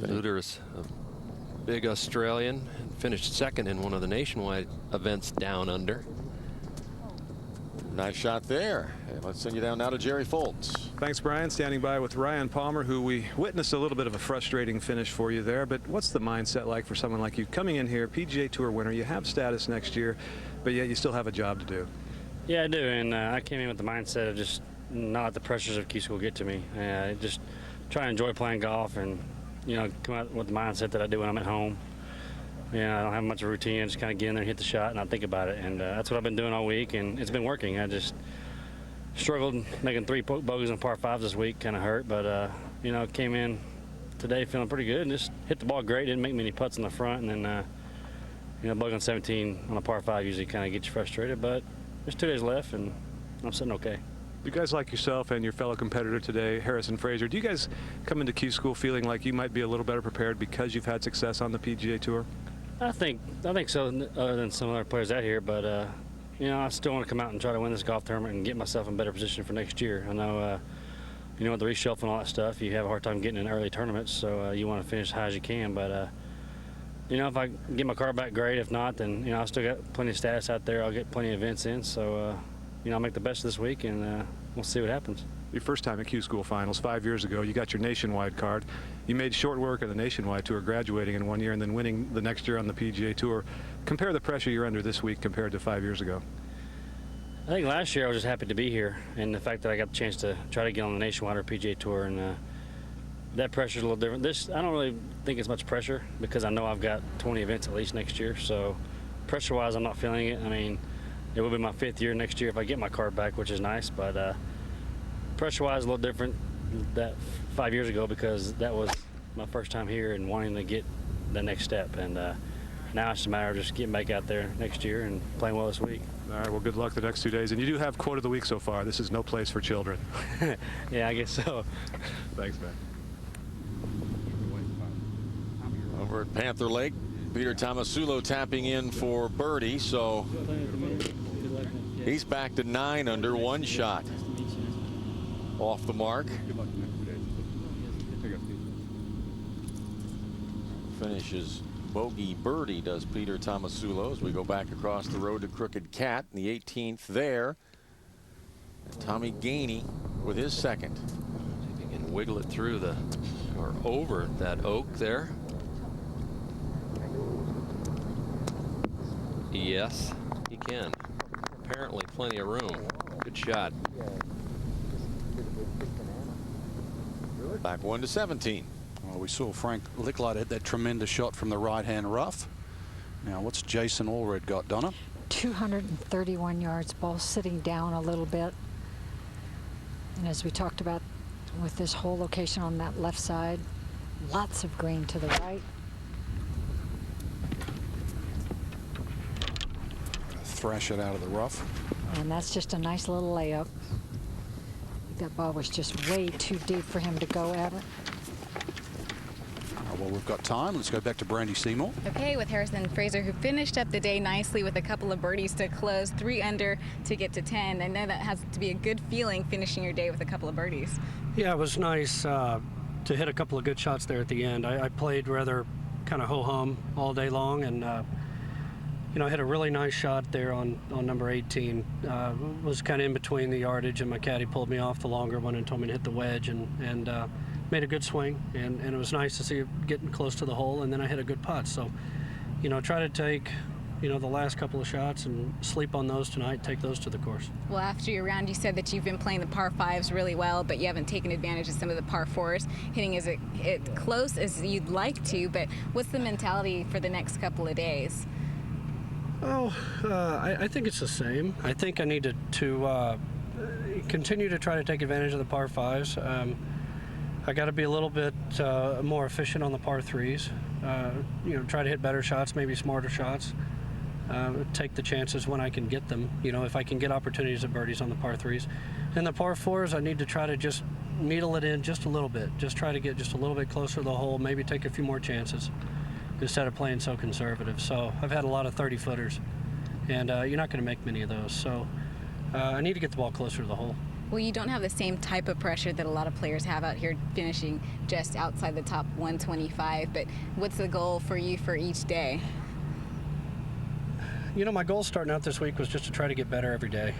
Luteris, a big Australian, finished second in one of the nationwide events down under. Nice shot there. Let's send you down now to Jerry Foltz. Thanks, Brian. Standing by with Ryan Palmer, who we witnessed a little bit of a frustrating finish for you there. But what's the mindset like for someone like you coming in here, PGA Tour winner? You have status next year, but yet you still have a job to do. Yeah, I do. And I came in with the mindset of just not let the pressures of Q School get to me. Just try to enjoy playing golf and, you know, come out with the mindset that I do when I'm at home. Yeah, I don't have much of a routine. I just kind of get in there and hit the shot and not think about it. And that's what I've been doing all week, and it's been working. I just struggled making 3 bogeys on par 5s this week, kind of hurt. But, you know, came in today feeling pretty good and just hit the ball great. Didn't make many putts in the front. And then, you know, bogey on 17 on a par 5 usually kind of gets you frustrated. But there's 2 days left, and I'm sitting okay. You guys like yourself and your fellow competitor today, Harrison Frazar, do you guys come into Q School feeling like you might be a little better prepared because you've had success on the PGA Tour? I think so, other than some other players out here, but you know, I still want to come out and try to win this golf tournament and get myself in better position for next year. I know, you know, with the reshelf and all that stuff, you have a hard time getting in early tournaments, so you want to finish as high as you can. But you know, if I get my car back, great. If not, then, you know, I still got plenty of status out there. I'll get plenty of events in, so you know, I'll make the best of this week, and we'll see what happens. Your first time at Q School Finals 5 years ago, you got your nationwide card. You made short work of the nationwide tour, graduating in 1 year and then winning the next year on the PGA Tour. Compare the pressure you're under this week compared to 5 years ago. I think last year I was just happy to be here, and the fact that I got the chance to try to get on the nationwide or PGA Tour, and that pressure is a little different. This, I don't really think it's much pressure because I know I've got 20 events at least next year, so pressure-wise I'm not feeling it. I mean, it will be my 5th year next year if I get my card back, which is nice, but pressure-wise a little different that 5 years ago because that was my first time here and wanting to get the next step. And now it's just a matter of just getting back out there next year and playing well this week. All right, well, good luck the next 2 days. And you do have quote of the week so far. This is no place for children. Yeah, I guess so. Thanks, man. Over at Panther Lake, Peter Tomasulo tapping in for birdie, so he's back to 9 under, 1 shot off the mark. Finishes bogey birdie, does Peter Tomasulo, as we go back across the road to Crooked Cat in the 18th there. And Tommy Gainey with his second. See if he can wiggle it through the, or over that oak there. Yes, he can. Apparently plenty of room. Good shot. Back 1 to 17. Well, we saw Frank Lickliter hit that tremendous shot from the right-hand rough. Now, what's Jason Allred got, Donna? 231 yards, ball sitting down a little bit. And as we talked about with this whole location on that left side, lots of green to the right. Thrash it out of the rough. And that's just a nice little layup. That ball was just way too deep for him to go at it. Well, we've got time. Let's go back to Brandy Seymour. Okay, with Harrison Frazar, who finished up the day nicely with a couple of birdies to close, 3 under to get to 10. I know that has to be a good feeling finishing your day with a couple of birdies. Yeah, it was nice to hit a couple of good shots there at the end. I played rather kind of ho-hum all day long, and you know, I hit a really nice shot there on number 18. Was kind of in between the yardage, and my caddy pulled me off the longer one and told me to hit the wedge, and made a good swing, and it was nice to see it getting close to the hole, and then I hit a good putt. So, you know, try to take, you know, the last couple of shots and sleep on those tonight, take those to the course. Well, after your round, you said that you've been playing the par 5s really well, but you haven't taken advantage of some of the par 4s, hitting as close as you'd like to, but what's the mentality for the next couple of days? Oh, I think it's the same. I think I need to continue to try to take advantage of the par 5s. I got to be a little bit more efficient on the par 3s. You know, try to hit better shots, maybe smarter shots. take the chances when I can get them. You know, if I can get opportunities at birdies on the par 3s. And the par 4s, I need to try to just needle it in just a little bit. Just try to get just a little bit closer to the hole, maybe take a few more chances instead of playing so conservative. So I've had a lot of 30-footers, and you're not going to make many of those. So I need to get the ball closer to the hole. Well, you don't have the same type of pressure that a lot of players have out here finishing just outside the top 125, but what's the goal for you for each day? You know, my goal starting out this week was just to try to get better every day.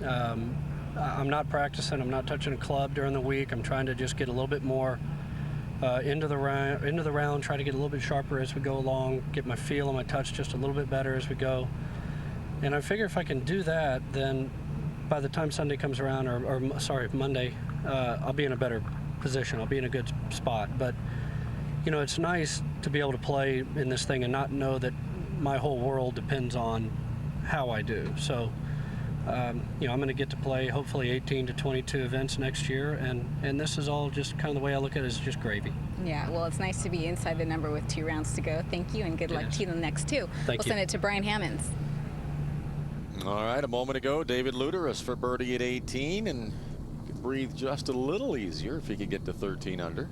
I'm not practicing, I'm not touching a club during the week. I'm trying to just get a little bit more into the round, try to get a little bit sharper as we go along, get my feel and my touch just a little bit better as we go. And I figure if I can do that, then by the time Sunday comes around, or sorry, Monday, I'll be in a better position. I'll be in a good spot. But, you know, it's nice to be able to play in this thing and not know that my whole world depends on how I do. So, you know, I'm going to get to play hopefully 18 to 22 events next year, and this is all just kind of the way I look at it, is just gravy. Yeah, well, it's nice to be inside the number with 2 rounds to go. Thank you, and good luck to you the next 2. We'll send it to Brian Hammonds. All right, a moment ago, David Luteris for birdie at 18, and could breathe just a little easier if he could get to 13 under.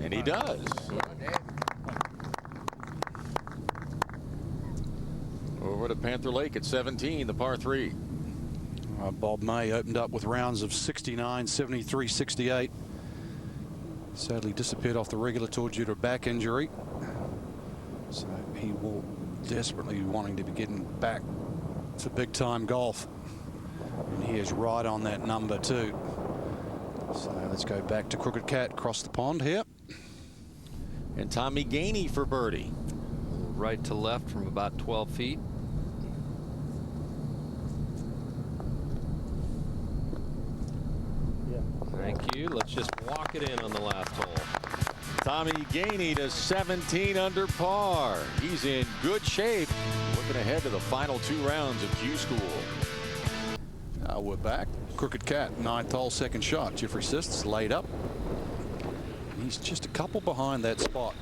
And he does. Over to Panther Lake at 17, the par 3. Bob May opened up with rounds of 69, 73, 68. Sadly disappeared off the regular tour due to a back injury. So he will desperately be wanting to be getting back to big time golf. And he is right on that number too. So let's go back to Crooked Cat across the pond here. And Tommy Gainey for birdie. Right to left from about 12 feet. Thank you. Let's just walk it in on the last hole. Tommy Gainey to 17 under par. He's in good shape. Looking ahead to the final 2 rounds of Q School. We're back. Crooked Cat, 9th hole, second shot. Jeffrey Sists laid up. He's just a couple behind that spot.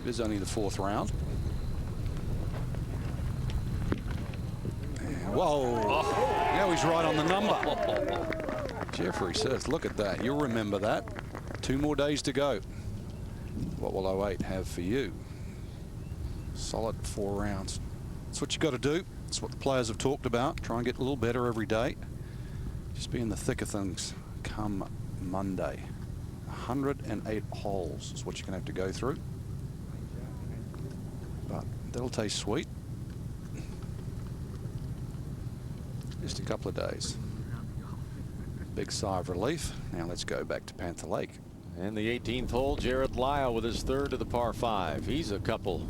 It is only the 4th round. Whoa. Now he's right on the number. Jeffrey says, look at that. You'll remember that. 2 more days to go. What will 08 have for you? Solid 4 rounds. That's what you got to do. That's what the players have talked about. Try and get a little better every day. Just be in the thick of things come Monday. 108 holes is what you're going to have to go through. But that'll taste sweet. Just a couple of days. Big sigh of relief. Now let's go back to Panther Lake. And the 18th hole, Jared Lyle with his 3rd of the par 5. He's a couple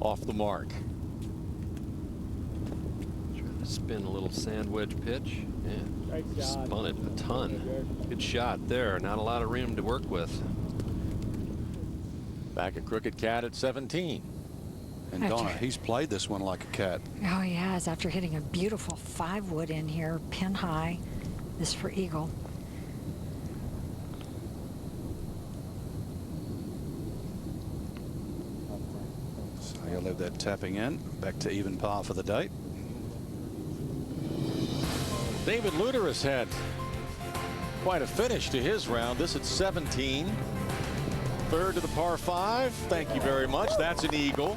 off the mark. Trying to spin a little sand wedge pitch. Yeah, spun it a ton. Good shot there. Not a lot of room to work with. Back at Crooked Cat at 17. And Donna, he's played this one like a cat. Oh, he has, after hitting a beautiful 5-wood in here, pin high. This for eagle. So he'll have that tapping in. Back to even par for the day. David Luteris had quite a finish to his round. This at 17. 3rd to the par 5. Thank you very much. That's an eagle.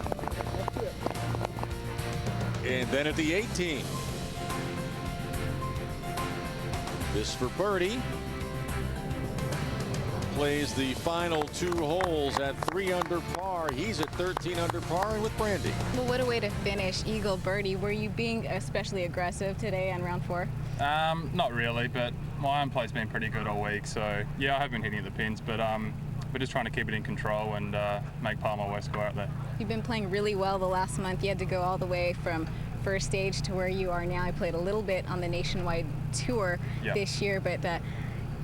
And then at the 18. This for birdie. Plays the final 2 holes at 3 under par. He's at 13 under par with Brandy. Well, what a way to finish, eagle birdie. Were you being especially aggressive today on round 4? Not really, but my iron play's been pretty good all week. So yeah, I have been hitting the pins, but we're just trying to keep it in control and make Palmer West go out there. You've been playing really well the last month. You had to go all the way from first stage to where you are now. I played a little bit on the nationwide tour this year, but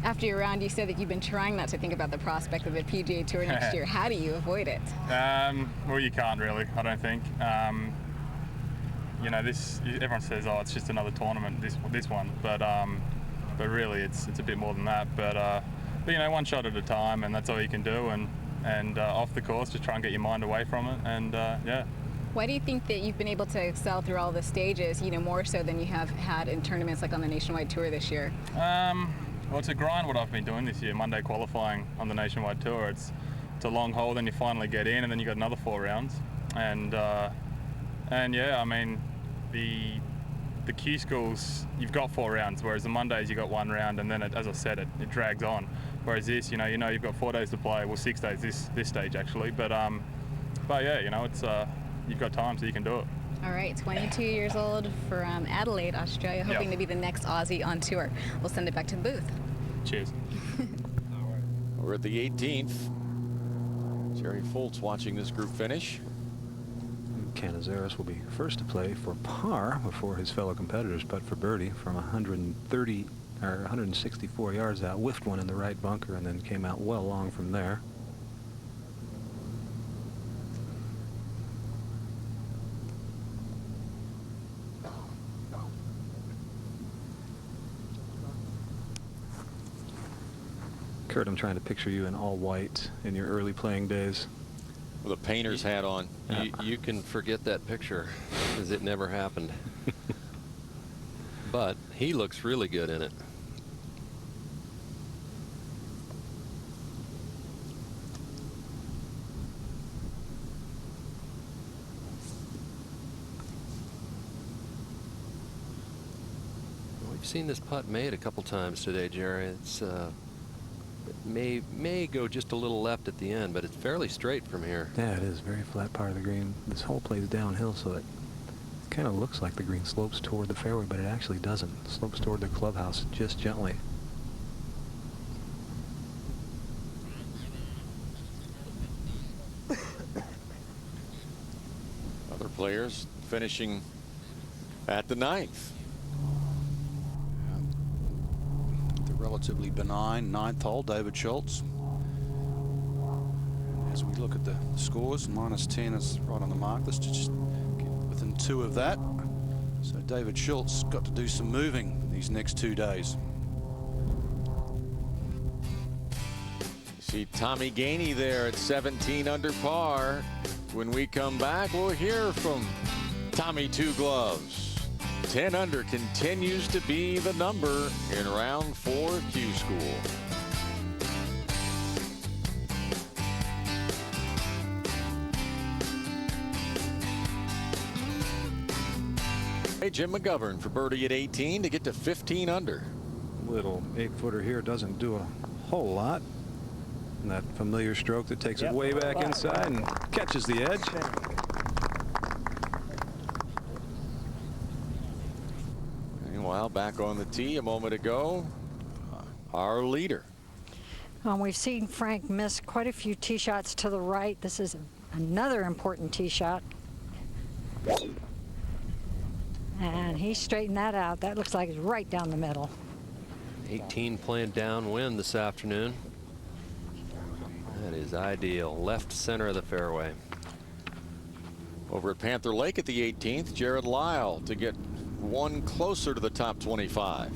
after your round, you said that you've been trying not to think about the prospect of the PGA Tour next year. How do you avoid it? Well, you can't really, I don't think. You know, everyone says, oh, it's just another tournament, this one, but really it's a bit more than that. But you know, one shot at a time, and that's all you can do. And and off the course, just try and get your mind away from it, and yeah. Why do you think that you've been able to excel through all the stages, you know, more so than you have had in tournaments like on the Nationwide Tour this year? Well, it's a grind what I've been doing this year, Monday qualifying on the Nationwide Tour. It's a long hole, then you finally get in, and then you got another 4 rounds. And yeah, I mean, the Q schools, you've got 4 rounds, whereas the Mondays you got 1 round, and then as I said, it drags on. Whereas this, you know, you've got 4 days to play, well 6 days this stage actually, but yeah, you know, it's you've got time, so you can do it. All right, 22 years old from Adelaide, Australia, hoping to be the next Aussie on tour. We'll send it back to the booth. Cheers. We're at the 18th. Jerry Foltz watching this group finish. Canizares will be first to play for par before his fellow competitors, but for birdie from 164 yards out, whiffed one in the right bunker and then came out well long from there. Kurt, I'm trying to picture you in all white in your early playing days. With a painter's hat on. You can forget that picture, because it never happened. But he looks really good in it. We've seen this putt made a couple times today, Jerry. It's may go just a little left at the end, but it's fairly straight from here. Yeah, it is. Very flat part of the green. This hole plays downhill, so it kind of looks like the green slopes toward the fairway, but it actually doesn't. It slopes toward the clubhouse just gently. Other players finishing at the 9th. Relatively benign 9th hole, David Schultz. As we look at the scores, -10 is right on the mark. Let's just get within 2 of that. So David Schultz got to do some moving these next 2 days. You see Tommy Gainey there at 17 under par. When we come back, we'll hear from Tommy Two Gloves. 10 under continues to be the number in round 4 of Q School. Hey, Jim McGovern for birdie at 18 to get to 15 under. Little 8-footer here doesn't do a whole lot. And that familiar stroke that takes it way back inside and catches the edge. Meanwhile, back on the tee a moment ago, our leader. We've seen Frank miss quite a few tee shots to the right. This is another important tee shot. And he straightened that out. That looks like it's right down the middle. 18 playing downwind this afternoon. That is ideal. Left center of the fairway. Over at Panther Lake at the 18th, Jared Lyle to get one closer to the top 25.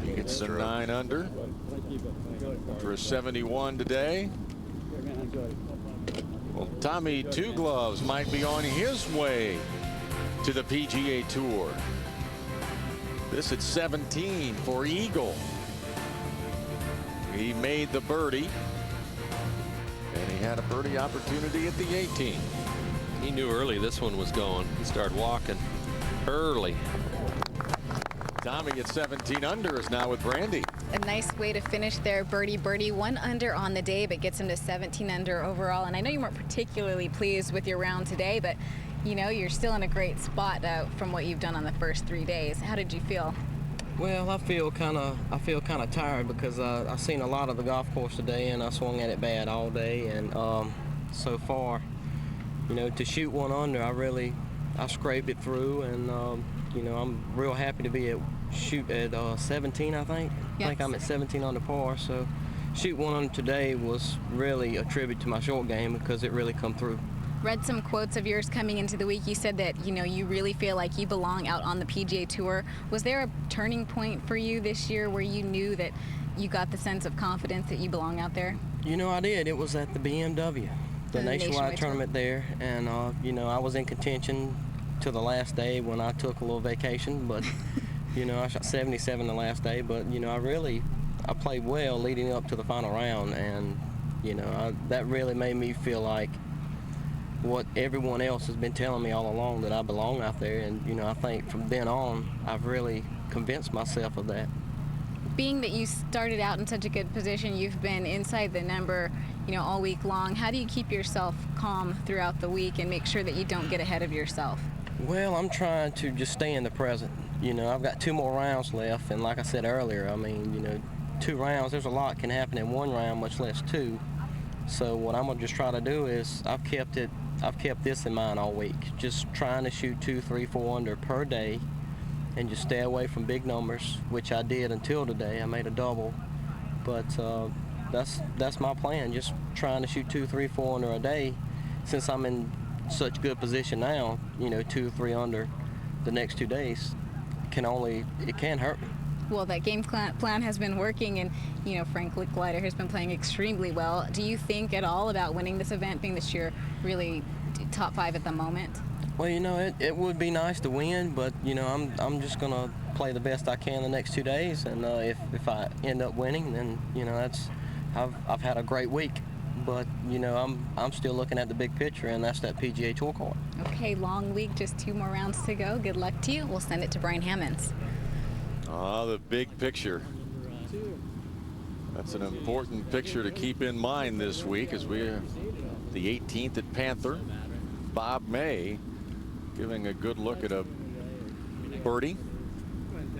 He gets the 9 under for a 71 today. Well, Tommy Two Gloves might be on his way to the PGA Tour. This at 17 for Eagle. He made the birdie. And he had a birdie opportunity at the 18th. He knew early this one was going. He started walking early. Tommy at 17 under is now with Brandy. A nice way to finish there, birdie. 1 under on the day, but gets him to 17 under overall. And I know you weren't particularly pleased with your round today, but you know, you're still in a great spot from what you've done on the first 3 days. How did you feel? Well, I feel kind of tired because I've seen a lot of the golf course today, and I swung at it bad all day. And so far, you know, to shoot 1 under, I scraped it through, and you know, I'm real happy to be at 17. I think. Yes. I think I'm at 17 under par. So, shoot 1 under today was really a tribute to my short game because it really come through. read some quotes of yours coming into the week. You said that, you know, you really feel like you belong out on the PGA Tour. Was there a turning point for you this year where you knew that you got the sense of confidence that you belong out there? You know, I did. It was at the BMW, the nationwide tournament there, and you know, I was in contention to the last day when I took a little vacation, but you know, I shot 77 the last day, but you know, I played well leading up to the final round, and you know, that really made me feel like what everyone else has been telling me all along, that I belong out there. And you know, I think from then on I've really convinced myself of that. Being that you started out in such a good position, you've been inside the number, you know, all week long. How do you keep yourself calm throughout the week and make sure that you don't get ahead of yourself? Well, I'm trying to just stay in the present. You know, I've got 2 more rounds left, and like I said earlier, I mean, you know, 2 rounds, there's a lot can happen in 1 round, much less 2. So what I'm gonna just try to do is I've kept this in mind all week, just trying to shoot 2, 3, 4 under per day, and just stay away from big numbers, which I did until today. I made a double, but that's my plan. Just trying to shoot 2, 3, 4 under a day, since I'm in such good position now. You know, 2, 3 under the next 2 days it can hurt me. Well, that game plan has been working, and you know, Frank Lickliter has been playing extremely well. Do you think at all about winning this event, being that you're really top 5 at the moment? Well, you know, it would be nice to win, but you know, I'm just gonna play the best I can the next 2 days, and if I end up winning, then you know, I've had a great week. But you know, I'm still looking at the big picture, and that's that PGA Tour card. Okay, long week, just 2 more rounds to go. Good luck to you. We'll send it to Brian Hammonds. The big picture. That's an important picture to keep in mind this week, as we're the 18th at Panther. Bob May giving a good look at a birdie.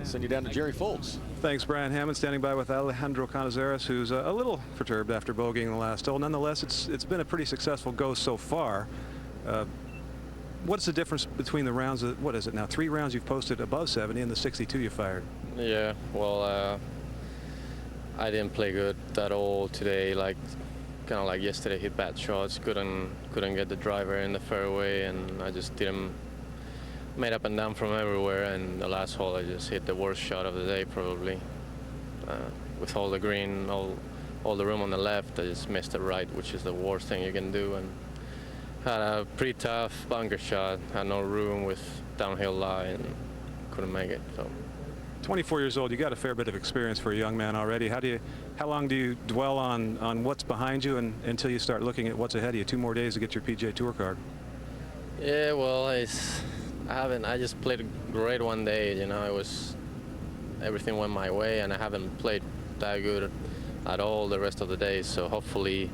Send you down to Jerry Foltz. Thanks, Brian Hammond, standing by with Alejandro Canizares, who's a little perturbed after bogeying the last hole. Nonetheless, it's been a pretty successful go so far. What's the difference between the rounds? What is it now? 3 rounds you've posted above 70 and the 62 you fired. Yeah, well, I didn't play good at all today. Kind of like yesterday, hit bad shots. Couldn't get the driver in the fairway, and I just didn't. Made up and down from everywhere, and the last hole I just hit the worst shot of the day probably. With all the green, all the room on the left, I just missed it right, which is the worst thing you can do. And had a pretty tough bunker shot, had no room with downhill lie, and couldn't make it. So 24 years old, you got a fair bit of experience for a young man already. How long do you dwell on what's behind you until you start looking at what's ahead of you? 2 more days to get your PGA Tour card. Yeah, well, I just played great one day. You know, everything went my way, and I haven't played that good at all the rest of the days. So hopefully,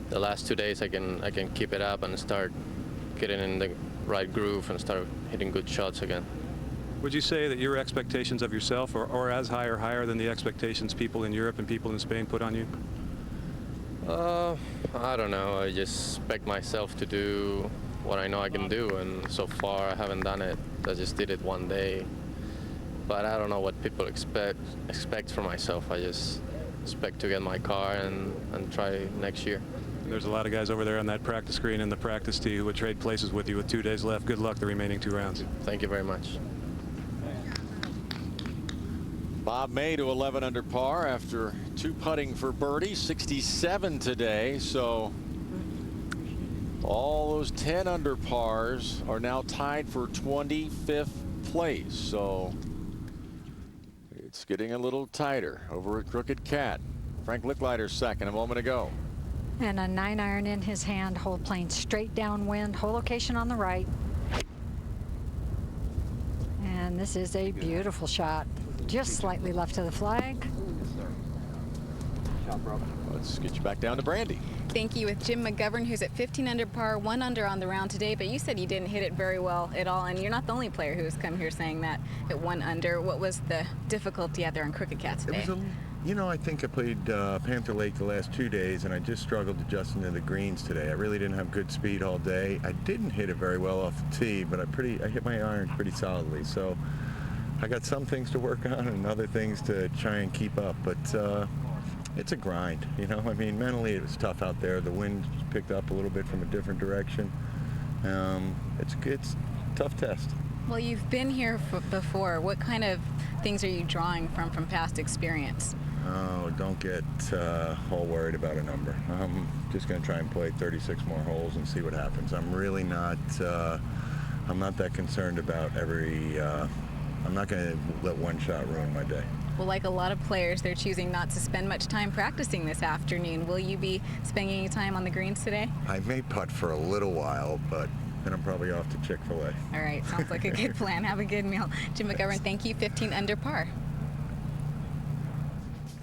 the last 2 days I can keep it up and start getting in the right groove and start hitting good shots again. Would you say that your expectations of yourself are as high or higher than the expectations people in Europe and people in Spain put on you? I don't know. I just expect myself to do what I know I can do, and so far I haven't done it. I just did it one day, but I don't know what people expect from myself. I just expect to get my car and try next year. There's a lot of guys over there on that practice green in the practice tee who would trade places with you with 2 days left. Good luck the remaining 2 rounds. Thank you very much. Bob May to 11 under par after 2 putting for birdie, 67 today. So all those 10 under pars are now tied for 25th place. So it's getting a little tighter over at Crooked Cat. Frank Lickliter second a moment ago. And a 9-iron in his hand, hole playing straight downwind, hole location on the right. And this is a beautiful shot, just slightly left of the flag. Let's get you back down to Brandy. Thank you. With Jim McGovern, who's at 15 under par, 1 under on the round today, but you said you didn't hit it very well at all, and you're not the only player who has come here saying that at 1 under. What was the difficulty out there on Crooked Cat today? You know, I think I played Panther Lake the last 2 days, and I just struggled adjusting to the greens today. I really didn't have good speed all day. I didn't hit it very well off the tee, but I hit my irons pretty solidly. So I got some things to work on and other things to try and keep up. But it's a grind, you know. I mean, mentally it was tough out there. The wind picked up a little bit from a different direction. It's a tough test. Well, you've been here before. What kind of things are you drawing from past experience? Oh, don't get all worried about a number. I'm just going to try and play 36 more holes and see what happens. I'm really not, I'm not that concerned about I'm not going to let one shot ruin my day. Well, like a lot of players, they're choosing not to spend much time practicing this afternoon. Will you be spending any time on the greens today? I may putt for a little while, but then I'm probably off to Chick-fil-A. All right, sounds like a good plan. Have a good meal. Jim McGovern, thank you. 15 under par.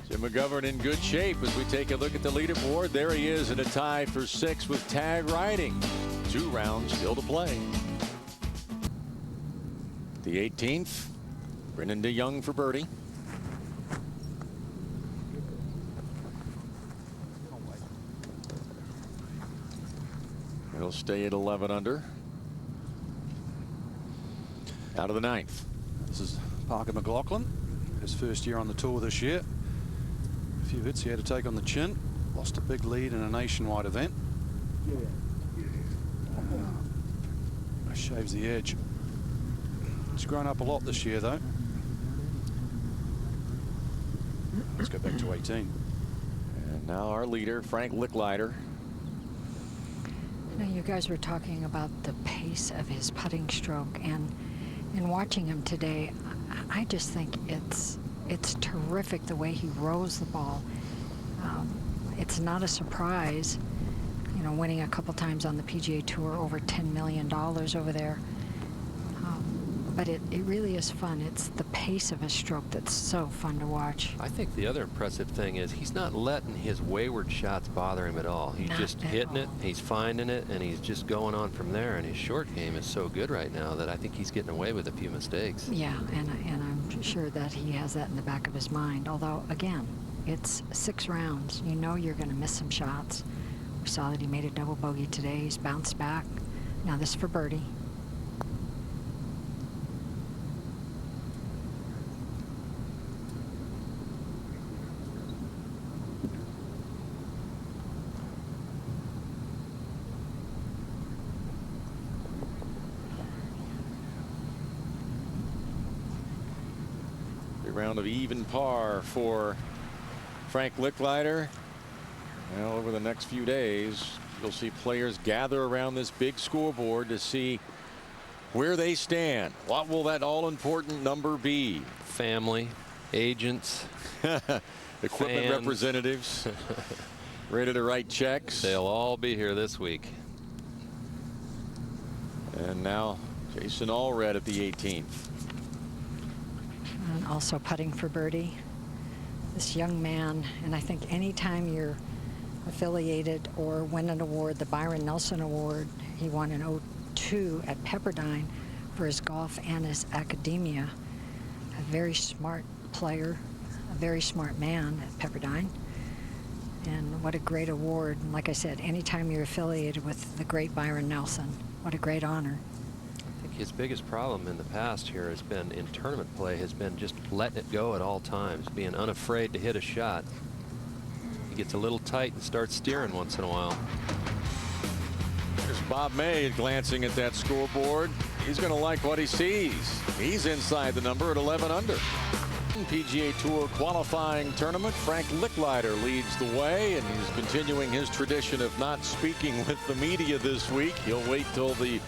Jim McGovern in good shape as we take a look at the leaderboard. There he is in a tie for 6th with tag riding. 2 rounds still to play. The 18th, Brendan DeYoung for birdie. He'll stay at 11 under. Out of the 9th. This is Parker McLaughlin, his first year on the tour this year. A few hits he had to take on the chin. Lost a big lead in a nationwide event. Shaves the edge. He's grown up a lot this year, though. Let's go back to 18. And now our leader, Frank Lickliter. Now, you guys were talking about the pace of his putting stroke, and in watching him today, I just think it's terrific the way he rolls the ball. It's not a surprise, you know, winning a couple times on the PGA Tour, over $10 million over there. But it really is fun. It's the pace of his stroke that's so fun to watch. I think the other impressive thing is he's not letting his wayward shots bother him at all. He's just hitting it, he's finding it, and he's just going on from there. And his short game is so good right now that I think he's getting away with a few mistakes. Yeah, and I'm sure that he has that in the back of his mind. Although, again, it's 6 rounds. You know you're going to miss some shots. We saw that he made a double bogey today. He's bounced back. Now this is for birdie. Round of even par for Frank Lickliter. Now, over the next few days, you'll see players gather around this big scoreboard to see where they stand. What will that all-important number be? Family, agents, equipment fans. Representatives, ready to write checks. They'll all be here this week. And now Jason Allred at the 18th. And also putting for birdie. This young man, and I think anytime you're affiliated or win an award, the Byron Nelson Award, he won in 2002 at Pepperdine for his golf and his academia. A very smart player, a very smart man at Pepperdine. And what a great award. And like I said, anytime you're affiliated with the great Byron Nelson, what a great honor. I think his biggest problem in the past here has been in tournament play, has been just letting it go at all times, being unafraid to hit a shot. He gets a little tight and starts steering once in a while. There's Bob May glancing at that scoreboard. He's going to like what he sees. He's inside the number at 11 under. PGA Tour qualifying tournament. Frank Lickliter leads the way, and he's continuing his tradition of not speaking with the media this week. He'll wait till the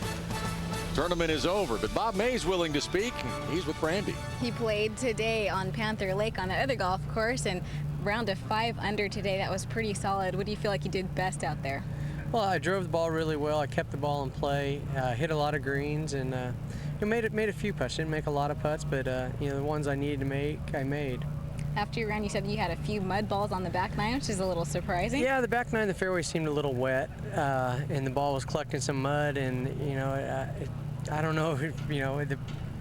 tournament is over, but Bob May's willing to speak. He's with Brandy. He played today on Panther Lake on the other golf course, and round of 5 under today. That was pretty solid. What do you feel like you did best out there? Well, I drove the ball really well. I kept the ball in play, hit a lot of greens, and made a few putts. Didn't make a lot of putts, but you know, the ones I needed to make, I made. After your round, you said you had a few mud balls on the back nine, which is a little surprising. Yeah, the back nine, the fairway seemed a little wet, and the ball was collecting some mud, and you know, I don't know if, you know,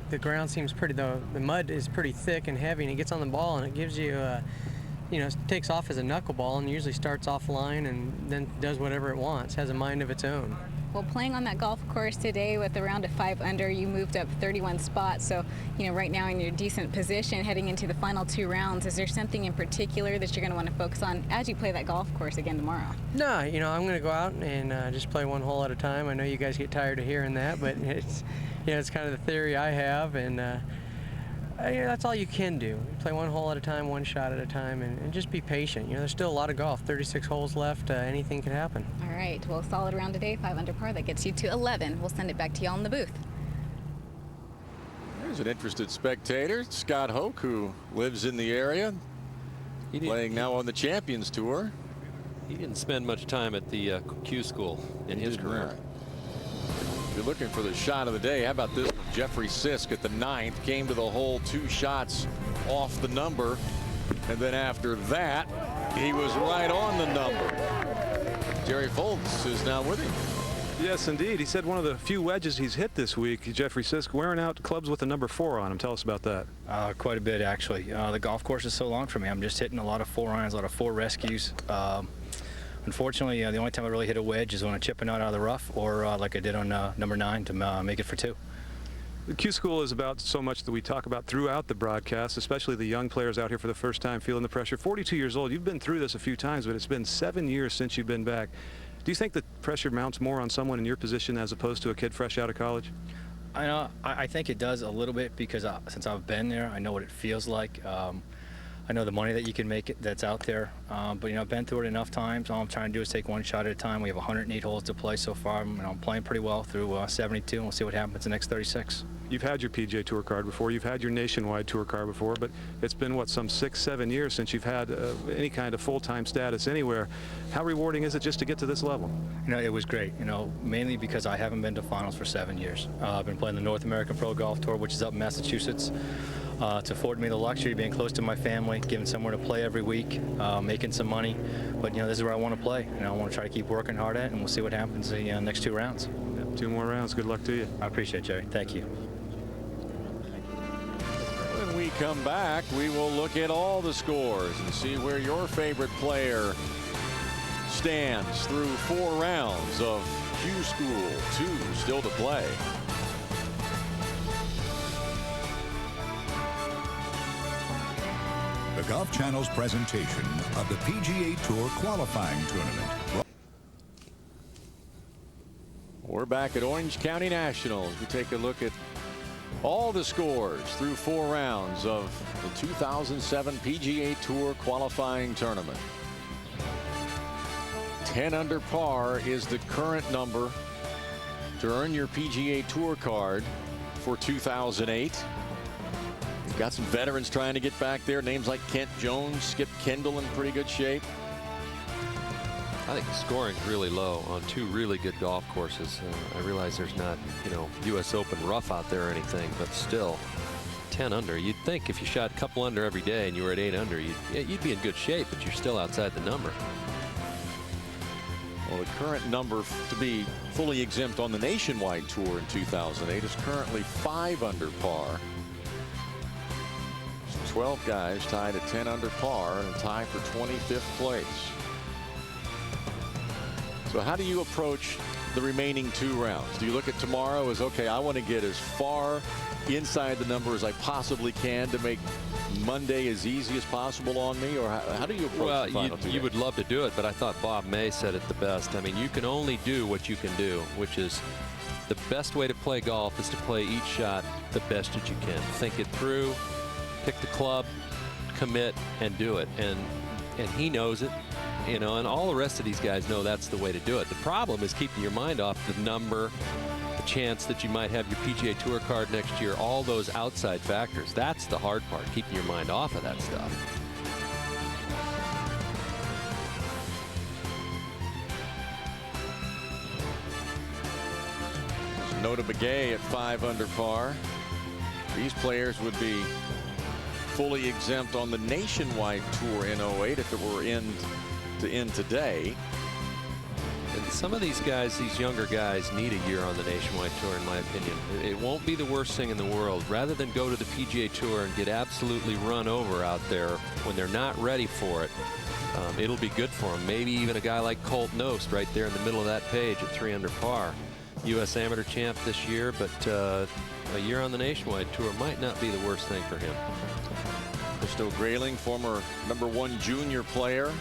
the ground seems pretty, the mud is pretty thick and heavy, and it gets on the ball, and it gives you, you know, it takes off as a knuckleball and usually starts offline and then does whatever it wants, has a mind of its own. Well, playing on that golf course today with a round of 5 under, you moved up 31 spots. So, you know, right now in your decent position heading into the final 2 rounds, is there something in particular that you're going to want to focus on as you play that golf course again tomorrow? No, you know, I'm going to go out and just play one hole at a time. I know you guys get tired of hearing that, but it's, you know, it's kind of the theory I have, and that's all you can do. You play one hole at a time, one shot at a time, and just be patient. You know, there's still a lot of golf, 36 holes left. Anything can happen. All right, well, solid round today, 5 under par. That gets you to 11. We'll send it back to y'all in the booth. There's an interested spectator, Scott Hoke, who lives in the area, playing now on the Champions Tour. He didn't spend much time at the Q school in his career. If you're looking for the shot of the day, how about this one? Jeffrey Sisk at the 9th came to the hole 2 shots off the number, and then after that he was right on the number. Jerry Foltz is now with him. Yes, indeed. He said one of the few wedges he's hit this week. Jeffrey Sisk wearing out clubs with the number 4 on him. Tell us about that. Quite a bit, actually. The golf course is so long for me. I'm just hitting a lot of 4 irons, a lot of 4 rescues. Unfortunately, the only time I really hit a wedge is when I chip a knot out of the rough, or like I did on number 9 to make it for 2. The Q School is about so much that we talk about throughout the broadcast, especially the young players out here for the first time feeling the pressure. 42 years old. You've been through this a few times, but it's been 7 years since you've been back. Do you think the pressure mounts more on someone in your position as opposed to a kid fresh out of college? I think it does a little bit because since I've been there, I know what it feels like. I know the money that you can make that's out there, but you know, I've been through it enough times. All I'm trying to do is take 1 shot at a time. We have 108 holes to play so far. I'm playing pretty well through 72, and we'll see what happens the next 36. You've had your PGA Tour card before. You've had your nationwide tour card before, but it's been, what, some 6-7 years since you've had any kind of full-time status anywhere. How rewarding is it just to get to this level? You know, it was great, you know, mainly because I haven't been to finals for 7 years. I've been playing the North American Pro Golf Tour, which is up in Massachusetts. It's afforded me the luxury of being close to my family, giving somewhere to play every week, making some money. But, you know, this is where I want to play. You know, I want to try to keep working hard at it, and we'll see what happens the next 2 rounds. Yep, 2 more rounds. Good luck to you. I appreciate it, Jerry. Thank you. When we come back, we will look at all the scores and see where your favorite player stands through 4 rounds of Q School. 2 still to play. The Golf Channel's presentation of the PGA Tour qualifying tournament. We're back at Orange County National as we take a look at all the scores through 4 rounds of the 2007 PGA Tour qualifying tournament. 10 under par is the current number to earn your PGA Tour card for 2008. You've got some veterans trying to get back there. Names like Kent Jones, Skip Kendall in pretty good shape. I think the scoring's really low on 2 really good golf courses. I realize there's not, you know, U.S. Open rough out there or anything, but still 10 under. You'd think if you shot a couple under every day and you were at 8 under, you'd be in good shape, but you're still outside the number. Well, the current number to be fully exempt on the Nationwide Tour in 2008 is currently 5 under par. 12 guys tied at 10 under par and a tie for 25th place. So how do you approach the remaining 2 rounds? Do you look at tomorrow as, okay, I want to get as far inside the number as I possibly can to make Monday as easy as possible on me, or how do you approach the final 2 you would love to do it, but I thought Bob May said it the best. I mean, you can only do what you can do, which is the best way to play golf is to play each shot the best that you can. Think it through, pick the club, commit, and do it. And he knows it, you know, and all the rest of these guys know that's the way to do it. The problem is keeping your mind off the number, the chance that you might have your PGA Tour card next year, all those outside factors. That's the hard part, keeping your mind off of that stuff. There's Nota Begay at 5 under par. These players would be fully exempt on the Nationwide Tour in 08 if it were to end today. And some of these guys, these younger guys, need a year on the Nationwide Tour, in my opinion. It won't be the worst thing in the world. Rather than go to the PGA Tour and get absolutely run over out there when they're not ready for it, it'll be good for him. Maybe even a guy like Colt Knost right there in the middle of that page at 3 under par. U.S. Amateur champ this year, but a year on the Nationwide Tour might not be the worst thing for him. Christo Grayling, former #1 junior player.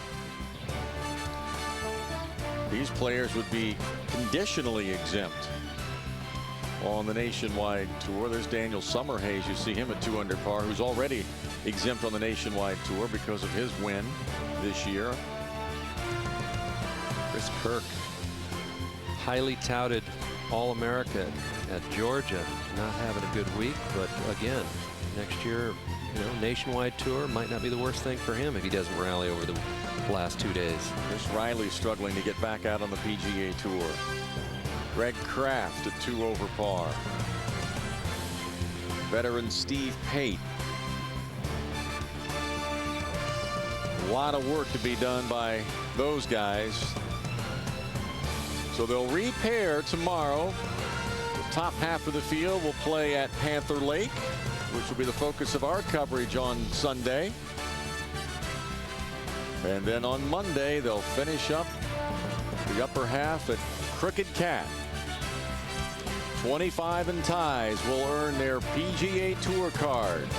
These players would be conditionally exempt on the Nationwide Tour. There's Daniel Summerhays. You see him at 2 under par, who's already exempt on the Nationwide Tour because of his win this year. Chris Kirk, highly touted All-America at Georgia, not having a good week, but again, next year, Nationwide Tour might not be the worst thing for him if he doesn't rally over the last 2 days. Chris Riley struggling to get back out on the PGA Tour. Greg Kraft at 2 over par. Veteran Steve Pate. A lot of work to be done by those guys. So they'll repair tomorrow. The top half of the field will play at Panther Lake, which will be the focus of our coverage on Sunday. And then on Monday, they'll finish up the upper half at Crooked Cat. 25 and ties will earn their PGA Tour cards.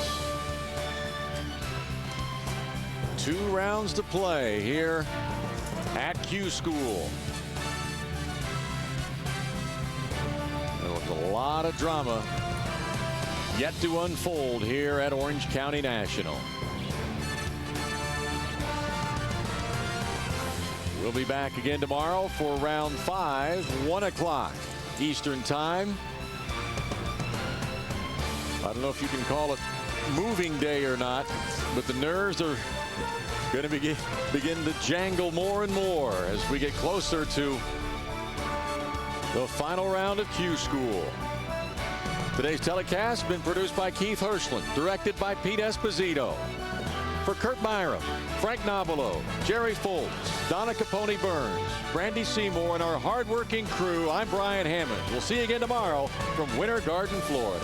2 rounds to play here at Q School. There was a lot of drama yet to unfold here at Orange County National. We'll be back again tomorrow for round 5, 1 o'clock Eastern time. I don't know if you can call it moving day or not, but the nerves are going to begin to jangle more and more as we get closer to the final round of Q School. Today's telecast has been produced by Keith Hirschland, directed by Pete Esposito. For Kurt Byram, Frank Nobilo, Jerry Foltz, Donna Capone Burns, Brandy Seymour, and our hardworking crew, I'm Brian Hammond. We'll see you again tomorrow from Winter Garden, Florida.